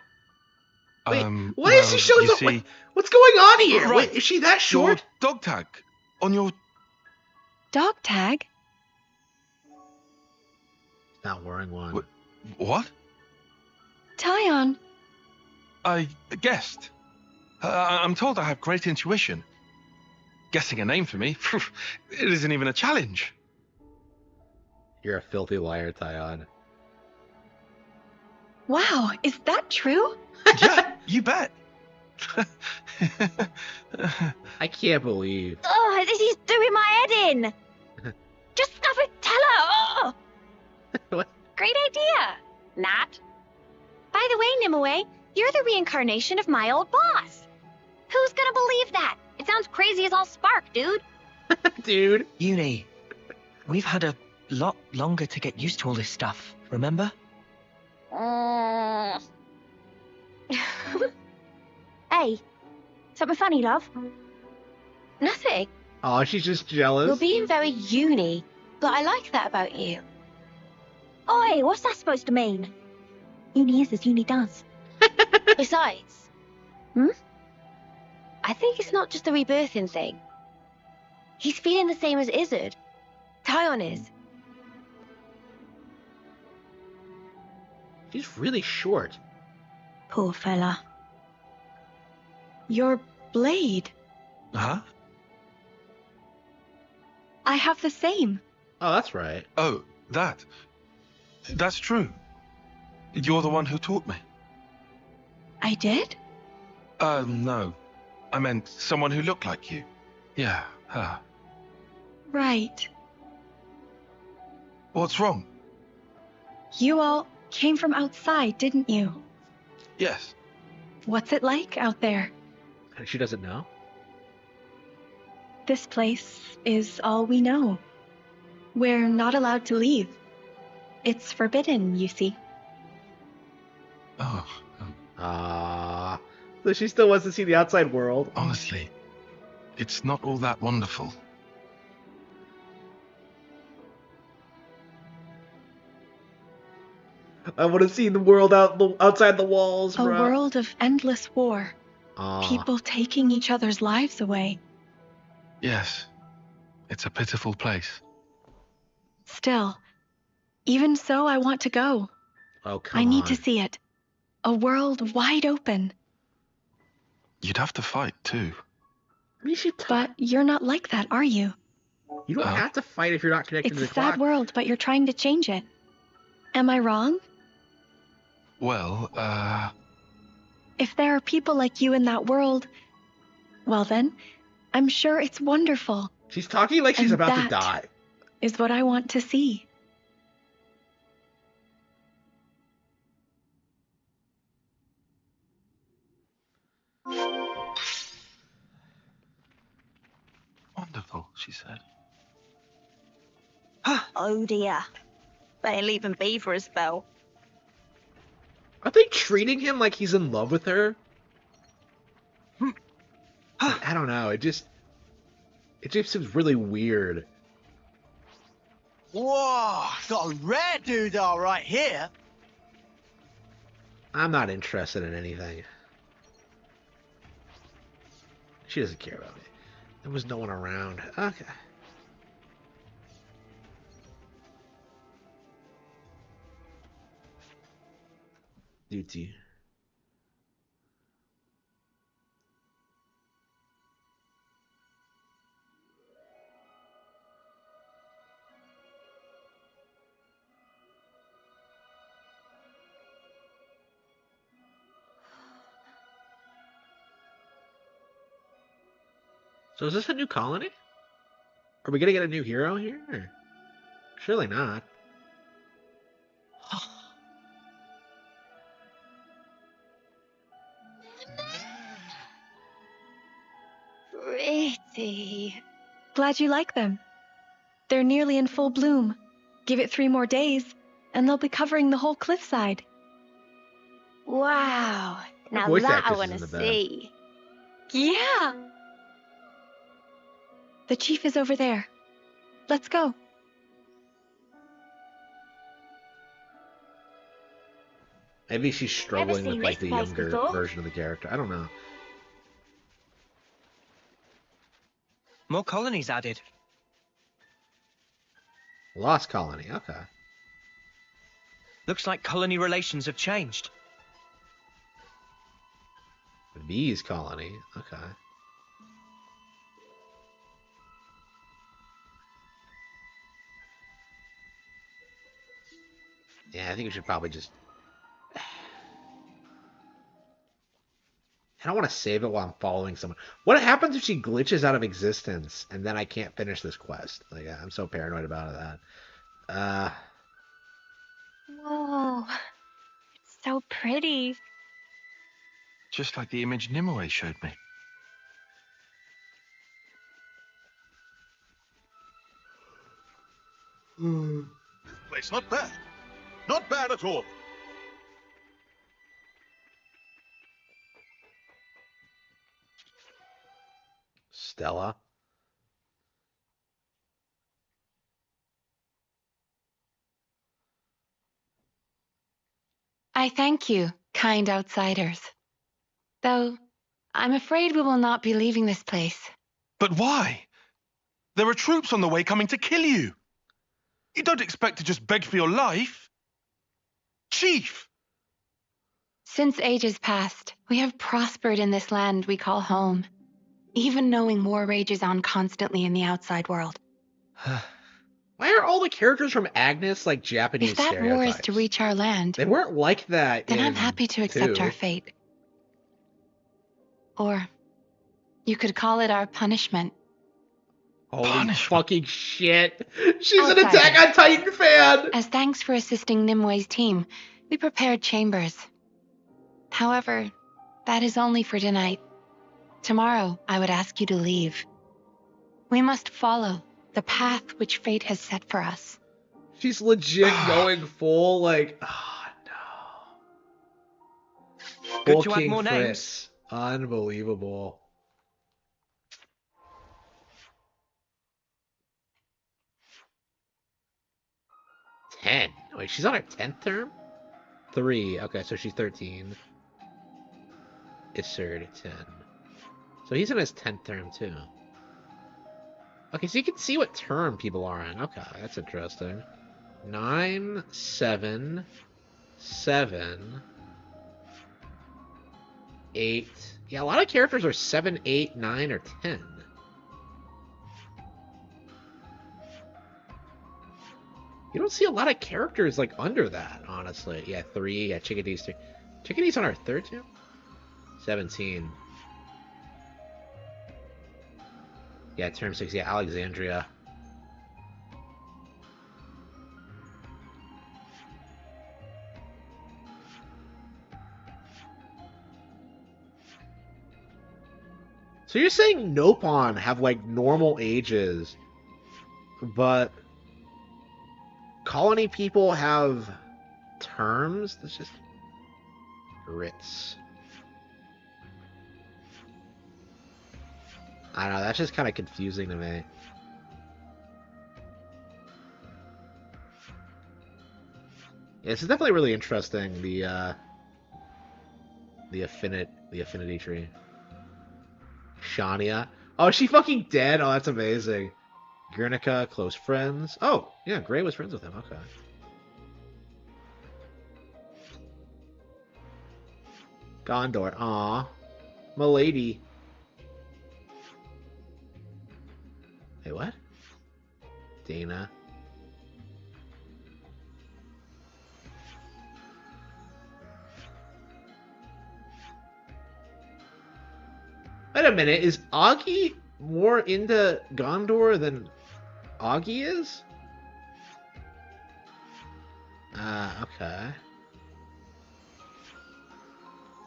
Speaker 1: Wait, why
Speaker 12: well,
Speaker 1: is he showing
Speaker 12: you
Speaker 1: up?
Speaker 12: see,
Speaker 1: What's going on here?
Speaker 12: Right.
Speaker 1: Wait, is she that
Speaker 12: your
Speaker 1: short?
Speaker 12: dog tag on your...
Speaker 16: Dog tag?
Speaker 1: Not wearing one.
Speaker 12: What?
Speaker 16: Tyon.
Speaker 12: I guessed. I'm told I have great intuition. Guessing a name for me, it isn't even a challenge.
Speaker 1: You're a filthy liar, Tyon.
Speaker 16: Wow, is that true?
Speaker 12: Yeah, you bet.
Speaker 1: I can't believe.
Speaker 2: Oh, this is doing my head in. Just stuff it, tell her. Oh.
Speaker 1: What?
Speaker 2: Great idea. Nat. By the way, Nimue, you're the reincarnation of my old boss. Who's gonna believe that? It sounds crazy as all spark, dude.
Speaker 1: Dude.
Speaker 10: Uni, we've had a lot longer to get used to all this stuff, remember?
Speaker 2: Hey, something funny, love? Nothing.
Speaker 1: Oh, she's just jealous.
Speaker 2: You're being very uni, but I like that about you. Oi, what's that supposed to mean? Uni is as uni does. Besides, I think it's not just the rebirthing thing. He's feeling the same as Izzard. Tyon is.
Speaker 1: She's really short.
Speaker 16: Poor fella. Your blade.
Speaker 12: Huh?
Speaker 16: I have the same.
Speaker 1: Oh, that's right.
Speaker 12: Oh, that's true. You're the one who taught me.
Speaker 16: I did?
Speaker 12: No. I meant someone who looked like you. Yeah, her.
Speaker 16: Right.
Speaker 12: What's wrong?
Speaker 16: You all came from outside, didn't you?
Speaker 12: Yes.
Speaker 16: What's it like out there?
Speaker 1: She doesn't know.
Speaker 16: This place is all we know. We're not allowed to leave. It's forbidden, you see.
Speaker 12: Oh.
Speaker 1: So she still wants to see the outside world.
Speaker 12: Honestly, it's not all that wonderful.
Speaker 1: I want to see the world outside the walls,
Speaker 16: A
Speaker 1: bro.
Speaker 16: world of endless war.
Speaker 1: Aw.
Speaker 16: People taking each other's lives away.
Speaker 12: Yes. It's a pitiful place.
Speaker 16: Still, even so, I want to go.
Speaker 1: Oh, come
Speaker 16: I
Speaker 1: on.
Speaker 16: need to see it. A world wide open.
Speaker 12: You'd have to fight, too.
Speaker 16: But you're not like that, are you?
Speaker 1: You don't have to fight if you're not connected
Speaker 16: It's
Speaker 1: to
Speaker 16: a
Speaker 1: the
Speaker 16: sad
Speaker 1: clock.
Speaker 16: world, but you're trying to change it. Am I wrong?
Speaker 12: Well,
Speaker 16: If there are people like you in that world, well then, I'm sure it's wonderful.
Speaker 1: She's talking like she's
Speaker 16: And
Speaker 1: about to
Speaker 16: that
Speaker 1: die.
Speaker 16: Is what I want to see.
Speaker 12: wonderful, she said.
Speaker 2: Oh dear. Better leave him be for a spell.
Speaker 1: Are they treating him like he's in love with her? I don't know. It just seems really weird.
Speaker 5: Whoa, got a rare doodah right here.
Speaker 1: I'm not interested in anything. She doesn't care about me. There was no one around. Okay. Duty. So is this a new colony? Are we gonna get a new hero here? Or... Surely not.
Speaker 2: Pretty.
Speaker 16: Glad you like them. They're nearly in full bloom. Give it 3 more days, and they'll be covering the whole cliffside.
Speaker 13: Wow. Now
Speaker 1: voice
Speaker 13: that I
Speaker 1: actress
Speaker 13: want
Speaker 1: is in
Speaker 13: to
Speaker 1: the band.
Speaker 13: see.
Speaker 16: Yeah! The chief is over there. Let's go.
Speaker 1: Maybe she's struggling with
Speaker 2: seen
Speaker 1: like
Speaker 2: this
Speaker 1: the
Speaker 2: place
Speaker 1: younger
Speaker 2: before.
Speaker 1: version of the character. I don't know.
Speaker 10: More colonies added.
Speaker 1: Lost Colony. Okay.
Speaker 10: Looks like colony relations have changed.
Speaker 1: V's Colony. Okay. Yeah, I think we should probably just... I don't want to save it while I'm following someone. What happens if she glitches out of existence and then I can't finish this quest? Like, I'm so paranoid about that.
Speaker 16: Whoa. It's so pretty.
Speaker 12: Just like the image Nimue showed me.
Speaker 14: Place not bad. Not bad at all.
Speaker 1: Stella.
Speaker 3: I thank you, kind outsiders. Though, I'm afraid we will not be leaving this place.
Speaker 12: But why? There are troops on the way coming to kill you. You don't expect to just beg for your life. Chief!
Speaker 3: Since ages past, we have prospered in this land we call home, even knowing war rages on constantly in the outside world.
Speaker 1: Why are all the characters from Agnes like Japanese
Speaker 3: If that war
Speaker 1: stereotypes?
Speaker 3: is to reach our land,
Speaker 1: They weren't like that
Speaker 3: then I'm
Speaker 1: in
Speaker 3: happy to accept
Speaker 1: 2.
Speaker 3: our fate. Or you could call it our punishment.
Speaker 1: Holy fucking shit. She's an
Speaker 3: Outsiders.
Speaker 1: Attack on Titan fan!
Speaker 3: As thanks for assisting Nimue's team, we prepared chambers. However, that is only for tonight. Tomorrow, I would ask you to leave. We must follow the path which fate has set for us.
Speaker 1: She's legit going full, like,
Speaker 10: Good
Speaker 1: full
Speaker 10: to add
Speaker 1: King
Speaker 10: more
Speaker 1: Fritz. Unbelievable. Ten. Wait, she's on her 10th term? 3. Okay, so she's 13. Iserd, 10. So he's in his 10th term, too. Okay, so you can see what term people are in. Okay, that's interesting. 9, 7, 7, 8. Yeah, a lot of characters are 7, 8, 9, or 10. You don't see a lot of characters like under that, honestly. Yeah, 3. Yeah, Chickadee's 3. Chickadee's on our 3rd too? 17. Yeah, term 6. Yeah, Alexandria. So you're saying Nopon have like normal ages, but colony people have terms? That's just Ritz. I don't know, that's just kind of confusing to me. Yeah, this is definitely really interesting, the affinity tree. Shania. Oh, is she fucking dead? Oh, that's amazing. Guernica, close friends. Oh, yeah, Gray was friends with him. Okay. Gondor. Aw. Milady. Hey, what? Dana. Wait a minute, is Augie more into Gondor than Augie is? Okay.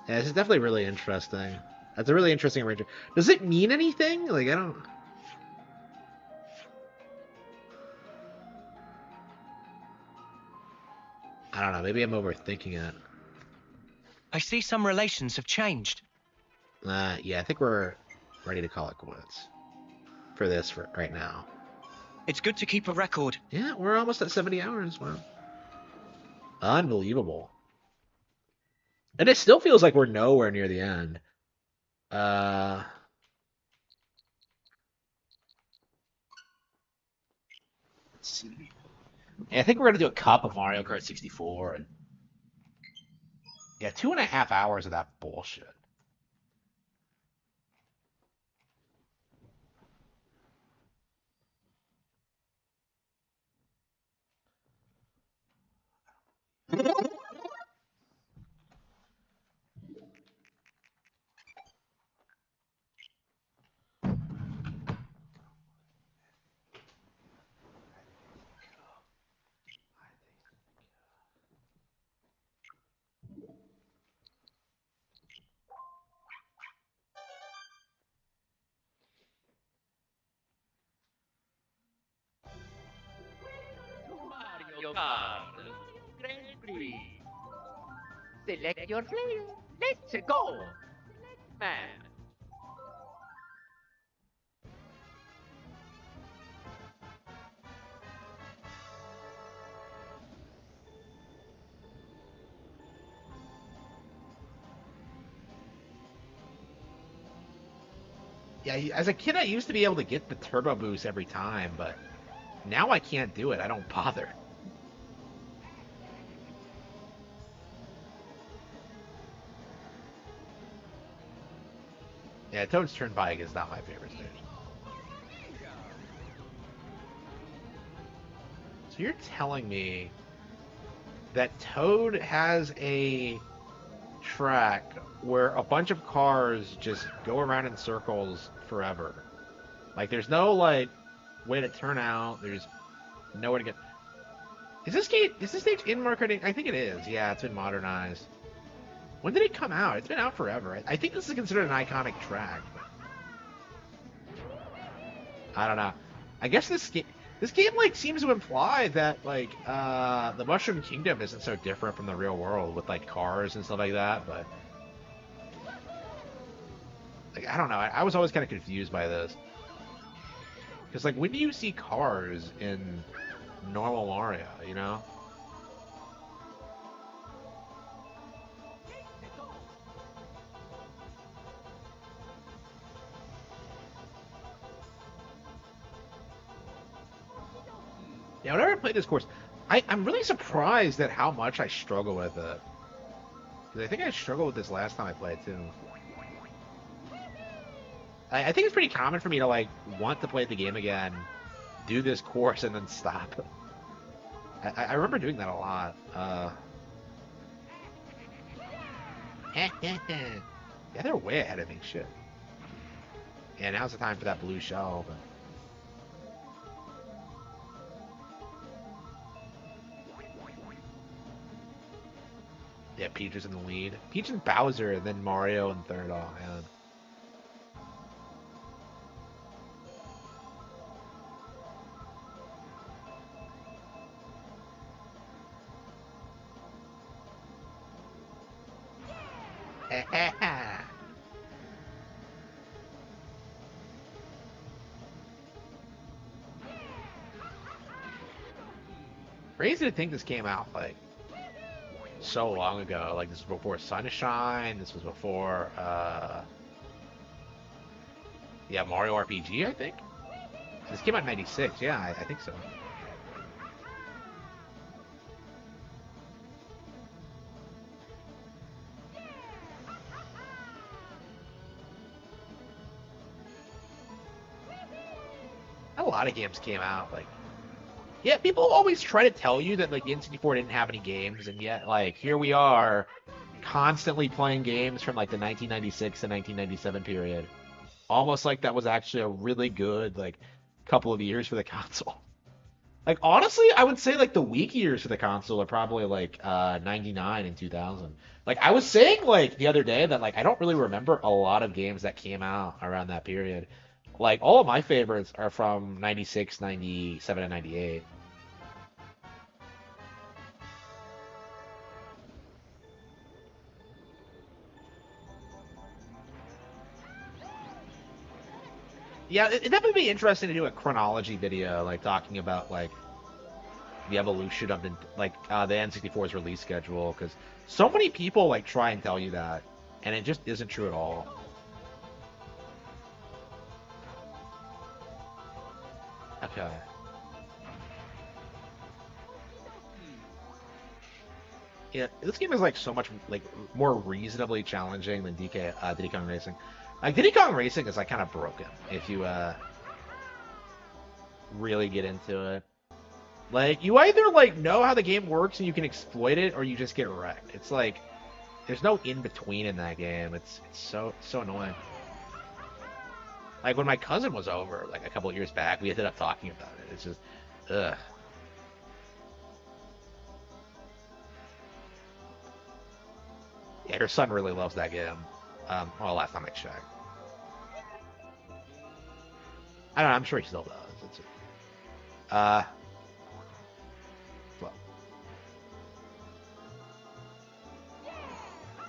Speaker 1: Yeah, this is definitely really interesting. That's a really interesting arrangement. Does it mean anything? Like, I don't... I don't know. Maybe I'm overthinking it.
Speaker 10: I see some relations have changed.
Speaker 1: Yeah, I think we're ready to call it quits for this for right now.
Speaker 10: It's good to keep a record.
Speaker 1: Yeah, we're almost at 70 hours. Wow. Unbelievable. And it still feels like we're nowhere near the end. Let's see. Yeah, I think we're gonna do a cup of Mario Kart 64 and yeah, 2.5 hours of that bullshit.
Speaker 17: Mario Kart Grand Prix. Select your player. Let's go. Man.
Speaker 1: Yeah, as a kid I used to be able to get the turbo boost every time, but now I can't do it. I don't bother. Yeah, Toad's Turn Bike is not my favorite stage. So you're telling me that Toad has a track where a bunch of cars just go around in circles forever. Like there's no like way to turn out. There's nowhere to get. Is this stage in marketing? I think it is. Yeah, it's been modernized. When did it come out? It's been out forever. I think this is considered an iconic track. I don't know. I guess this game like seems to imply that like the Mushroom Kingdom isn't so different from the real world with like cars and stuff like that, but like I don't know. I was always kind of confused by this. Because like when do you see cars in normal Mario, you know? Yeah, whenever I play this course, I'm really surprised at how much I struggle with it. Because I think I struggled with this last time I played too. I think it's pretty common for me to like want to play the game again, do this course, and then stop. I remember doing that a lot. Yeah, they're way ahead of me. Shit. Yeah, now's the time for that blue shell. But... yeah, Peach is in the lead. Peach and Bowser, and then Mario in third. Oh, man. Crazy to think this came out like so long ago. Like this was before Sunshine. This was before yeah, Mario RPG, I think. This came out in '96. Yeah, I think so. A lot of games came out like yeah, people always try to tell you that like the N64 didn't have any games, and yet like here we are constantly playing games from like the 1996 to 1997 period. Almost like that was actually a really good like couple of years for the console. Like honestly, I would say like the weak years for the console are probably like 99 and 2000. Like I was saying like the other day that like I don't really remember a lot of games that came out around that period. Like all of my favorites are from 96, 97 and 98. Yeah, it'd definitely be interesting to do a chronology video, like talking about like the evolution of the N64's release schedule, because so many people like try and tell you that, and it just isn't true at all. Okay. Yeah, this game is like so much like more reasonably challenging than Diddy Kong Racing. Like Diddy Kong Racing is like kind of broken if you really get into it. Like you either like know how the game works and you can exploit it, or you just get wrecked. It's like there's no in between in that game. It's so annoying. Like when my cousin was over like a couple of years back, we ended up talking about it. It's just ugh. Yeah, her son really loves that game. Well, last time I checked. I don't know, I'm sure he still does. It's, well.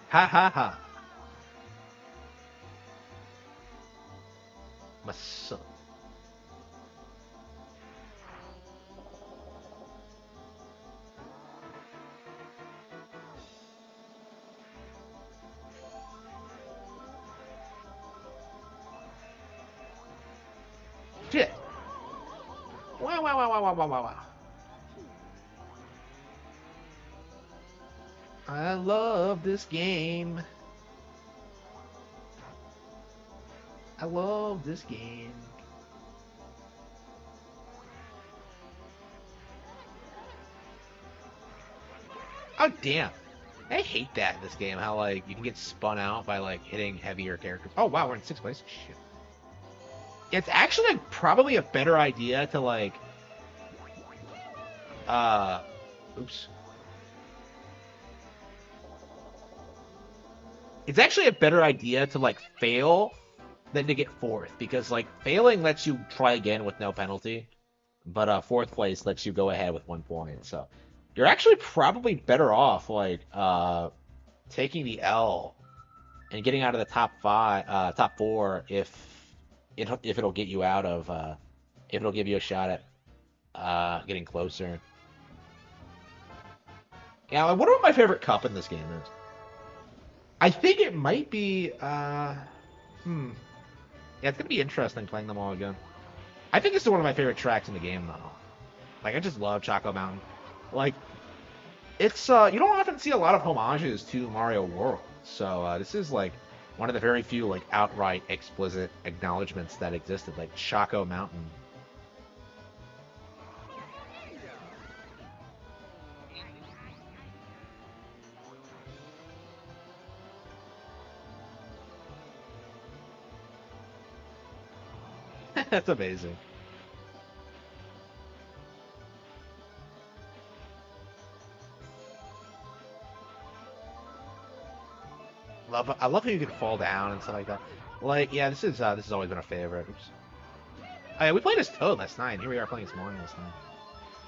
Speaker 1: Ha ha ha. My son. Shit. Wow, wow, wow, wow, wow, wow, wow, wow. I love this game. I love this game. Oh, damn. I hate that in this game, how, like, you can get spun out by, like, hitting heavier characters. Oh, wow, we're in 6th place? Shit. It's actually like, probably a better idea to, like, oops. It's actually a better idea to, like, fail than to get 4th, because, like, failing lets you try again with no penalty, but 4th place lets you go ahead with 1 point, so you're actually probably better off, like, taking the L and getting out of the top 4 if it'll get you out of, if it'll give you a shot at getting closer. Yeah, I wonder what my favorite cup in this game is. I think it might be, Yeah, it's gonna be interesting playing them all again. I think this is one of my favorite tracks in the game, though. Like, I just love Choco Mountain. Like, it's, you don't often see a lot of homages to Mario World, so, this is, like, one of the very few, like, outright explicit acknowledgments that existed, like Choco Mountain. That's amazing. I love how you can fall down and stuff like that. Like, yeah, this has always been a favorite. Oops. Oh, yeah, we played as Toad last night. Here we are playing as Mario last night.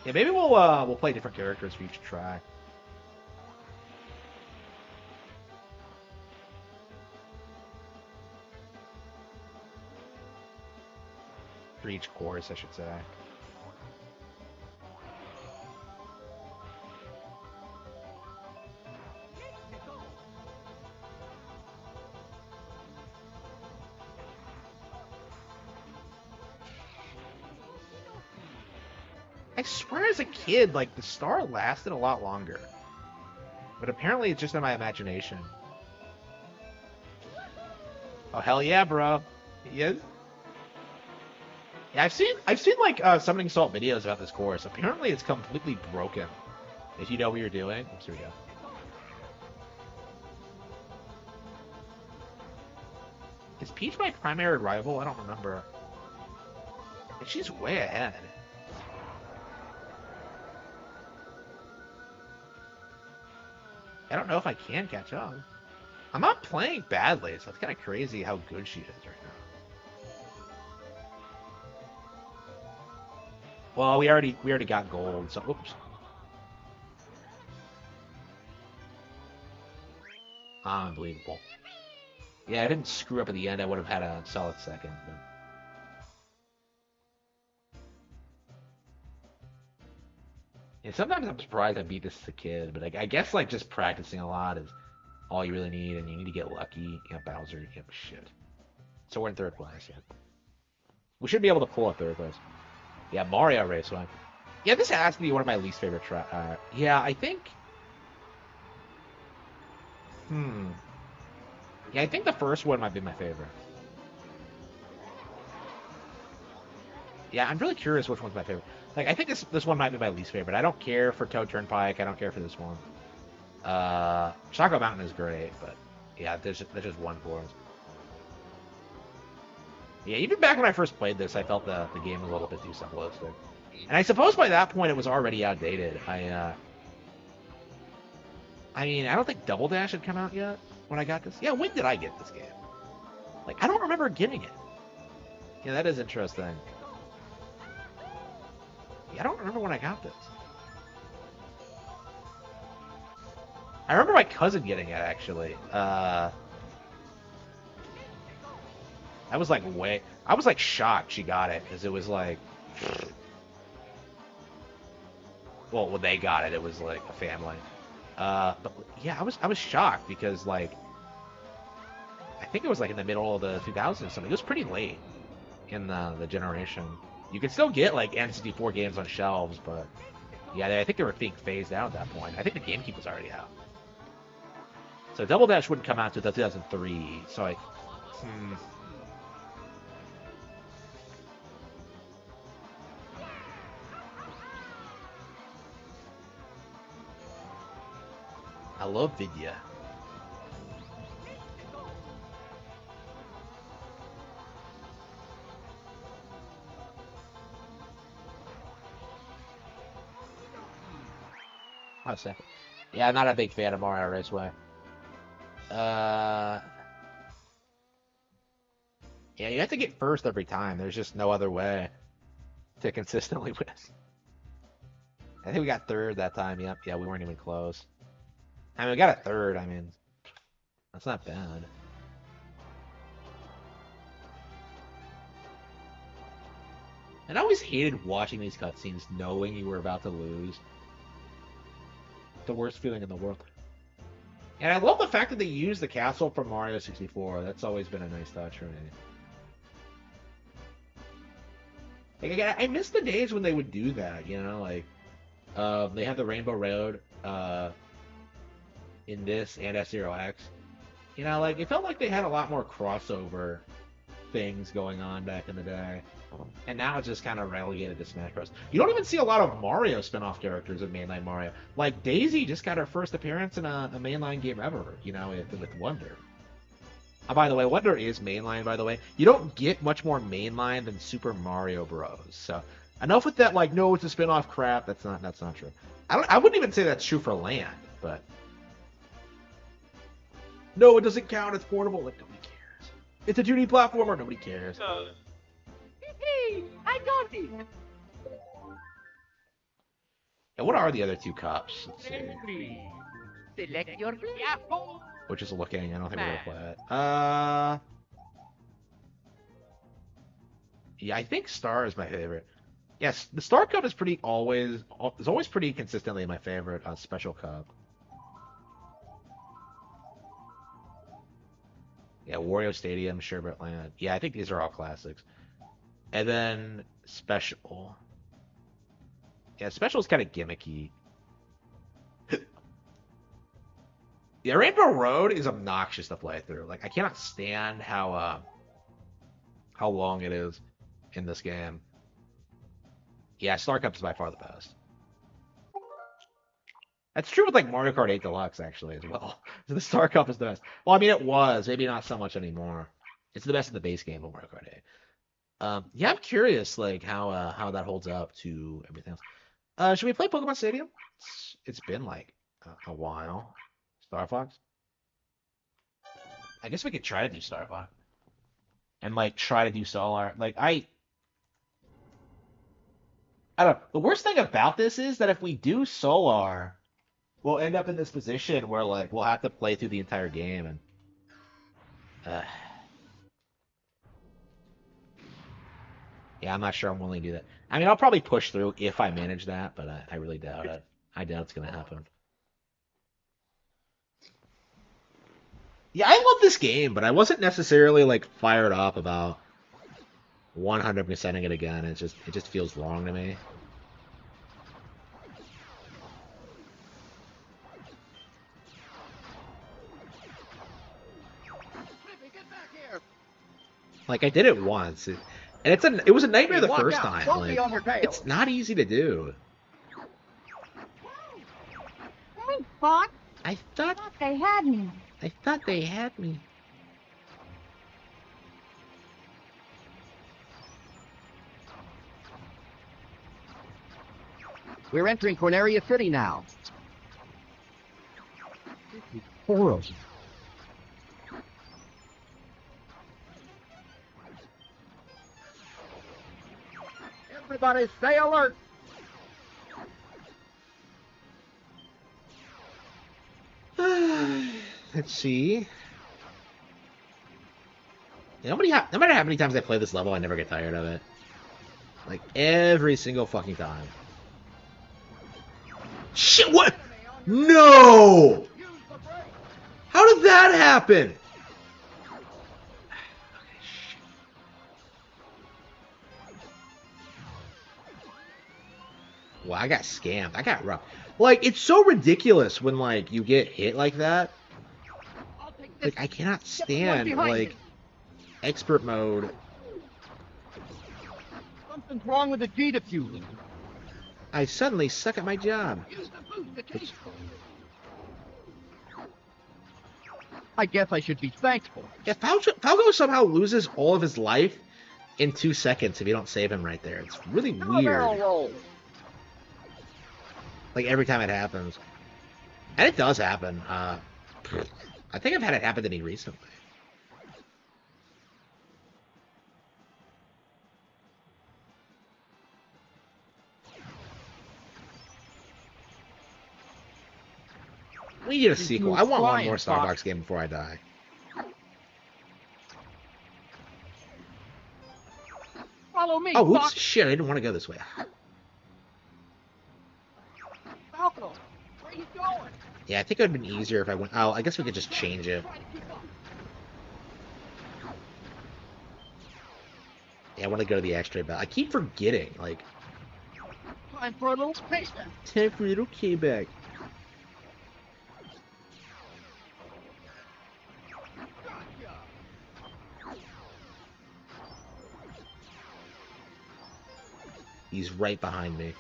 Speaker 1: Yeah, maybe we'll play different characters for each track. For each course, I should say. I swear as a kid, like, the star lasted a lot longer. But apparently it's just in my imagination. Oh, hell yeah, bro. Yes. Yeah, I've seen like Summoning Salt videos about this course. Apparently it's completely broken. If you know what you're doing. Oops, here we go. Is Peach my primary rival? I don't remember. And she's way ahead. I don't know if I can catch up. I'm not playing badly, so it's kind of crazy how good she is right now. Well, we already got gold, so oops. Unbelievable. Yeah, I didn't screw up at the end. I would have had a solid second. But... And sometimes I'm surprised I beat this as a kid, but I guess like just practicing a lot is all you really need, and you need to get lucky. Yeah, Bowser. Yep, shit. So we're in third place. Yeah, we should be able to pull up third place. Yeah, Mario Raceway. Yeah, this has to be one of my least favorite tracks. Yeah, I think. Yeah, I think the first one might be my favorite. Yeah, I'm really curious which one's my favorite. Like, I think this one might be my least favorite. I don't care for Toad Turnpike. I don't care for this one. Chocolate Mountain is great, but yeah, there's just one for us. Yeah, even back when I first played this, I felt the game was a little bit too simplistic. And I suppose by that point it was already outdated. I mean, I don't think Double Dash had come out yet when I got this. Yeah, when did I get this game? Like, I don't remember getting it. Yeah, that is interesting. Yeah, I don't remember when I got this. I remember my cousin getting it, actually. I was like, I was like shocked she got it, because it was like... Well, when they got it, it was like a family. But yeah, I was shocked because like I think it was like in the middle of the 2000s or something. It was pretty late in the generation. You could still get like N64 games on shelves, but yeah, I think they were being phased out at that point. I think the GameCube was already out. So Double Dash wouldn't come out until 2003. So I love Vidya. Oh, second. Yeah, I'm not a big fan of Mario Raceway. Yeah, you have to get first every time. There's just no other way to consistently win. I think we got third that time. Yep. Yeah, we weren't even close. I mean, we got a third. I mean, that's not bad. And I always hated watching these cutscenes knowing you were about to lose. The worst feeling in the world. And I love the fact that they used the castle from Mario 64. That's always been a nice touch for me. Like, again, I miss the days when they would do that, you know? Like, they had the Rainbow Road in this and F-Zero X. You know, like, it felt like they had a lot more crossover things going on back in the day. And now it's just kind of relegated to Smash Bros. You don't even see a lot of Mario spin-off characters in mainline Mario. Like, Daisy just got her first appearance in a mainline game ever, you know, with Wonder. By the way, Wonder is mainline, by the way. You don't get much more mainline than Super Mario Bros. So, enough with that, like, no, it's a spin-off crap. That's not true. I wouldn't even say that's true for Land, but... No, it doesn't count. It's portable. Like, nobody cares. It's a 2D platformer. Nobody cares.
Speaker 17: Hey, I got it.
Speaker 1: And what are the other two cups? Let's see.
Speaker 17: Select your flavor.
Speaker 1: Which is looking. I don't think we're gonna play it. Yeah, I think Star is my favorite. Yes, the Star Cup is always pretty consistently my favorite special cup. Yeah, Wario Stadium, Sherbet Land. Yeah, I think these are all classics. And then Special. Yeah, Special is kind of gimmicky. Yeah, Rainbow Road is obnoxious to play through. Like, I cannot stand how long it is in this game. Yeah, Star Cup is by far the best. That's true with like Mario Kart 8 Deluxe actually as well. So the Star Cup is the best. Well, I mean it was, maybe not so much anymore. It's the best in the base game of Mario Kart 8. Yeah, I'm curious like how that holds up to everything else. Should we play Pokemon Stadium? It's been like a while. Star Fox? I guess we could try to do Star Fox. And like try to do Solar. Like I don't know. The worst thing about this is that if we do Solar, we'll end up in this position where like we'll have to play through the entire game and yeah, I'm not sure I'm willing to do that. I mean, I'll probably push through if I manage that, but I really doubt it. I doubt it's gonna happen. Yeah, I love this game, but I wasn't necessarily like fired up about 100%ing it again. It just feels wrong to me. Like I did it once, and it was a nightmare the first time. Like it's not easy to do.
Speaker 18: Thanks, Fox.
Speaker 1: I thought
Speaker 18: they had me.
Speaker 1: I thought they had me.
Speaker 17: We're entering Corneria City now. Horrible. Everybody stay alert.
Speaker 1: Let's see. No matter how many times I play this level, I never get tired of it. Like every single fucking time. Shit! What? No! How did that happen? Well, I got scammed. I got rough. Like, it's so ridiculous when, like, you get hit like that. Like, I cannot stand, like, expert mode.
Speaker 17: Something's wrong with the G diffuser.
Speaker 1: I suddenly suck at my job.
Speaker 17: I guess I should be thankful.
Speaker 1: Yeah, Falco somehow loses all of his life in 2 seconds if you don't save him right there. It's really weird. Like, every time it happens. And it does happen. I think I've had it happen to me recently. We need a sequel. I want one more Starbucks game before I die.
Speaker 17: Follow me.
Speaker 1: Oh, oops. Shit, I didn't want to go this way.
Speaker 17: Falco, where are you going?
Speaker 1: Yeah, I think it would have been easier if I went... Oh, I guess we could just change it. Yeah, I want to go to the extra belt. I keep forgetting, like...
Speaker 17: Time for a little payback.
Speaker 1: Time for a little payback. He's right behind me.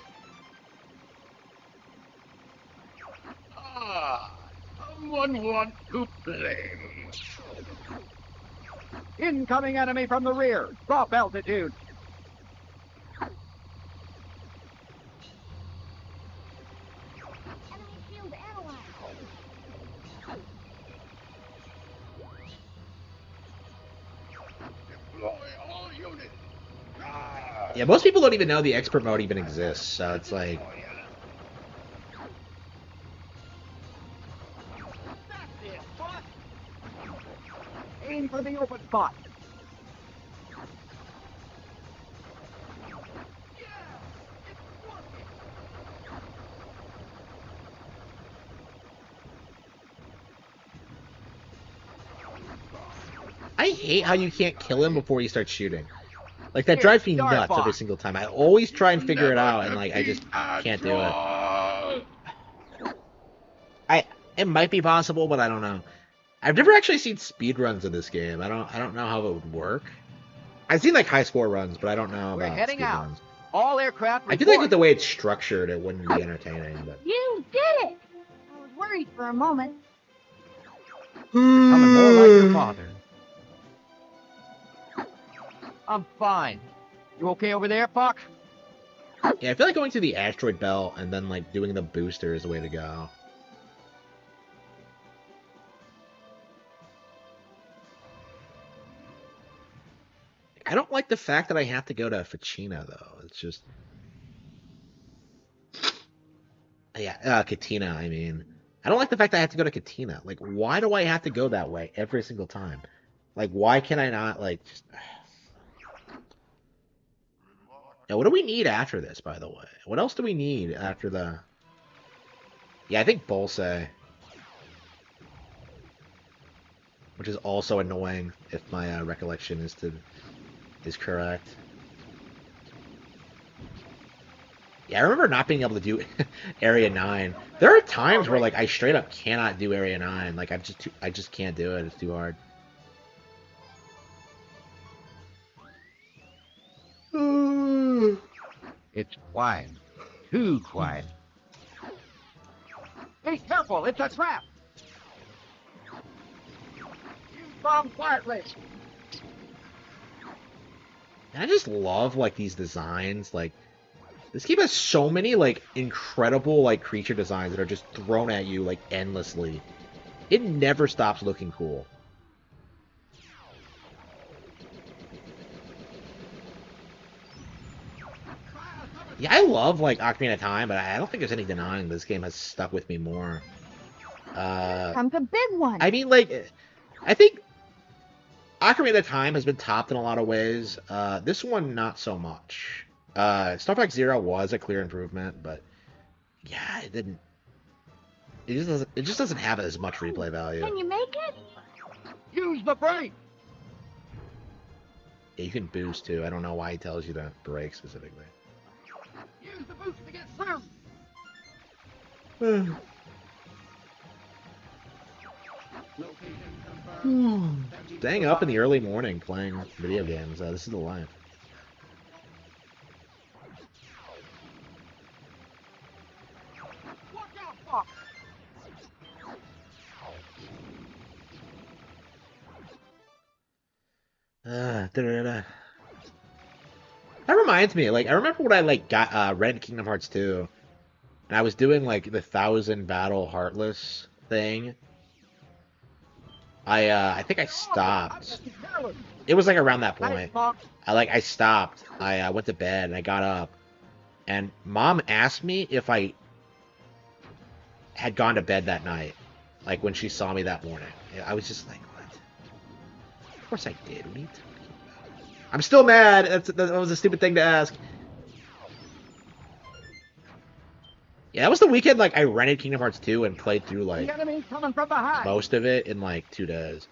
Speaker 17: Someone wants to play. Incoming enemy from the rear. Drop altitude.
Speaker 1: Yeah, most people don't even know the expert mode even exists, so it's like...
Speaker 17: Aim for the open spot.
Speaker 1: I hate how you can't kill him before you start shooting. Like, that drives me nuts every single time. I always try and figure it out, and, like, I just can't do it. It might be possible, but I don't know. I've never actually seen speedruns of this game. I don't know how it would work. I've seen, like, high score runs, but I don't know about
Speaker 17: heading out.
Speaker 1: speedruns.
Speaker 17: All aircraft
Speaker 1: I feel like with the way it's structured, it wouldn't be entertaining, but...
Speaker 18: You did it! I was worried for a moment.
Speaker 17: Becoming more like your father. I'm fine. You okay over there, Fox?
Speaker 1: Yeah, I feel like going to the asteroid belt and then, like, doing the booster is the way to go. I don't like the fact that I have to go to Ficina, though. It's just... Yeah, Katina, I mean. I don't like the fact that I have to go to Katina. Like, why do I have to go that way every single time? Like, why can I not, like, just... Yeah, what do we need after this, by the way? What else do we need after the... Yeah, I think Bolse. Which is also annoying, if my recollection is correct. Yeah, I remember not being able to do Area 9. There are times where, like, I straight up cannot do Area 9. Like, I just can't do it. It's too hard.
Speaker 17: It's quiet. Too quiet. Be careful, it's a trap! Use bomb quietly!
Speaker 1: And I just love, like, these designs. Like, this game has so many, like, incredible, like, creature designs that are just thrown at you, like, endlessly. It never stops looking cool. Yeah, I love, like, Ocarina of Time, but I don't think there's any denying this game has stuck with me more.
Speaker 18: Comes a big one.
Speaker 1: I mean, like, I think Ocarina of Time has been topped in a lot of ways. This one, not so much. Star Fox Zero was a clear improvement, but yeah, it didn't. It just doesn't have as much replay value.
Speaker 18: Can you make it?
Speaker 17: Use the brake!
Speaker 1: Yeah, you can boost too. I don't know why he tells you to brake specifically.
Speaker 17: Use the boost to get through!
Speaker 1: Staying up in the early morning playing video games. This is the life.
Speaker 17: Watch out, Fox!
Speaker 1: Da-da-da-da. That reminds me, like, I remember when I, like, got, read Kingdom Hearts 2, and I was doing, like, the 1,000 Battle Heartless thing. I think I stopped. It was, like, around that point. I stopped. I went to bed, and I got up, and Mom asked me if I had gone to bed that night, like, when she saw me that morning. I was just like, what? Of course I did. What are you talking about? I'm still mad. That was a stupid thing to ask. Yeah, that was the weekend, like, I rented Kingdom Hearts 2 and played through, like,
Speaker 17: The enemy's coming from behind!
Speaker 1: most of it in, like, 2 days.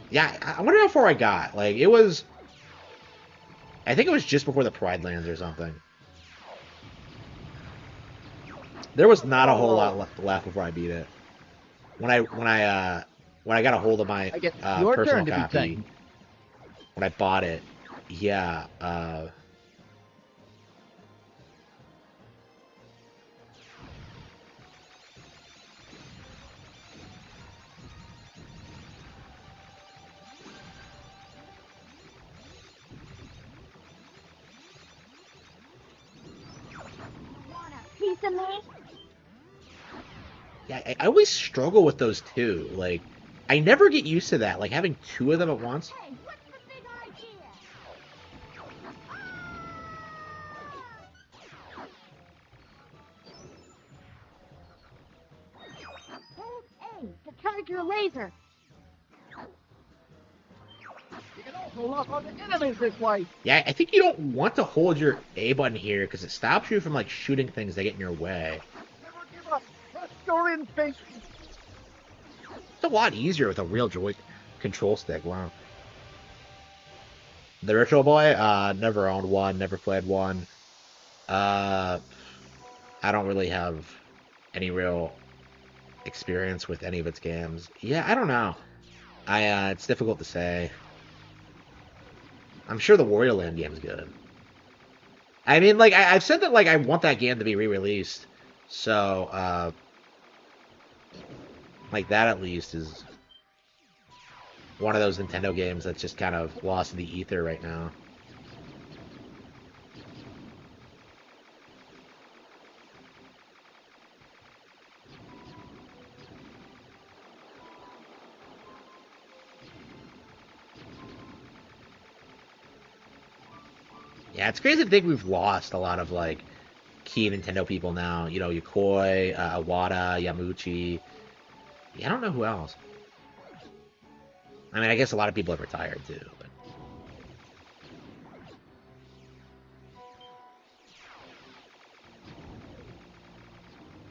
Speaker 1: Yeah, I wonder how far I got. Like, it was... I think it was just before the Pride Lands or something. There was not a whole lot left before I beat it. When I got a hold of my personal copy, when I bought it, yeah,
Speaker 18: Want a piece of me?
Speaker 1: yeah, I always struggle with those two. Like, I never get used to that. Like, having 2 of them at once.
Speaker 18: Hey, what's the big idea? Hold A to charge your laser.
Speaker 17: You can also lock on the enemies this way!
Speaker 1: Yeah, I think you don't want to hold your A button here because it stops you from, like, shooting things that get in your way.
Speaker 17: Never give up! Trust your instinct!
Speaker 1: It's a lot easier with a real joy control stick. Wow. The Virtual Boy, never owned one, never played one. I don't really have any real experience with any of its games. Yeah, I don't know. It's difficult to say. I'm sure the Warrior Land game's good. I mean, like, I've said that, like, I want that game to be re-released. So, like, that at least is one of those Nintendo games that's just kind of lost in the ether right now. Yeah, it's crazy to think we've lost a lot of, like, key Nintendo people now. You know, Yokoi, Iwata, Yamuchi. Yeah, I don't know who else. I mean, I guess a lot of people have retired, too. But...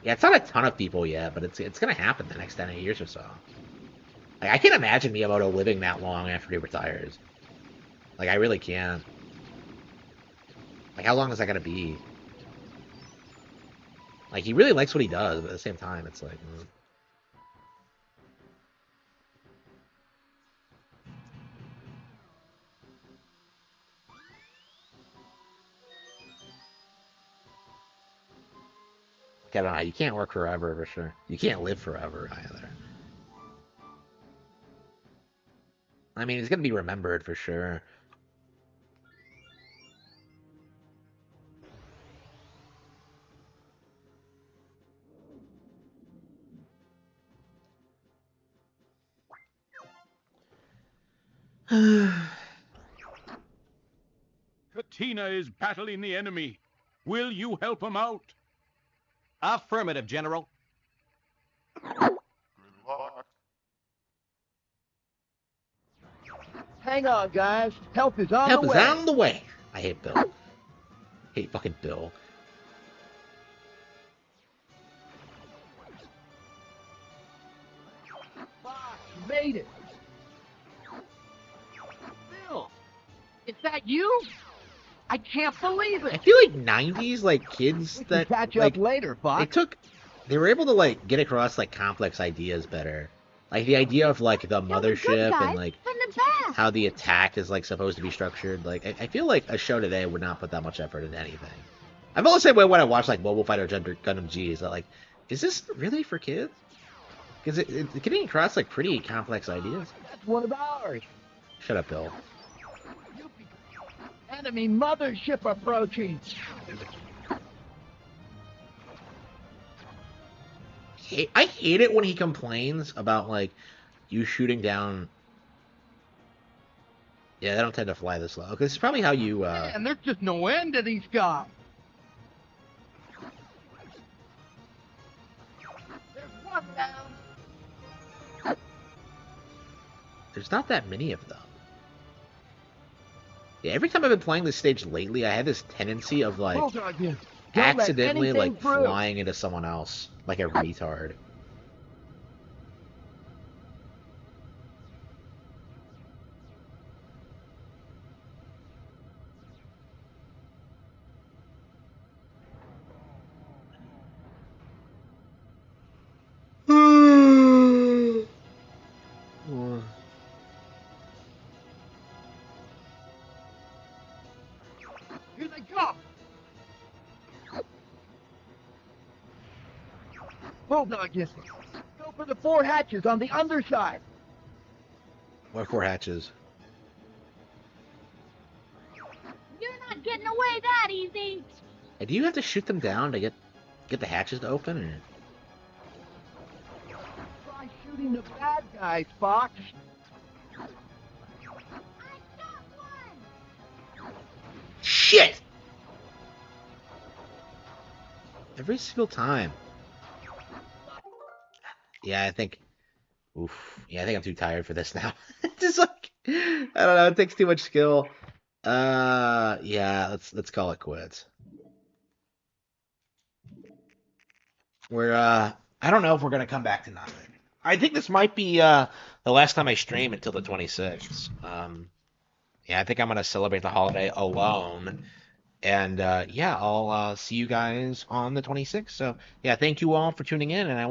Speaker 1: Yeah, it's not a ton of people yet, but it's gonna happen the next 10 years or so. Like, I can't imagine Miyamoto living that long after he retires. Like, I really can't. Like, how long is that gonna be? Like, he really likes what he does, but at the same time, it's like... I don't know, you can't work forever, for sure. You can't live forever, either. I mean, he's gonna be remembered, for sure.
Speaker 19: Katina is battling the enemy. Will you help him out?
Speaker 17: Affirmative, General. Hang on, guys. Help is on
Speaker 1: Help
Speaker 17: the
Speaker 1: is
Speaker 17: way.
Speaker 1: on the way. I hate Bill. Hate fucking Bill.
Speaker 17: You made it. Bill, is that you? I can't believe it.
Speaker 1: I feel like 90s, like, kids that,
Speaker 17: catch
Speaker 1: like,
Speaker 17: up later, Fox.
Speaker 1: they were able to, like, get across, like, complex ideas better. Like, the idea of, like, the mothership and, like, how the attack is, like, supposed to be structured. Like, I feel like a show today would not put that much effort into anything. I've always said when I watch, like, Mobile Fighter Gundam G, is that, like, is this really for kids? Because it's getting across, like, pretty complex ideas.
Speaker 17: That's one of ours.
Speaker 1: Shut up, Bill.
Speaker 17: Enemy mothership approaching.
Speaker 1: I hate it when he complains about, like, you shooting down... Yeah, they don't tend to fly this low. Because it's probably how you...
Speaker 17: Man, there's just no end to these guys. There's one down.
Speaker 1: There's not that many of them. Yeah, every time I've been playing this stage lately, I had this tendency of, like, accidentally, like, flying into someone else. Like a retard.
Speaker 17: Here they come. Bulldog is. Go for the 4 hatches on the underside.
Speaker 1: What 4 hatches?
Speaker 18: You're not getting away that easy.
Speaker 1: Hey, do you have to shoot them down to get the hatches to open? Or...
Speaker 17: Try shooting the bad guys, Fox.
Speaker 1: Shit! Every single time. Yeah, I think... Oof. Yeah, I think I'm too tired for this now. It's just like... I don't know, it takes too much skill. Yeah, let's call it quits. We're, I don't know if we're gonna come back to nothing. I think this might be, the last time I stream until the 26th. Yeah, I think I'm gonna celebrate the holiday alone. And, yeah, I'll, see you guys on the 26th. So, yeah, thank you all for tuning in, and I will